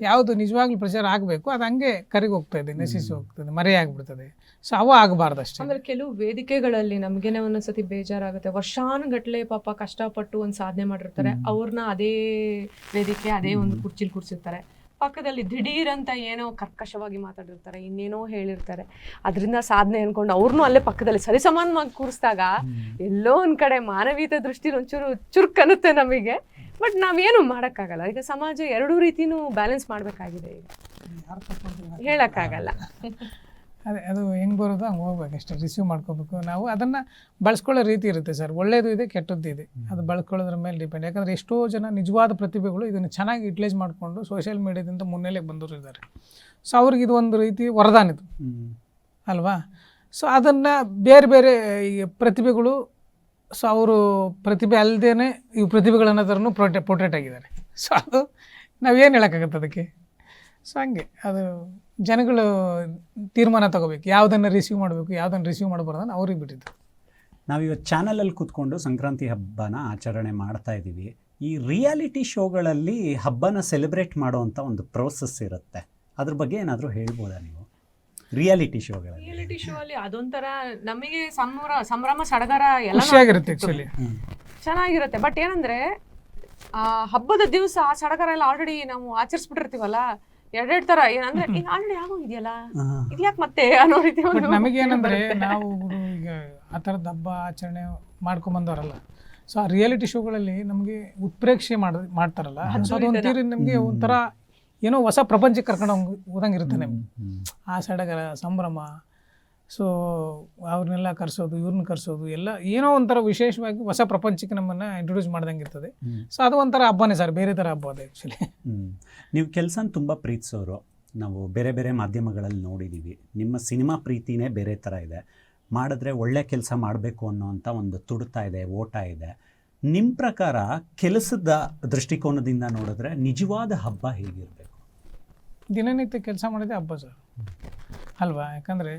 ಯಾವುದು ನಿಜವಾಗ್ಲೂ ಪ್ರಚಾರ ಆಗಬೇಕು ಅದು ಹಂಗೆ ಕರಿಗೆ ಹೋಗ್ತಾ ಇದೆ, ನಶಿಸಿ ಹೋಗ್ತದೆ, ಮರೆಯಾಗ್ಬಿಡ್ತದೆ. ಸೊ ಅವು ಆಗಬಾರ್ದು ಅಷ್ಟೇ. ಆಮೇಲೆ ಕೆಲವು ವೇದಿಕೆಗಳಲ್ಲಿ ನಮಗೇನೆ ಒಂದೊಂದ್ಸತಿ ಬೇಜಾರಾಗುತ್ತೆ, ವರ್ಷಾನುಗಟ್ಲೆ ಪಾಪ ಕಷ್ಟಪಟ್ಟು ಒಂದು ಸಾಧನೆ ಮಾಡಿರ್ತಾರೆ, ಅವ್ರನ್ನ ಅದೇ ವೇದಿಕೆ ಅದೇ ಒಂದು ಕುರ್ಚಿಲಿ ಕೂರಿಸಿರ್ತಾರೆ, ಪಕ್ಕದಲ್ಲಿ ದಿಢೀರ್ ಅಂತ ಏನೋ ಕರ್ಕಶವಾಗಿ ಮಾತಾಡಿರ್ತಾರೆ, ಇನ್ನೇನೋ ಹೇಳಿರ್ತಾರೆ, ಅದರಿಂದ ಸಾಧನೆ ಅನ್ಕೊಂಡು ಅವ್ರನ್ನೂ ಅಲ್ಲೇ ಪಕ್ಕದಲ್ಲಿ ಸರಿಸಮಾನವಾಗಿ ಕೂರಿಸಿದಾಗ ಎಲ್ಲೋ ಒಂದ್ ಕಡೆ ಮಾನವೀಯತೆ ದೃಷ್ಟಿಲಿ ಒಂಚೂರು ಚುರುಕ್ ಅನ್ನುತ್ತೆ ನಮಗೆ. ಬಟ್ ನಾವೇನು ಮಾಡೋಕ್ಕಾಗಲ್ಲ, ಈಗ ಸಮಾಜ ಎರಡೂ ರೀತಿನೂ ಬ್ಯಾಲೆನ್ಸ್ ಮಾಡಬೇಕಾಗಿದೆ, ಈಗ ಹೇಳೋಕ್ಕಾಗಲ್ಲ. ಅದೇ ಅದು ಹೆಂಗೆ ಬರೋದು ಹಂಗೆ ಹೋಗ್ಬೇಕು ಅಷ್ಟೇ, ರಿಸೀವ್ ಮಾಡ್ಕೋಬೇಕು. ನಾವು ಅದನ್ನು ಬಳಸ್ಕೊಳ್ಳೋ ರೀತಿ ಇರುತ್ತೆ ಸರ್, ಒಳ್ಳೇದು ಇದೆ ಕೆಟ್ಟದ್ದು ಇದೆ, ಅದು ಬಳಸ್ಕೊಳ್ಳೋದ್ರ ಮೇಲೆ ಡಿಪೆಂಡ್. ಯಾಕಂದರೆ ಎಷ್ಟೋ ಜನ ನಿಜವಾದ ಪ್ರತಿಭೆಗಳು ಇದನ್ನು ಚೆನ್ನಾಗಿ ಯುಟಿಲೈಸ್ ಮಾಡಿಕೊಂಡು ಸೋಷಿಯಲ್ ಮೀಡಿಯಾದಿಂದ ಮುನ್ನೆಲೆಗೆ ಬಂದವರು ಇದ್ದಾರೆ. ಸೊ ಅವ್ರಿಗೆ ಇದು ಒಂದು ರೀತಿ ವರದಾನ ಇದು ಅಲ್ವಾ. ಸೊ ಅದನ್ನು ಬೇರೆ ಬೇರೆ ಈ ಪ್ರತಿಭೆಗಳು, ಸೊ ಅವರು ಪ್ರತಿಭೆ ಅಲ್ಲದೇ ಇವು ಪ್ರತಿಭೆಗಳನ್ನ ಥರನೂ ಪೋರ್ಟ್ರೇಟ್ ಆಗಿದ್ದಾರೆ. ಸೊ ಅದು ನಾವೇನು ಹೇಳೋಕ್ಕಾಗತ್ತೆ ಅದಕ್ಕೆ. ಸೊ ಹಂಗೆ ಅದು ಜನಗಳು ತೀರ್ಮಾನ ತಗೋಬೇಕು, ಯಾವುದನ್ನು ರಿಸೀವ್ ಮಾಡಬೇಕು ಯಾವುದನ್ನು ರಿಸೀವ್ ಮಾಡಬಾರ್ದು ಅವ್ರಿಗೆ ಬಿಟ್ಟಿದ್ದು. ನಾವಿವತ್ತು ಚಾನಲಲ್ಲಿ ಕೂತ್ಕೊಂಡು ಸಂಕ್ರಾಂತಿ ಹಬ್ಬನ ಆಚರಣೆ ಮಾಡ್ತಾ ಇದ್ದೀವಿ. ಈ ರಿಯಾಲಿಟಿ ಶೋಗಳಲ್ಲಿ ಹಬ್ಬನ ಸೆಲೆಬ್ರೇಟ್ ಮಾಡುವಂಥ ಒಂದು ಪ್ರೋಸೆಸ್ ಇರುತ್ತೆ, ಅದ್ರ ಬಗ್ಗೆ ಏನಾದರೂ ಹೇಳ್ಬೋದಾ ನೀವು? ರಿಯಾಲಿಟಿ ಶೋ ಅಲ್ಲಿ ಅದೊಂಥರ ನಮಗೆ ಸಂಭ್ರಮ ಸಡಗರ ಎಲ್ಲ ಖುಷಿಯಾಗಿರುತ್ತೆ, ಆ್ಯಕ್ಚುಲಿ ಚೆನ್ನಾಗಿರುತ್ತೆ. ಬಟ್ ಏನಂದ್ರೆ ಆ ಹಬ್ಬದ ದಿವಸ ಆ ಸಡಗರ ಎಲ್ಲ ಆಲ್ರೆಡಿ ನಾವು ಆಚರಿಸ್ಬಿಟ್ಟಿರ್ತೀವಲ್ಲ, ಎರಡೆರಡು ತರ ಏನಂದ್ರೆ ಈಗ ಆಲ್ರೆಡಿ ಆಗೋಗಿದೆಯಲ್ಲ, ಇದ್ಯಾಕೆ ಮತ್ತೆ ಅನ್ನೋ ರೀತಿ. ನಮಗೇನಂದ್ರೆ ನಾವು ಈಗ ಆ ಥರದ ಹಬ್ಬ ಆಚರಣೆ ಮಾಡ್ಕೊಂಬಂದವರಲ್ಲ. ಸೊ ಆ ರಿಯಾಲಿಟಿ ಶೋಗಳಲ್ಲಿ ನಮಗೆ ಉತ್ಪ್ರೇಕ್ಷೆ ಮಾಡ್ತಾರಲ್ಲ, ಸೊ ಅದೊಂದು ತೀರಿ ನಮಗೆ ಒಂಥರ ಏನೋ ಹೊಸ ಪ್ರಪಂಚಕ್ಕೆ ಕರ್ಕೊಂಡು ಹೋದಂಗಿರುತ್ತೆ ನಮಗೆ. ಆ ಸಡಗರ ಸಂಭ್ರಮ, ಸೊ ಅವ್ರನ್ನೆಲ್ಲ ಕರೆಸೋದು ಇವ್ರನ್ನ ಕರೆಸೋದು ಎಲ್ಲ ಏನೋ ಒಂಥರ ವಿಶೇಷವಾಗಿ ಹೊಸ ಪ್ರಪಂಚಕ್ಕೆ ನಮ್ಮನ್ನು ಇಂಟ್ರೊಡ್ಯೂಸ್ ಮಾಡ್ದಂಗೆ ಇರ್ತದೆ. ಸೊ ಅದು ಒಂಥರ ಹಬ್ಬನೇ ಸರ್, ಬೇರೆ ಥರ ಹಬ್ಬ ಅದು ಆ್ಯಕ್ಚುಲಿ. ನೀವು ಕೆಲಸನ ತುಂಬ ಪ್ರೀತಿಸೋರು, ನಾವು ಬೇರೆ ಬೇರೆ ಮಾಧ್ಯಮಗಳಲ್ಲಿ ನೋಡಿದ್ದೀವಿ. ನಿಮ್ಮ ಸಿನಿಮಾ ಪ್ರೀತಿನೇ ಬೇರೆ ಥರ ಇದೆ, ಮಾಡಿದ್ರೆ ಒಳ್ಳೆ ಕೆಲಸ ಮಾಡಬೇಕು ಅನ್ನೋವಂಥ ಒಂದು ತುಡಿತ ಇದೆ, ಓಟ ಇದೆ. ನಿಮ್ಮ ಪ್ರಕಾರ ಕೆಲಸದ ದೃಷ್ಟಿಕೋನದಿಂದ ನೋಡಿದ್ರೆ ನಿಜವಾದ ಹಬ್ಬ ಹೇಗಿರಬೇಕು? ದಿನನಿತ್ಯ ಕೆಲಸ ಮಾಡಿದೆ ಹಬ್ಬ ಸರ್ ಅಲ್ವಾ. ಯಾಕಂದರೆ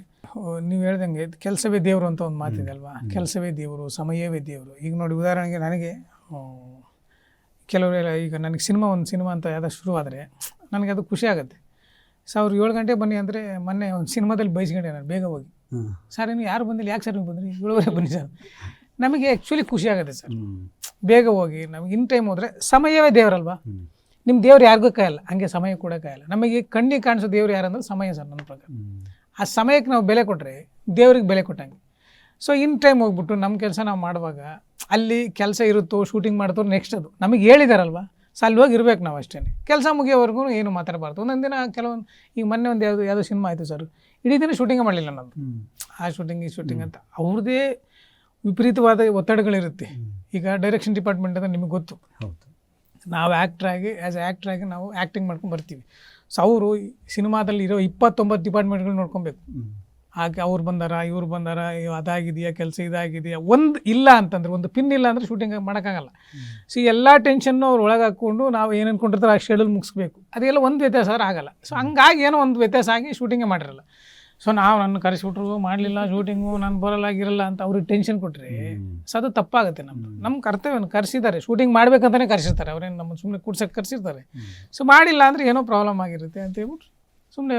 ನೀವು ಹೇಳ್ದಂಗೆ ಕೆಲಸವೇ ದೇವರು ಅಂತ ಒಂದು ಮಾತಿದೆ ಅಲ್ವಾ. ಕೆಲಸವೇ ದೇವರು, ಸಮಯವೇ ದೇವರು. ಈಗ ನೋಡಿ ಉದಾಹರಣೆಗೆ ನನಗೆ ಕೆಲವರೆಲ್ಲ ಈಗ ನನಗೆ ಒಂದು ಸಿನಿಮಾ ಅಂತ ಯಾವ್ದು ಶುರುವಾದರೆ ನನಗೆ ಅದು ಖುಷಿ ಆಗುತ್ತೆ. ಸೊ ಅವ್ರು 7 ಗಂಟೆ ಬನ್ನಿ ಅಂದರೆ ಮೊನ್ನೆ ಒಂದು ಸಿನಿಮಾದಲ್ಲಿ ಬಯಸ್ಕೊಂಡೆ ನಾನು ಬೇಗ ಹೋಗಿ, ಸರ್ ಇನ್ನು ಯಾರು ಬಂದಿಲ್ಲ, ಯಾಕೆ ಸರ್ ನೀವು ಬಂದ್ರಿ, 7:30 ಬನ್ನಿ ಸರ್. ನಮಗೆ ಆ್ಯಕ್ಚುಲಿ ಖುಷಿ ಆಗುತ್ತೆ ಸರ್ ಬೇಗ ಹೋಗಿ. ನಮಗೆ ಇನ್ ಟೈಮ್ ಹೋದರೆ ಸಮಯವೇ ದೇವರಲ್ವಾ. ನಿಮ್ಮ ದೇವ್ರು ಯಾರಿಗೂ ಕಾಯಲ್ಲ, ಹಂಗೆ ಸಮಯ ಕೂಡ ಕಾಯಲ್ಲ. ನಮಗೆ ಕಣ್ಣಿಗೆ ಕಾಣಿಸೋ ದೇವ್ರು ಯಾರಂದ್ರೆ ಸಮಯ ಸರ್ ನನ್ನ ಪ್ರಕಾರ. ಆ ಸಮಯಕ್ಕೆ ನಾವು ಬೆಲೆ ಕೊಟ್ಟರೆ ದೇವ್ರಿಗೆ ಬೆಲೆ ಕೊಟ್ಟಂಗೆ. ಸೊ ಇನ್ ಟೈಮ್ ಹೋಗ್ಬಿಟ್ಟು ನಮ್ಮ ಕೆಲಸ ನಾವು ಮಾಡುವಾಗ ಅಲ್ಲಿ ಕೆಲಸ ಇರುತ್ತೋ ಶೂಟಿಂಗ್ ಮಾಡ್ತೋ ನೆಕ್ಸ್ಟ್ ಅದು ನಮಗೆ ಹೇಳಿದಾರಲ್ವ, ಸೊ ಅಲ್ಲಿ ಹೋಗಿ ಇರ್ಬೇಕು ನಾವು ಅಷ್ಟೇ. ಕೆಲಸ ಮುಗಿಯೋವರೆಗೂ ಏನು ಮಾತಾಡಬಾರ್ದು. ಒಂದೊಂದು ದಿನ ಕೆಲವೊಂದು ಈಗ ಮೊನ್ನೆ ಒಂದು ಯಾವುದೋ ಸಿನಿಮಾ ಆಯಿತು ಸರ್, ಇಡೀ ದಿನ ಶೂಟಿಂಗೇ ಮಾಡಲಿಲ್ಲ ನಂದು. ಆ ಶೂಟಿಂಗ್ ಈ ಶೂಟಿಂಗ್ ಅಂತ ಅವ್ರದ್ದೇ ವಿಪರೀತವಾದ ಒತ್ತಡಗಳಿರುತ್ತೆ. ಈಗ ಡೈರೆಕ್ಷನ್ ಡಿಪಾರ್ಟ್ಮೆಂಟ್ ಅಂತ ನಿಮಗೆ ಗೊತ್ತು, ನಾವು ಆ್ಯಕ್ಟ್ರಾಗಿ ನಾವು ಆ್ಯಕ್ಟಿಂಗ್ ಮಾಡ್ಕೊಂಡು ಬರ್ತೀವಿ. ಸೊ ಅವರು ಸಿನಿಮಾದಲ್ಲಿ ಇರೋ 29 ಡಿಪಾರ್ಟ್ಮೆಂಟ್ಗಳು ನೋಡ್ಕೊಬೇಕು. ಹಾಗೆ ಅವ್ರು ಬಂದಾರ ಇವ್ರು ಬಂದಾರ, ಅದಾಗಿದೆಯಾ ಕೆಲಸ ಇದಾಗಿದೆಯಾ, ಒಂದು ಇಲ್ಲ ಅಂತಂದ್ರೆ ಒಂದು ಪಿನ್ ಇಲ್ಲ ಅಂದರೆ ಶೂಟಿಂಗ್ ಮಾಡೋಕ್ಕಾಗಲ್ಲ. ಸೊ ಎಲ್ಲ ಟೆನ್ಷನ್ನು ಅವ್ರು ಒಳಗೆ ಹಾಕ್ಕೊಂಡು ನಾವು ಏನು ಅಂದ್ಕೊಂಡಿರ್ತಾರೆ ಆ ಶೆಡ್ಯೂಲ್ ಮುಗಿಸ್ಬೇಕು. ಅದೆಲ್ಲ ಒಂದು ವ್ಯತ್ಯಾಸ ಆದ್ರೆ ಆಗಲ್ಲ. ಸೊ ಹಂಗಾಗಿ ಏನೋ ಒಂದು ವ್ಯತ್ಯಾಸ ಆಗಿ ಶೂಟಿಂಗೇ ಮಾಡಿರಲ್ಲ. ಸೊ ನಾವು ನನ್ನ ಕರೆಸಿಬಿಟ್ರು ಮಾಡಲಿಲ್ಲ ಶೂಟಿಂಗು, ನಾನು ಬರಲಾಗಿರಲ್ಲ ಅಂತ ಅವ್ರಿಗೆ ಟೆನ್ಷನ್ ಕೊಟ್ಟರೆ ಸೊ ಅದು ತಪ್ಪಾಗುತ್ತೆ. ನಮ್ಮ ಕರ್ತವ್ಯ ಕರೆಸಿದ್ದಾರೆ, ಶೂಟಿಂಗ್ ಮಾಡ್ಬೇಕಂತಲೇ ಕರೆಸಿರ್ತಾರೆ, ಅವ್ರೇನು ನಮ್ಮ ಸುಮ್ಮನೆ ಕೂಡ್ಸೋಕ್ಕೆ ಕರೆಸಿರ್ತಾರೆ. ಸೊ ಮಾಡಿಲ್ಲ ಅಂದರೆ ಏನೋ ಪ್ರಾಬ್ಲಮ್ ಆಗಿರುತ್ತೆ ಅಂತ ಹೇಳ್ಬಿಟ್ಟು ಸುಮ್ಮನೆ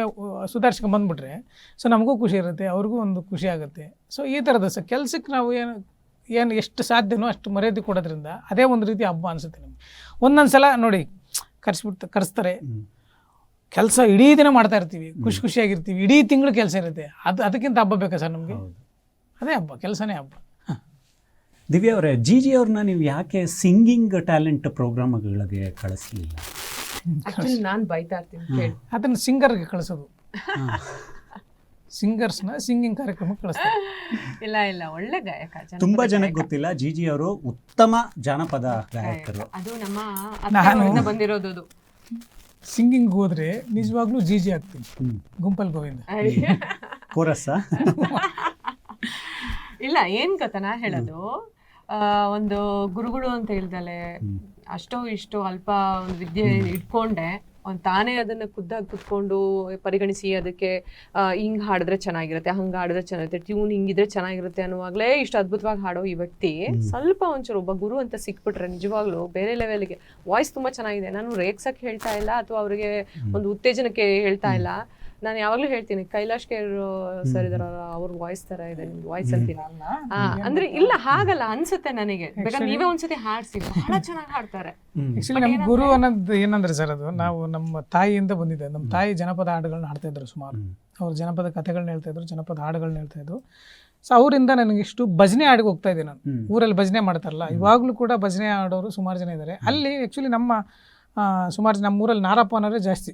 ಸುಧಾರಿಸ್ಕೊಂಡು ಬಂದುಬಿಟ್ರೆ ಸೊ ನಮಗೂ ಖುಷಿ ಇರುತ್ತೆ, ಅವ್ರಿಗೂ ಒಂದು ಖುಷಿ ಆಗುತ್ತೆ. ಸೊ ಈ ಥರದ ಸರ್ ಕೆಲಸಕ್ಕೆ ನಾವು ಏನು ಎಷ್ಟು ಸಾಧ್ಯನೋ ಅಷ್ಟು ಮರ್ಯಾದೆ ಕೊಡೋದ್ರಿಂದ ಅದೇ ಒಂದು ರೀತಿ ಹಬ್ಬ ಅನಿಸುತ್ತೆ ನಮಗೆ. ಒಂದೊಂದು ಸಲ ನೋಡಿ ಕರೆಸ್ತಾರೆ, ಕೆಲಸ ಇಡೀ ದಿನ ಮಾಡ್ತಾ ಇರ್ತೀವಿ, ಖುಷಿಯಾಗಿರ್ತೀವಿ, ಇಡೀ ತಿಂಗಳು ಕೆಲಸ ಇರುತ್ತೆ. ಅದಕ್ಕಿಂತ ಹಬ್ಬ ಬೇಕಾ ಸರ್ ನಮಗೆ? ಅದೇ ಹಬ್ಬ, ಕೆಲಸನೇ ಹಬ್ಬ. ದಿವ್ಯಾ ಅವರೇ, ಜಿಜಿ ಅವ್ರನ್ನ ನೀವು ಯಾಕೆ ಸಿಂಗಿಂಗ್ ಟ್ಯಾಲೆಂಟ್ ಪ್ರೋಗ್ರಾಮ್ಗಳಿಗೆ ಕಳಿಸ್ಲಿಲ್ಲ? ನಾನು ಬೈತಾ ಇರ್ತೀನಿ, ಅದನ್ನು ಸಿಂಗರ್ಗೆ ಕಳಿಸೋದು, ಸಿಂಗರ್ಸ್ನ ಸಿಂಗಿಂಗ್ ಕಾರ್ಯಕ್ರಮಕ್ಕೆ ಕಳಿಸ್ತಾರೆ. ಇಲ್ಲ ಒಳ್ಳೆ ಗಾಯಕ, ತುಂಬಾ ಜನಕ್ಕೆ ಗೊತ್ತಿಲ್ಲ ಜಿಜಿ ಅವರು ಉತ್ತಮ ಜಾನಪದ ಗಾಯಕರು. ಅದು ನಮ್ಮ ಬಂದಿರೋದು. ಸಿಂಗಿಂಗ್ ಹೋದ್ರೆ ನಿಜವಾಗ್ಲೂ ಜಿಜಿ ಆಗ್ತೀನಿ, ಗುಂಪಲ್ ಗೋವಿಂದ ಕೋರಸ್. ಇಲ್ಲ ಏನ್ ಗೊತ್ತಾ ಹೇಳೋದು, ಒಂದು ಗುರುಗಳು ಅಂತ ಹೇಳ್ದಲೆ ಅಷ್ಟೋ ಇಷ್ಟೋ ಅಲ್ಪ ಒಂದು ವಿದ್ಯೆ ಇಟ್ಕೊಂಡೆ ಅವ್ನು ತಾನೇ ಅದನ್ನ ಖುದ್ದಾಗಿ ಕುತ್ಕೊಂಡು ಪರಿಗಣಿಸಿ ಅದಕ್ಕೆ ಹಿಂಗ್ ಹಾಡಿದ್ರೆ ಚೆನ್ನಾಗಿರುತ್ತೆ, ಹಂಗ ಹಾಡಿದ್ರೆ ಚೆನ್ನಾಗಿರುತ್ತೆ, ಟ್ಯೂನ್ ಹಿಂಗಿದ್ರೆ ಚೆನ್ನಾಗಿರುತ್ತೆ ಅನ್ನುವಾಗ್ಲೇ ಇಷ್ಟು ಅದ್ಭುತವಾಗಿ ಹಾಡೋ ಈ ವ್ಯಕ್ತಿ ಸ್ವಲ್ಪ ಒಂಚೂರು ಒಬ್ಬ ಗುರು ಅಂತ ಸಿಕ್ಬಿಟ್ರೆ ನಿಜವಾಗ್ಲೂ ಬೇರೆ ಲೆವೆಲ್ಗೆ. ವಾಯ್ಸ್ ತುಂಬಾ ಚೆನ್ನಾಗಿದೆ, ನಾನು ರೇಗ್ಸಕ್ಕೆ ಹೇಳ್ತಾ ಇಲ್ಲ ಅಥವಾ ಅವ್ರಿಗೆ ಒಂದು ಉತ್ತೇಜನಕ್ಕೆ ಹೇಳ್ತಾ ಇಲ್ಲ. ನಾನು ಯಾವಾಗ್ಲೂ ಹೇಳ್ತೀನಿ, ಕೈಲಾಶ್ ಕೇರ್ ಸರ್ ಇದಾರ, ಅವ್ರ ವಾಯ್ಸ್ ತರ ಇದೆ ನಿಮ್ದು ವಾಯ್ಸ್ ಅಂತೀನಿ. ಅಂದ್ರೆ ಇಲ್ಲ ಹಾಗಲ್ಲ ಅನ್ಸುತ್ತೆ ನನಗೆ, ಬೇಕಾದ್ರೆ ನೀವೇ ಒಂದ್ಸತಿ ಹಾಡ್ಸಿ, ಬಹಳ ಚೆನ್ನಾಗಿ ಹಾಡ್ತಾರೆ. ಆಕ್ಚುಲಿ ನಮ್ ಗುರು ಅನ್ನೋದು ಏನಂದ್ರೆ ಸರ್, ಅದು ನಾವು ನಮ್ಮ ತಾಯಿಯಿಂದ ಬಂದಿದೆ. ನಮ್ಮ ತಾಯಿ ಜನಪದ ಹಾಡುಗಳನ್ನ ಹಾಡ್ತಾ ಇದ್ರು ಸುಮಾರು. ಅವ್ರು ಜನಪದ ಕಥೆಗಳನ್ನ ಹೇಳ್ತಾ ಇದ್ರು, ಜನಪದ ಹಾಡುಗಳನ್ನ ಹೇಳ್ತಾ ಇದ್ರು. ಸೊ ಅವರಿಂದ ನನಗೆ ಇಷ್ಟು ಭಜನೆ ಹಾಡಿಗೆ ಹೋಗ್ತಾ ಇದ್ದೆ ನಾನು. ಊರಲ್ಲಿ ಭಜನೆ ಮಾಡ್ತಾರಲ್ಲ, ಇವಾಗ್ಲೂ ಕೂಡ ಭಜನೆ ಆಡೋರು ಸುಮಾರು ಜನ ಇದ್ದಾರೆ. ಅಲ್ಲಿ ಆಕ್ಚುಲಿ ನಮ್ಮ ಸುಮಾರು ನಮ್ಮೂರಲ್ಲಿ ನಾರಪ್ಪ ಅನ್ನೋರೇ ಜಾಸ್ತಿ.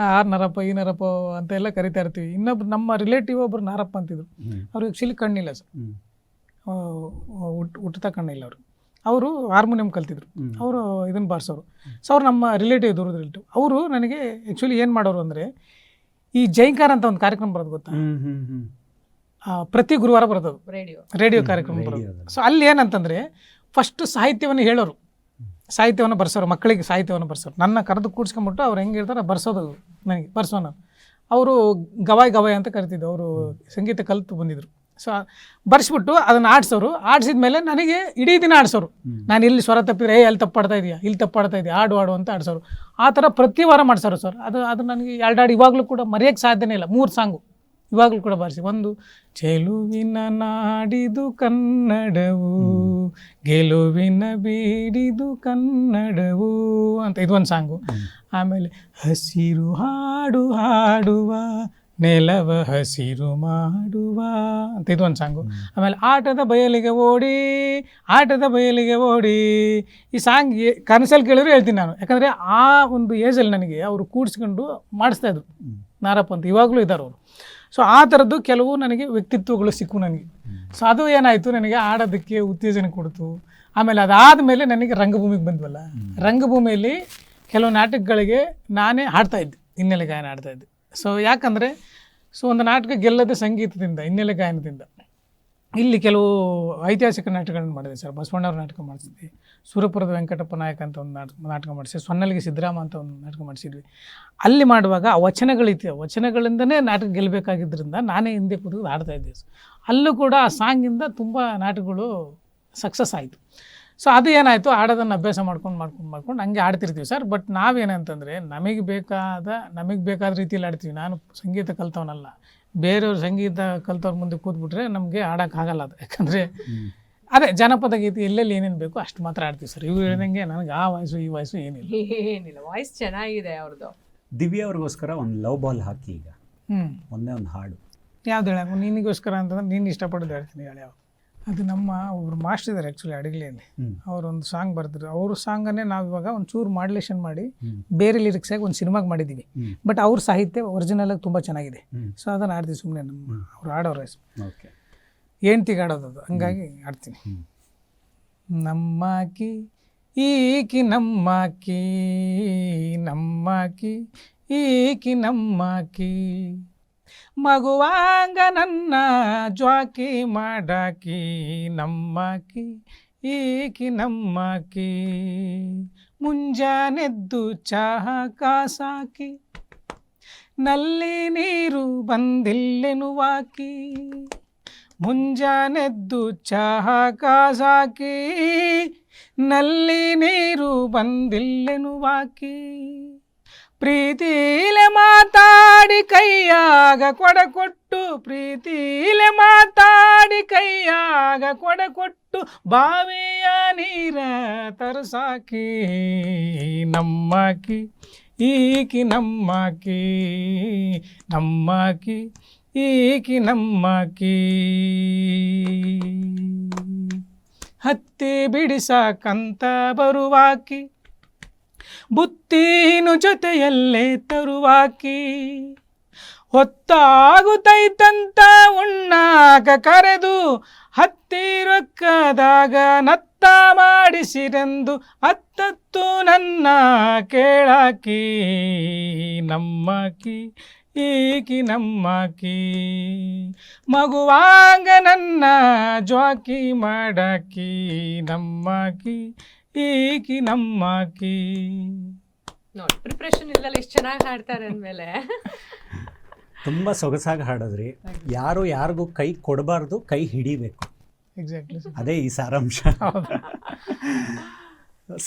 ಆರ್ ನರಪ್ಪ ಈ ನರಪ್ಪ ಅಂತ ಎಲ್ಲ ಕರಿತಾ ಇರ್ತೀವಿ. ಇನ್ನೊಬ್ರು ನಮ್ಮ ರಿಲೇಟಿವ್ ಒಬ್ರು ನಾರಪ್ಪ ಅಂತಿದ್ರು. ಅವ್ರಿಗೆ ಆ್ಯಕ್ಚುಲಿ ಕಣ್ಣಿಲ್ಲ ಸರ್, ಹುಟ್ಟುತ್ತಾ ಕಣ್ಣಿಲ್ಲ ಅವರು. ಅವರು ಹಾರ್ಮೋನಿಯಂ ಕಲ್ತಿದ್ರು, ಅವರು ಇದನ್ನು ಬಾರಿಸೋರು. ಸೊ ಅವ್ರು ನಮ್ಮ ರಿಲೇಟಿವ್, ದೂರದ ರಿಲೇಟಿವ್. ಅವರು ನನಗೆ ಆ್ಯಕ್ಚುಲಿ ಏನು ಮಾಡೋರು ಅಂದರೆ, ಈ ಜೈಂಕಾರ ಅಂತ ಒಂದು ಕಾರ್ಯಕ್ರಮ ಬರೋದು ಗೊತ್ತಾ, ಪ್ರತಿ ಗುರುವಾರ ಬರೋದು ರೇಡಿಯೋ ಕಾರ್ಯಕ್ರಮ ಬರೋದು. ಸೊ ಅಲ್ಲಿ ಏನಂತಂದರೆ ಫಸ್ಟ್ ಸಾಹಿತ್ಯವನ್ನು ಹೇಳೋರು, ಸಾಹಿತ್ಯವನ್ನು ಬರ್ಸೋರು, ಮಕ್ಕಳಿಗೆ ಸಾಹಿತ್ಯವನ್ನು ಬರ್ಸೋರು. ನನ್ನ ಕರೆದು ಕೂಡ್ಸ್ಕೊಂಬಿಟ್ಟು ಅವ್ರು ಹೆಂಗೆ ಹೇಳ್ತಾರೆ ಬರ್ಸೋದು, ನನಗೆ ಬರ್ಸೋಣ. ಅವರು ಗವಾಯ್ ಅಂತ ಕರಿತಿದ್ದು, ಅವರು ಸಂಗೀತ ಕಲಿತು ಬಂದಿದ್ರು. ಸೊ ಬರ್ಸ್ಬಿಟ್ಟು ಅದನ್ನು ಆಡಿಸೋರು. ಆಡಿಸಿದ್ಮೇಲೆ ನನಗೆ ಇಡೀ ದಿನ ಆಡಿಸೋರು. ನಾನು ಇಲ್ಲಿ ಸ್ವರ ತಪ್ಪಿದ್ರೆ ಅಲ್ಲಿ ತಪ್ಪಾಡ್ತಾ ಇದೆಯಾ, ಇಲ್ಲಿ ತಪ್ಪಾಡ್ತಾ ಇದೆಯಾ, ಆಡು ಅಂತ ಆಡಿಸೋರು. ಆ ಥರ ಪ್ರತಿ ವಾರ ಮಾಡ್ಸೋರು ಸರ್. ಅದು ನನಗೆ 2 ಹಾಡು ಇವಾಗಲೂ ಕೂಡ ಮರೆಯೋಕ್ಕೆ ಸಾಧ್ಯನೇ ಇಲ್ಲ. 3 ಸಾಂಗು ಇವಾಗಲೂ ಕೂಡ ಬಾರಿಸಿ. ಒಂದು ಚೆಲುವಿನ ನಾಡಿದು ಕನ್ನಡವು, ಗೆಲುವಿನ ಬೀಡಿದು ಕನ್ನಡವು ಅಂತ ಇದೊಂದು ಸಾಂಗು. ಆಮೇಲೆ ಹಸಿರು ಹಾಡು ಹಾಡುವ ನೆಲವ ಹಸಿರು ಮಾಡುವ ಅಂತ ಇದೊಂದು ಸಾಂಗು. ಆಮೇಲೆ ಆಟದ ಬಯಲಿಗೆ ಓಡಿ ಈ ಸಾಂಗ್ ಕನಸಲ್ಲಿ ಕೇಳಿದ್ರು ಹೇಳ್ತೀನಿ ನಾನು. ಯಾಕಂದರೆ ಆ ಒಂದು ಏಜಲ್ಲಿ ನನಗೆ ಅವರು ಕೂಡಿಸ್ಕೊಂಡು ಮಾಡಿಸ್ತಾಯಿದ್ರು ನಾರಪ್ಪ ಅಂತ. ಇವಾಗಲೂ ಇದ್ದಾರೆ ಅವರು. ಸೊ ಆ ಥರದ್ದು ಕೆಲವು ನನಗೆ ವ್ಯಕ್ತಿತ್ವಗಳು ಸಿಕ್ಕು ನನಗೆ. ಸೊ ಅದು ಏನಾಯಿತು, ನನಗೆ ಆಡೋದಕ್ಕೆ ಉತ್ತೇಜನ ಕೊಡ್ತು. ಆಮೇಲೆ ಅದಾದಮೇಲೆ ನನಗೆ ರಂಗಭೂಮಿಗೆ ಬಂದ್ವಲ್ಲ, ರಂಗಭೂಮಿಯಲ್ಲಿ ಕೆಲವು ನಾಟಕಗಳಿಗೆ ನಾನೇ ಹಾಡ್ತಾಯಿದ್ದೆ, ಹಿನ್ನೆಲೆ ಗಾಯನ ಆಡ್ತಾಯಿದ್ದೆ. ಸೊ ಯಾಕಂದರೆ ಒಂದು ನಾಟಕ ಗೆಲ್ಲದೆ ಸಂಗೀತದಿಂದ, ಹಿನ್ನೆಲೆ ಗಾಯನದಿಂದ. ಇಲ್ಲಿ ಕೆಲವು ಐತಿಹಾಸಿಕ ನಾಟಕಗಳನ್ನು ಮಾಡಿದೆ ಸರ್. ಬಸವಣ್ಣವ್ರ ನಾಟಕ ಮಾಡಿಸಿದ್ವಿ, ಸುರಪುರದ ವೆಂಕಟಪ್ಪ ನಾಯಕ ಅಂತ ಒಂದು ನಾಟಕ ಮಾಡಿಸಿದ್ವಿ, ಸೊನ್ನಲಿಗೆ ಸಿದ್ದರಾಮ ಅಂತ ಒಂದು ನಾಟಕ ಮಾಡಿಸಿದ್ವಿ. ಅಲ್ಲಿ ಮಾಡುವಾಗ ಆ ವಚನಗಳಿತ್ತು, ವಚನಗಳಿಂದನೇ ನಾಟಕ ಗೆಲ್ಲಬೇಕಾಗಿದ್ದರಿಂದ ನಾನೇ ಹಿಂದೆ ಕೂತ್ಕೊಂಡು ಆಡ್ತಾಯಿದ್ದೆ. ಅಲ್ಲೂ ಕೂಡ ಆ ಸಾಂಗಿಂದ ತುಂಬ ನಾಟಕಗಳು ಸಕ್ಸಸ್ ಆಯಿತು. ಸೊ ಅದು ಏನಾಯಿತು, ಆಡೋದನ್ನು ಅಭ್ಯಾಸ ಮಾಡ್ಕೊಂಡು ಹಂಗೆ ಆಡ್ತಿರ್ತೀವಿ ಸರ್. ಬಟ್ ನಾವೇನಂತಂದರೆ ನಮಗೆ ಬೇಕಾದ ರೀತಿಯಲ್ಲಿ ಆಡ್ತೀವಿ. ನಾನು ಸಂಗೀತ ಕಲ್ತವನಲ್ಲ, ಬೇರೆಯವ್ರು ಸಂಗೀತ ಕಲ್ತವ್ರ ಮುಂದೆ ಕೂತ್ಬಿಟ್ರೆ ನಮಗೆ ಆಡೋಕ್ಕಾಗಲ್ಲ ಅದು. ಯಾಕಂದರೆ ಅದೇ ಜನಪದ ಗೀತೆ ಎಲ್ಲೆಲ್ಲಿ ಏನೇನು ಬೇಕು ಅಷ್ಟು ಮಾತ್ರ ಆಡ್ತೀವಿ ಸರ್. ಇವು ಹೇಳಿದಂಗೆ ನನಗೆ ಆ ವಾಯ್ಸು ಈ ವಾಯ್ಸು ಏನಿಲ್ಲ, ವಾಯ್ಸ್ ಚೆನ್ನಾಗಿದೆ ಅವ್ರದ್ದು. ದಿವ್ಯಾ ಅವ್ರಿಗೋಸ್ಕರ ಒಂದು ಲವ್ ಬಾಲ್ ಹಾಕಿ ಈಗ ಒಂದೇ ಒಂದು ಹಾಡು ಯಾವ್ದು ಹೇಳ, ನಿನಗೋಸ್ಕರ ಅಂತಂದ್ರೆ ನೀನು ಇಷ್ಟಪಡೋದು ಹೇಳ್ತೀನಿ ಹೇಳಿ. ಅದು ನಮ್ಮ ಒಬ್ರು ಮಾಸ್ಟರ್ ಇದ್ದಾರೆ ಆ್ಯಕ್ಚುಲಿ ಅಡಿಗೆಯಲ್ಲಿ, ಅವರೊಂದು ಸಾಂಗ್ ಬರ್ತಿದ್ರು. ಅವ್ರ ಸಾಂಗನ್ನೇ ನಾವು ಇವಾಗ ಒಂದು ಚೂರು ಮಾಡ್ಲೇಷನ್ ಮಾಡಿ ಬೇರೆ ಲಿರಿಕ್ಸಾಗಿ ಒಂದು ಸಿನಿಮಾಗೆ ಮಾಡಿದ್ದೀವಿ. ಬಟ್ ಅವ್ರ ಸಾಹಿತ್ಯ ಒರಿಜಿನಲಾಗಿ ತುಂಬ ಚೆನ್ನಾಗಿದೆ. ಸೊ ಅದನ್ನು ಆಡ್ತೀವಿ ಸುಮ್ಮನೆ, ನಮ್ಮ ಅವ್ರು ಆಡೋರು ಹೆಂಡ್ತಿಗೆ ಆಡೋದು ಅದು, ಹಂಗಾಗಿ ಆಡ್ತೀನಿ. ನಮ್ಮಾಕಿ ಈಕಿ ನಮ್ಮಾಕಿ ಈಕಿ ನಮ್ಮಾಕಿ ಮಗುವಾಂಗ ನನ್ನ ಜ್ವಾಕಿ ಮಾಡಾಕಿ ನಮ್ಮಾಕಿ ಈಕಿ ನಮ್ಮಾಕಿ ಮುಂಜಾನೆದ್ದು ಚಹಾ ಕಾಸಾಕಿ ನಲ್ಲಿ ನೀರು ಬಂದಿಲ್ಲೆನುವಾಕಿ ಮುಂಜಾನೆದ್ದು ಚಹಾ ಕಾಸಾಕಿ ನಲ್ಲಿ ನೀರು ಬಂದಿಲ್ಲೆನುವಾಕಿ ಪ್ರೀತಿಲೆ ಮಾತಾಡಿ ಕೈಯಾಗ ಕೊಡ ಕೊಟ್ಟು ಪ್ರೀತಿಲೆ ಮಾತಾಡಿ ಕೈಯಾಗ ಕೊಡ ಕೊಟ್ಟು ಬಾವಿಯ ನೀರ ತರಸಾಕಿ ನಮ್ಮಾಕಿ ಈಕಿ ನಮ್ಮಾಕಿ ನಮ್ಮಾಕಿ ಈಕಿ ನಮ್ಮಾಕಿ ಹತ್ತಿ ಬಿಡಿಸಕಂತ ಬರುವಾಕಿ ಬುತ್ತಿನು ಜೊತೆಯಲ್ಲೇ ತರುವಾಕಿ ಹೊತ್ತಾಗುತ್ತೈತಂತ ಉಣ್ಣಾಕ ಕರೆದು ಹತ್ತಿ ರೊಕ್ಕದಾಗ ನತ್ತ ಮಾಡಿಸಿರೆಂದು ಅತ್ತತ್ತು ನನ್ನ ಕೇಳಾಕಿ ನಮ್ಮಾಕಿ ಈಕಿ ನಮ್ಮಕಿ ಮಗುವಾಂಗ ನನ್ನ ಜ್ವಾಕಿ ಮಾಡಕಿ ನಮ್ಮಕಿ ಈಕಿ ನಮ್ಮಕಿ. ನೋಡಿ ಪ್ರಿಪ್ರೇಷನ್ ಇಲ್ಲಲ್ಲ ಇಷ್ಟು ಚೆನ್ನಾಗಿ ಹಾಡ್ತಾರೆ ಅಂದಮೇಲೆ. ತುಂಬ ಸೊಗಸಾಗಿ ಹಾಡಿದ್ರಿ. ಯಾರು ಯಾರಿಗೂ ಕೈ ಕೊಡಬಾರ್ದು, ಕೈ ಹಿಡಿಬೇಕು. ಎಕ್ಸಾಕ್ಟ್ಲಿ ಅದೇ ಈ ಸಾರಾಂಶ.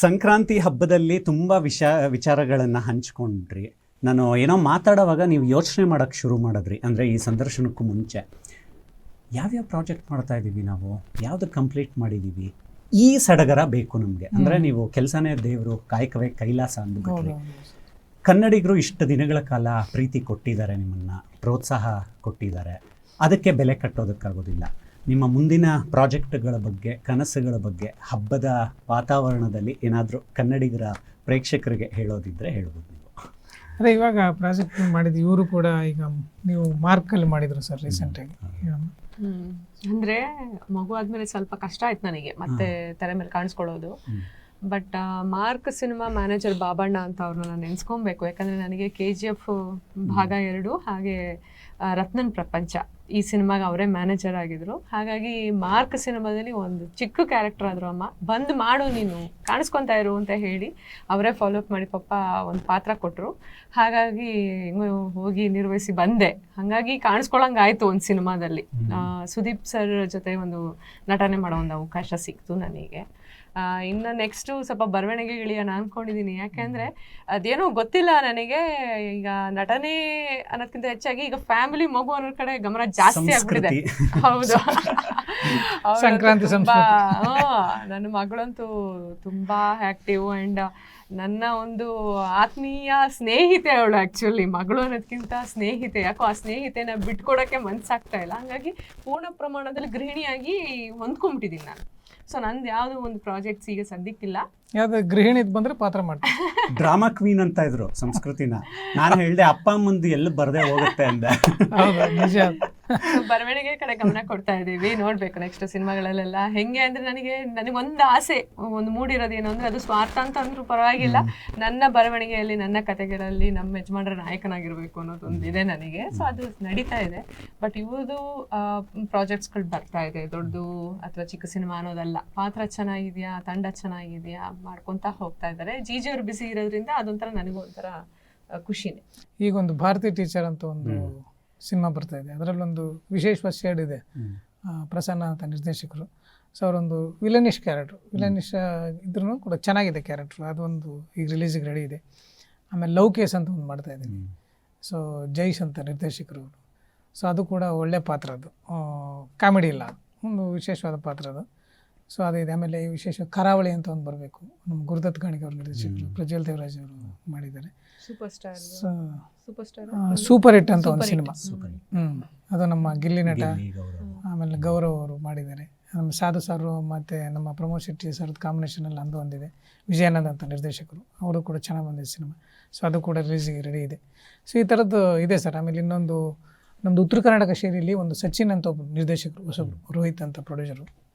ಸಂಕ್ರಾಂತಿ ಹಬ್ಬದಲ್ಲಿ ತುಂಬ ವಿಚಾರಗಳನ್ನು ಹಂಚ್ಕೊಂಡ್ರಿ. ನಾನು ಏನೋ ಮಾತಾಡೋವಾಗ ನೀವು ಯೋಚನೆ ಮಾಡೋಕ್ಕೆ ಶುರು ಮಾಡಿದ್ರಿ. ಅಂದರೆ ಈ ಸಂದರ್ಶನಕ್ಕೂ ಮುಂಚೆ ಯಾವ್ಯಾವ ಪ್ರಾಜೆಕ್ಟ್ ಮಾಡ್ತಾ ಇದ್ದೀವಿ, ನಾವು ಯಾವುದು ಕಂಪ್ಲೀಟ್ ಮಾಡಿದ್ದೀವಿ, ಈ ಸಡಗರ ಬೇಕು ನಮಗೆ. ಅಂದರೆ ನೀವು ಕೆಲಸನೇ ದೇವರು, ಕಾಯಕವೇ ಕೈಲಾಸ ಅಂದ್ಬಿಟ್ರಿ. ಕನ್ನಡಿಗರು ಇಷ್ಟು ದಿನಗಳ ಕಾಲ ಪ್ರೀತಿ ಕೊಟ್ಟಿದ್ದಾರೆ, ನಿಮ್ಮನ್ನು ಪ್ರೋತ್ಸಾಹ ಕೊಟ್ಟಿದ್ದಾರೆ. ಅದಕ್ಕೆ ಬೆಲೆ ಕಟ್ಟೋದಕ್ಕಾಗೋದಿಲ್ಲ. ನಿಮ್ಮ ಮುಂದಿನ ಪ್ರಾಜೆಕ್ಟ್ಗಳ ಬಗ್ಗೆ, ಕನಸುಗಳ ಬಗ್ಗೆ, ಹಬ್ಬದ ವಾತಾವರಣದಲ್ಲಿ ಏನಾದರೂ ಕನ್ನಡಿಗರ ಪ್ರೇಕ್ಷಕರಿಗೆ ಹೇಳೋದಿದ್ದರೆ ಹೇಳ್ಬೋದು ನೀವು. ಅದೇ ಇವಾಗ ಪ್ರಾಜೆಕ್ಟ್ ಮಾಡಿದ್ದು ಇವರು ಕೂಡ ಈಗ ನೀವು ಮಾರ್ಕಲ್ಲಿ ಮಾಡಿದ್ರು ಸರ್ ರೀಸೆಂಟಾಗಿ. ಅಂದ್ರೆ ಮಗು ಆದ್ಮೇಲೆ ಸ್ವಲ್ಪ ಕಷ್ಟ ಆಯ್ತು ನನಗೆ ಮತ್ತೆ ತೆರೆ ಮೇಲೆ ಕಾಣಿಸ್ಕೊಳ್ಳೋದು. But Mark cinema manager Babanna ಅಂತ ಅವ್ರನ್ನ ನಾನು ನೆನೆಸ್ಕೊಬೇಕು. ಯಾಕಂದರೆ ನನಗೆ KGF ಭಾಗ 2 ಹಾಗೆ ರತ್ನನ್ ಪ್ರಪಂಚ ಈ ಸಿನಿಮಾಗೆ ಅವರೇ ಮ್ಯಾನೇಜರ್ ಆಗಿದ್ರು. ಹಾಗಾಗಿ ಮಾರ್ಕ್ ಸಿನಿಮಾದಲ್ಲಿ ಒಂದು ಚಿಕ್ಕ ಕ್ಯಾರೆಕ್ಟರ್ ಆದರು. ಅಮ್ಮ ಬಂದು ಮಾಡು, ನೀನು ಕಾಣಿಸ್ಕೊತಾ ಇರು ಅಂತ ಹೇಳಿ ಅವರೇ ಫಾಲೋಅಪ್ ಮಾಡಿ ಪಪ್ಪ ಒಂದು ಪಾತ್ರ ಕೊಟ್ಟರು. ಹಾಗಾಗಿ ಹೋಗಿ ನಿರ್ವಹಿಸಿ ಬಂದೆ. ಹಾಗಾಗಿ ಕಾಣಿಸ್ಕೊಳ್ಳಂಗಾಯ್ತು ಒಂದು ಸಿನಿಮಾದಲ್ಲಿ. ಸುದೀಪ್ ಸರ್ ಜೊತೆ ಒಂದು ನಟನೆ ಮಾಡೋ ಒಂದು ಅವಕಾಶ ಸಿಕ್ತು ನನಗೆ. ಇನ್ನು ನೆಕ್ಸ್ಟು ಸ್ವಲ್ಪ ಬರವಣಿಗೆಗಳಿಯನ್ನ ಅಂದ್ಕೊಂಡಿದ್ದೀನಿ. ಯಾಕೆಂದರೆ ಅದೇನೋ ಗೊತ್ತಿಲ್ಲ ನನಗೆ, ಈಗ ನಟನೆ ಅನ್ನೋದಕ್ಕಿಂತ ಹೆಚ್ಚಾಗಿ ಈಗ ಫ್ಯಾಮಿಲಿ ಮಗು ಅನ್ನೋ ಕಡೆ ಗಮನ ಜಾಸ್ತಿ ಆಗ್ಬಿಟ್ಟಿದೆ. ಹೌದು, ಸಂಕ್ರಾಂತಿ ನನ್ನ ಮಗಳಂತೂ ತುಂಬ ಆ್ಯಕ್ಟಿವ್ ಆ್ಯಂಡ್ ನನ್ನ ಒಂದು ಆತ್ಮೀಯ ಸ್ನೇಹಿತೆ ಅವಳು. ಆ್ಯಕ್ಚುಲಿ ಮಗಳು ಅನ್ನೋದಕ್ಕಿಂತ ಸ್ನೇಹಿತೆ. ಯಾಕೋ ಆ ಸ್ನೇಹಿತೆನ ಬಿಟ್ಕೊಡೋಕ್ಕೆ ಮನಸ್ಸಾಗ್ತಾ ಇಲ್ಲ. ಹಾಗಾಗಿ ಪೂರ್ಣ ಪ್ರಮಾಣದಲ್ಲಿ ಗೃಹಿಣಿಯಾಗಿ ಹೊಂದ್ಕೊಂಡ್ಬಿಟ್ಟಿದ್ದೀನಿ ನಾನು. ಸೊ ನಂದು ಯಾವುದೋ ಒಂದು ಪ್ರಾಜೆಕ್ಟ್ಸ್ ಈಗ ಸದ್ಯಕ್ಕಿಲ್ಲ. ಯಾವ್ದು ಗೃಹಿಣಿ ಬಂದ್ರೆ ಪಾತ್ರ ಮಾಡ್ತೀನಿ. ಡ್ರಾಮಾ ಕ್ವೀನ್ ಅಂತ ಇದ್ರು ಸಂಸ್ಕೃತಿನ. ನಾನು ಹೇಳಿದೆ ಅಪ್ಪ ಅಮ್ಮಂದು ಎಲ್ಲಿ ಬರದೆ ಹೋಗುತ್ತೆ ಅಂದೆ. ನಿಜ. ಬರವಣಿಗೆ ಕಡೆ ಗಮನ ಕೊಡ್ತಾ ಇದ್ದೀವಿ. ನೋಡ್ಬೇಕು ನೆಕ್ಸ್ಟ್ ಸಿನಿಮಾಗಳಲ್ಲೆಲ್ಲ ಹೆಂಗೆ ಅಂದ್ರೆ ನನಗೊಂದು ಆಸೆ, ಒಂದು ಮೂಡಿರೋದೇನು ಅಂದ್ರೆ ಅದು ಸ್ವಾರ್ಥ ಅಂತ ಅಂದ್ರೂ ಪರವಾಗಿಲ್ಲ, ನನ್ನ ಬರವಣಿಗೆಯಲ್ಲಿ ನನ್ನ ಕಥೆಗಳಲ್ಲಿ ನಮ್ಮ ಯಜಮಾನರ ನಾಯಕನಾಗಿರ್ಬೇಕು ಅನ್ನೋದೊಂದು ಇದೆ ನನಗೆ. ಸೊ ಅದು ನಡೀತಾ ಇದೆ. ಬಟ್ ಇವ್ರದ್ದು ಪ್ರಾಜೆಕ್ಟ್ಸ್ಗಳು ಬರ್ತಾ ಇದೆ. ದೊಡ್ಡದು ಅಥವಾ ಚಿಕ್ಕ ಸಿನಿಮಾ ಅನ್ನೋದಲ್ಲ, ಪಾತ್ರ ಚೆನ್ನಾಗಿದೆಯಾ, ತಂಡ ಚೆನ್ನಾಗಿದೆಯಾ ಮಾಡ್ಕೊತಾ ಹೋಗ್ತಾ ಇದ್ದಾರೆ. ಜೀಜಿಯವ್ರು ಬಿಸಿ ಇರೋದ್ರಿಂದ ಅದೊಂಥರ ನನಗೂ ಒಂಥರ ಖುಷಿನೇ. ಈಗ ಒಂದು ಭಾರತಿ ಟೀಚರ್ ಅಂತ ಒಂದು ಸಿನಿಮಾ ಬರ್ತಾ ಇದೆ. ಅದರಲ್ಲೊಂದು ವಿಶೇಷವಾದ ಶೇಡ್ ಇದೆ. ಪ್ರಸನ್ನ ಅಂತ ನಿರ್ದೇಶಕರು. ಸೊ ಅವರೊಂದು ವಿಲನಿಶ್ ಕ್ಯಾರೆಕ್ಟ್ರು, ವಿಲನಿಶ್ ಇದ್ರೂ ಕೂಡ ಚೆನ್ನಾಗಿದೆ ಕ್ಯಾರೆಕ್ಟ್ರು. ಅದೊಂದು ಈಗ ರಿಲೀಸಿಗೆ ರೆಡಿ ಇದೆ. ಆಮೇಲೆ ಲವ್ ಕೇಸ್ ಅಂತ ಒಂದು ಮಾಡ್ತಾ ಇದ್ದೀನಿ. ಸೊ ಜೈಶ್ ಅಂತ ನಿರ್ದೇಶಕರು. ಸೊ ಅದು ಕೂಡ ಒಳ್ಳೆ ಪಾತ್ರ. ಅದು ಕಾಮಿಡಿ ಇಲ್ಲ, ಒಂದು ವಿಶೇಷವಾದ ಪಾತ್ರ ಅದು. ಸೊ ಅದಿದೆ. ಆಮೇಲೆ ವಿಶೇಷ ಕರಾವಳಿ ಅಂತ ಒಂದು ಬರಬೇಕು. ನಮ್ಮ ಗುರುದತ್ ಗಾಣಿಗ ಅವ್ರ ನಿರ್ದೇಶಕರು, ಪ್ರಜ್ವಲ್ ದೇವರಾಜ್ ಅವರು ಮಾಡಿದ್ದಾರೆ. ಸೂಪರ್ ಹಿಟ್ ಅಂತ ಒಂದು ಸಿನಿಮಾ. ಅದು ನಮ್ಮ ಗಿಲ್ಲಿ ನಟ, ಆಮೇಲೆ ಗೌರವ್ ಅವರು ಮಾಡಿದ್ದಾರೆ. ನಮ್ಮ ಸಾಧು ಸರ್ ಮತ್ತು ನಮ್ಮ ಪ್ರಮೋದ್ ಶೆಟ್ಟಿ ಸರ್ದು ಕಾಂಬಿನೇಷನಲ್ಲಿ ಅಂದು ಒಂದಿದೆ. ವಿಜಯಾನಂದ್ ಅಂತ ನಿರ್ದೇಶಕರು, ಅವರು ಕೂಡ ಚೆನ್ನಾಗಿ ಬಂದಿದೆ ಸಿನಿಮಾ. ಸೊ ಅದು ಕೂಡ ರಿಲೀಸಿಗೆ ರೆಡಿ ಇದೆ. ಸೊ ಈ ಥರದ್ದು ಇದೆ ಸರ್. ಆಮೇಲೆ ಇನ್ನೊಂದು ನಮ್ಮದು ಉತ್ತರ ಕರ್ನಾಟಕ ಶೈಲಿಯಲ್ಲಿ ಒಂದು ಸಚಿನ್ ಅಂತ ಒಬ್ಬರು ನಿರ್ದೇಶಕರು, ಹೊಸಬ್ರು, ರೋಹಿತ್ ಅಂತ ಪ್ರೊಡ್ಯೂಸರು.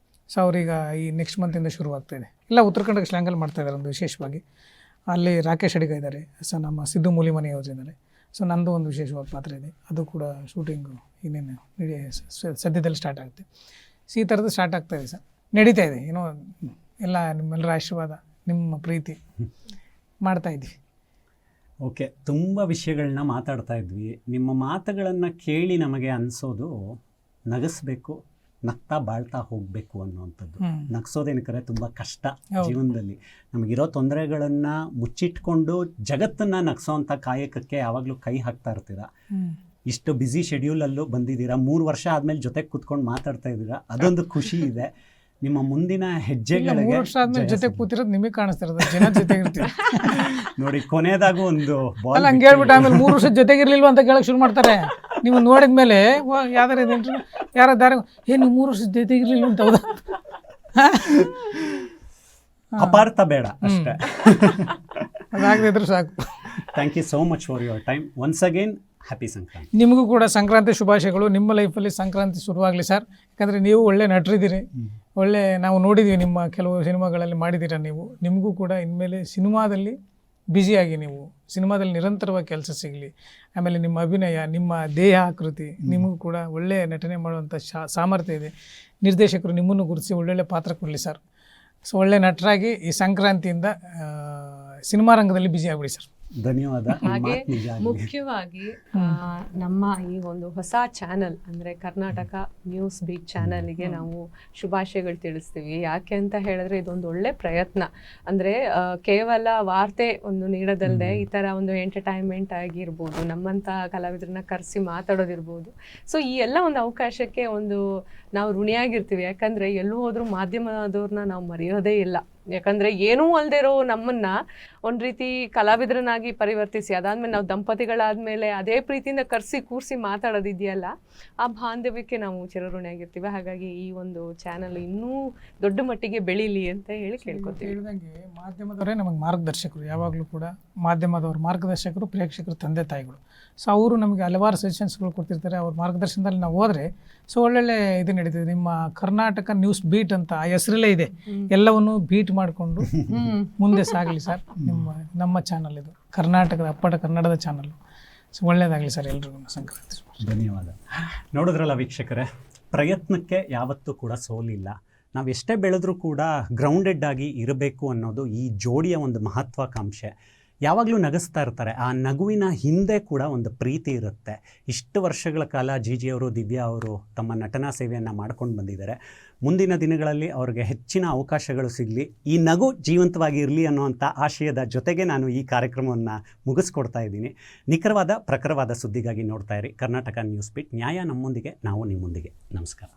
ಸೊ ಅವ್ರೀಗ ಈ ನೆಕ್ಸ್ಟ್ ಮಂತಿಂದ ಶುರುವಾಗ್ತಾಯಿದೆ. ಇಲ್ಲ ಉತ್ತರ ಕನ್ನಡ ಸ್ಲ್ಯಾಂಗಲ್ಲಿ ಮಾಡ್ತಾಯಿದ್ದಾರೆ ಒಂದು ವಿಶೇಷವಾಗಿ. ಅಲ್ಲಿ ರಾಕೇಶ್ ಅಡಿಗ ಇದ್ದಾರೆ. ಸೊ ನಮ್ಮ ಸಿದ್ದು ಮೂಲಿಮನಿ ಅವರು ಇದ್ದಾರೆ. ಸೊ ನಂದು ಒಂದು ವಿಶೇಷವಾದ ಪಾತ್ರ ಇದೆ. ಅದು ಕೂಡ ಶೂಟಿಂಗು ಇನ್ನೇನು ಸದ್ಯದಲ್ಲಿ ಸ್ಟಾರ್ಟ್ ಆಗುತ್ತೆ. ಸೊ ಈ ಥರದ್ದು ಸ್ಟಾರ್ಟ್ ಆಗ್ತಾಯಿದೆ ಸರ್. ನಡೀತಾ ಇದೆ. ಏನೋ ಎಲ್ಲ ನಿಮ್ಮೆಲ್ಲರ ಆಶೀರ್ವಾದ, ನಿಮ್ಮ ಪ್ರೀತಿ ಮಾಡ್ತಾಯಿದ್ವಿ. ಓಕೆ, ತುಂಬ ವಿಷಯಗಳನ್ನ ಮಾತಾಡ್ತಾ ಇದ್ವಿ. ನಿಮ್ಮ ಮಾತುಗಳನ್ನು ಕೇಳಿ ನಮಗೆ ಅನಿಸೋದು ನಗಿಸ್ಬೇಕು, ನಗ್ತಾ ಬಾಳ್ತಾ ಹೋಗಬೇಕು ಅನ್ನುವಂಥದ್ದು. ನಗಿಸೋದೇನಕ್ಕೆ ತುಂಬ ಕಷ್ಟ ಜೀವನದಲ್ಲಿ. ನಮಗಿರೋ ತೊಂದರೆಗಳನ್ನು ಮುಚ್ಚಿಟ್ಕೊಂಡು ಜಗತ್ತನ್ನು ನಗಿಸೋವಂಥ ಕಾಯಕಕ್ಕೆ ಯಾವಾಗಲೂ ಕೈ ಹಾಕ್ತಾ ಇರ್ತೀರ. ಇಷ್ಟು ಬ್ಯುಸಿ ಶೆಡ್ಯೂಲಲ್ಲೂ ಬಂದಿದ್ದೀರಾ. 3 ವರ್ಷ ಆದಮೇಲೆ ಜೊತೆಗೆ ಕೂತ್ಕೊಂಡು ಮಾತಾಡ್ತಾ ಇದ್ದೀರಾ. ಅದೊಂದು ಖುಷಿ ಇದೆ. ನಿಮ್ಮ ಮುಂದಿನ ಹೆಜ್ಜೆಗಳಿಗೆ 3 ವರ್ಷ ಆದ್ಮೇಲೆ ಜೊತೆ ಕೂತಿರೋದು ನಿಮಗೆ ಕಾಣಿಸ್ತಿರೋದು, ಜನ ಜೊತೆ ಇರ್ತೀವಿ ನೋಡಿ. ಕೊನೆಯದಾಗೂ ಒಂದು ಅಲ್ಲ ಹಂಗೆ ಹೇಳ್ಬಿಟ್ಟು ಆಮೇಲೆ 3 ವರ್ಷ ಜೊತೆಗಿರ್ಲಿಲ್ವ ಅಂತ ಕೇಳಕ್ಕೆ ಶುರು ಮಾಡ್ತಾರೆ. ನೀವು ನೋಡಿದ ಮೇಲೆ ಯಾವ್ದಾರ ಯಾರ ದಾರ ನೀವು 3 ವರ್ಷ ಜೊತೆಗಿರ್ಲಿಲ್ಲ ಅಂತ. ಹೌದಾ? ಅಪಾರ್ಥ ಬೇಡ ಅಷ್ಟೇ. ಅದಾಗದಿದ್ರು ಸಾಕು. Thank you so much for your time. Once again happy Sankranti. ನಿಮಗೂ ಕೂಡ ಸಂಕ್ರಾಂತಿ ಶುಭಾಶಯಗಳು. ನಿಮ್ಮ ಲೈಫಲ್ಲಿ ಸಂಕ್ರಾಂತಿ ಶುರುವಾಗಲಿ ಸರ್. ಯಾಕಂದರೆ ನೀವು ಒಳ್ಳೆ ನಟರಿದ್ದೀರಿ. ಒಳ್ಳೆ ನಾವು ನೋಡಿದ್ದೀವಿ ನಿಮ್ಮ ಕೆಲವು ಸಿನಿಮಾಗಳಲ್ಲಿ ಮಾಡಿದ್ದೀರಾ ನೀವು. ನಿಮಗೂ ಕೂಡ ಇನ್ಮೇಲೆ ಸಿನಿಮಾದಲ್ಲಿ ಬ್ಯುಸಿಯಾಗಿ ನೀವು ಸಿನಿಮಾದಲ್ಲಿ ನಿರಂತರವಾಗಿ ಕೆಲಸ ಸಿಗಲಿ, ಆಮೇಲೆ ನಿಮ್ಮ ಅಭಿನಯ, ನಿಮ್ಮ ದೇಹ ಆಕೃತಿ, ನಿಮಗೂ ಕೂಡ ಒಳ್ಳೆಯ ನಟನೆ ಮಾಡುವಂಥ ಸಾಮರ್ಥ್ಯ ಇದೆ. ನಿರ್ದೇಶಕರು ನಿಮ್ಮನ್ನು ಗುರುತಿಸಿ ಒಳ್ಳೊಳ್ಳೆ ಪಾತ್ರ ಕೊಡಲಿ ಸರ್. ಸೊ ಒಳ್ಳೆ ನಟರಾಗಿ ಈ ಸಂಕ್ರಾಂತಿಯಿಂದ ಸಿನಿಮಾ ರಂಗದಲ್ಲಿ ಬ್ಯುಸಿ ಆಗ್ಬಿಡಿ ಸರ್. ಧನ್ಯವಾದ. ಹಾಗೆ ಮುಖ್ಯವಾಗಿ ನಮ್ಮ ಈ ಒಂದು ಹೊಸ ಚಾನಲ್ ಅಂದ್ರೆ ಕರ್ನಾಟಕ ನ್ಯೂಸ್ ಬೀಟ್ ಚಾನಲ್ಗೆ ನಾವು ಶುಭಾಶಯಗಳು ತಿಳಿಸ್ತೀವಿ. ಯಾಕೆ ಅಂತ ಹೇಳಿದ್ರೆ ಇದೊಂದು ಒಳ್ಳೆ ಪ್ರಯತ್ನ. ಅಂದ್ರೆ ಕೇವಲ ವಾರ್ತೆ ಒಂದು ನೀಡೋದಲ್ಲದೆ ಈ ತರ ಒಂದು ಎಂಟರ್ಟೈನ್ಮೆಂಟ್ ಆಗಿರ್ಬೋದು, ನಮ್ಮಂತ ಕಲಾವಿದರನ್ನ ಕರೆಸಿ ಮಾತಾಡೋದಿರ್ಬೋದು. ಸೊ ಈ ಎಲ್ಲ ಒಂದು ಅವಕಾಶಕ್ಕೆ ಒಂದು ನಾವು ಋಣಿಯಾಗಿರ್ತೀವಿ. ಯಾಕಂದ್ರೆ ಎಲ್ಲೂ ಹೋದ್ರೂ ಮಾಧ್ಯಮದವ್ರನ್ನ ನಾವು ಮರೆಯೋದೇ ಇಲ್ಲ. ಯಾಕಂದ್ರೆ ಏನೂ ಅಲ್ದೇ ಇರೋ ನಮ್ಮನ್ನ ಒಂದ್ ರೀತಿ ಕಲಾವಿದರನ್ನಾಗಿ ಪರಿವರ್ತಿಸಿ ಅದಾದ್ಮೇಲೆ ನಾವು ದಂಪತಿಗಳಾದ್ಮೇಲೆ ಅದೇ ಪ್ರೀತಿಯಿಂದ ಕರ್ಸಿ ಕೂರ್ಸಿ ಮಾತಾಡೋದಿದೆಯಲ್ಲ, ಆ ಬಾಂಧವ್ಯಕ್ಕೆ ನಾವು ಚಿರಋಣಿಯಾಗಿರ್ತೀವಿ. ಹಾಗಾಗಿ ಈ ಒಂದು ಚಾನಲ್ ಇನ್ನೂ ದೊಡ್ಡ ಮಟ್ಟಿಗೆ ಬೆಳೀಲಿ ಅಂತ ಹೇಳಿ ಕೇಳ್ಕೊತೀವಿ. ಹೇಳಿದಂಗೆ ಮಾಧ್ಯಮದವರೇ ನಮಗೆ ಮಾರ್ಗದರ್ಶಕರು, ಯಾವಾಗಲೂ ಕೂಡ ಮಾಧ್ಯಮದವರು ಮಾರ್ಗದರ್ಶಕರು, ಪ್ರೇಕ್ಷಕರು, ತಂದೆ ತಾಯಿಗಳು. ಸೊ ಅವರು ನಮಗೆ ಹಲವಾರು ಸಜೆಷನ್ಸ್ಗಳು ಕೊಡ್ತಿರ್ತಾರೆ. ಅವ್ರ ಮಾರ್ಗದರ್ಶನದಲ್ಲಿ ನಾವು ಹೋದರೆ ಸೊ ಒಳ್ಳೊಳ್ಳೆ ಇದು ನಡೀತದೆ. ನಿಮ್ಮ ಕರ್ನಾಟಕ ನ್ಯೂಸ್ ಬೀಟ್ ಅಂತ ಆ ಹೆಸರಲ್ಲೇ ಇದೆ. ಎಲ್ಲವನ್ನು ಬೀಟ್ ಮಾಡಿಕೊಂಡು ಮುಂದೆ ಸಾಗಲಿ ಸರ್. ನಮ್ಮ ಚಾನಲ್ ಇದು ಕರ್ನಾಟಕದ ಅಪ್ಪಟ ಕನ್ನಡದ ಚಾನಲ್. ಸೊ ಒಳ್ಳೆಯದಾಗಲಿ ಸರ್ ಎಲ್ರಿಗೂ ಸಂಕ್ರಾಂತಿ. ಧನ್ಯವಾದ. ನೋಡಿದ್ರಲ್ಲ ವೀಕ್ಷಕರೇ, ಪ್ರಯತ್ನಕ್ಕೆ ಯಾವತ್ತೂ ಕೂಡ ಸೋಲಿಲ್ಲ. ನಾವು ಎಷ್ಟೇ ಬೆಳೆದ್ರೂ ಕೂಡ ಗ್ರೌಂಡೆಡ್ ಆಗಿ ಇರಬೇಕು ಅನ್ನೋದು ಈ ಜೋಡಿಯ ಒಂದು ಮಹತ್ವಾಕಾಂಕ್ಷೆ. ಯಾವಾಗಲೂ ನಗಿಸ್ತಾ ಇರ್ತಾರೆ. ಆ ನಗುವಿನ ಹಿಂದೆ ಕೂಡ ಒಂದು ಪ್ರೀತಿ ಇರುತ್ತೆ. ಇಷ್ಟು ವರ್ಷಗಳ ಕಾಲ ಜಿ ಅವರು, ದಿವ್ಯಾ ಅವರು ತಮ್ಮ ನಟನಾ ಸೇವೆಯನ್ನು ಮಾಡ್ಕೊಂಡು ಬಂದಿದ್ದಾರೆ. ಮುಂದಿನ ದಿನಗಳಲ್ಲಿ ಅವ್ರಿಗೆ ಹೆಚ್ಚಿನ ಅವಕಾಶಗಳು ಸಿಗಲಿ, ಈ ನಗು ಜೀವಂತವಾಗಿ ಇರಲಿ ಅನ್ನುವಂಥ ಆಶಯದ ಜೊತೆಗೆ ನಾನು ಈ ಕಾರ್ಯಕ್ರಮವನ್ನು ಮುಗಿಸ್ಕೊಡ್ತಾ ಇದ್ದೀನಿ. ನಿಖರವಾದ ಪ್ರಖರವಾದ ಸುದ್ದಿಗಾಗಿ ನೋಡ್ತಾ ಇರಿ ಕರ್ನಾಟಕ ನ್ಯೂಸ್ ಬೀಟ್. ನ್ಯಾಯ ನಮ್ಮೊಂದಿಗೆ, ನಾವು ನಿಮ್ಮೊಂದಿಗೆ. ನಮಸ್ಕಾರ.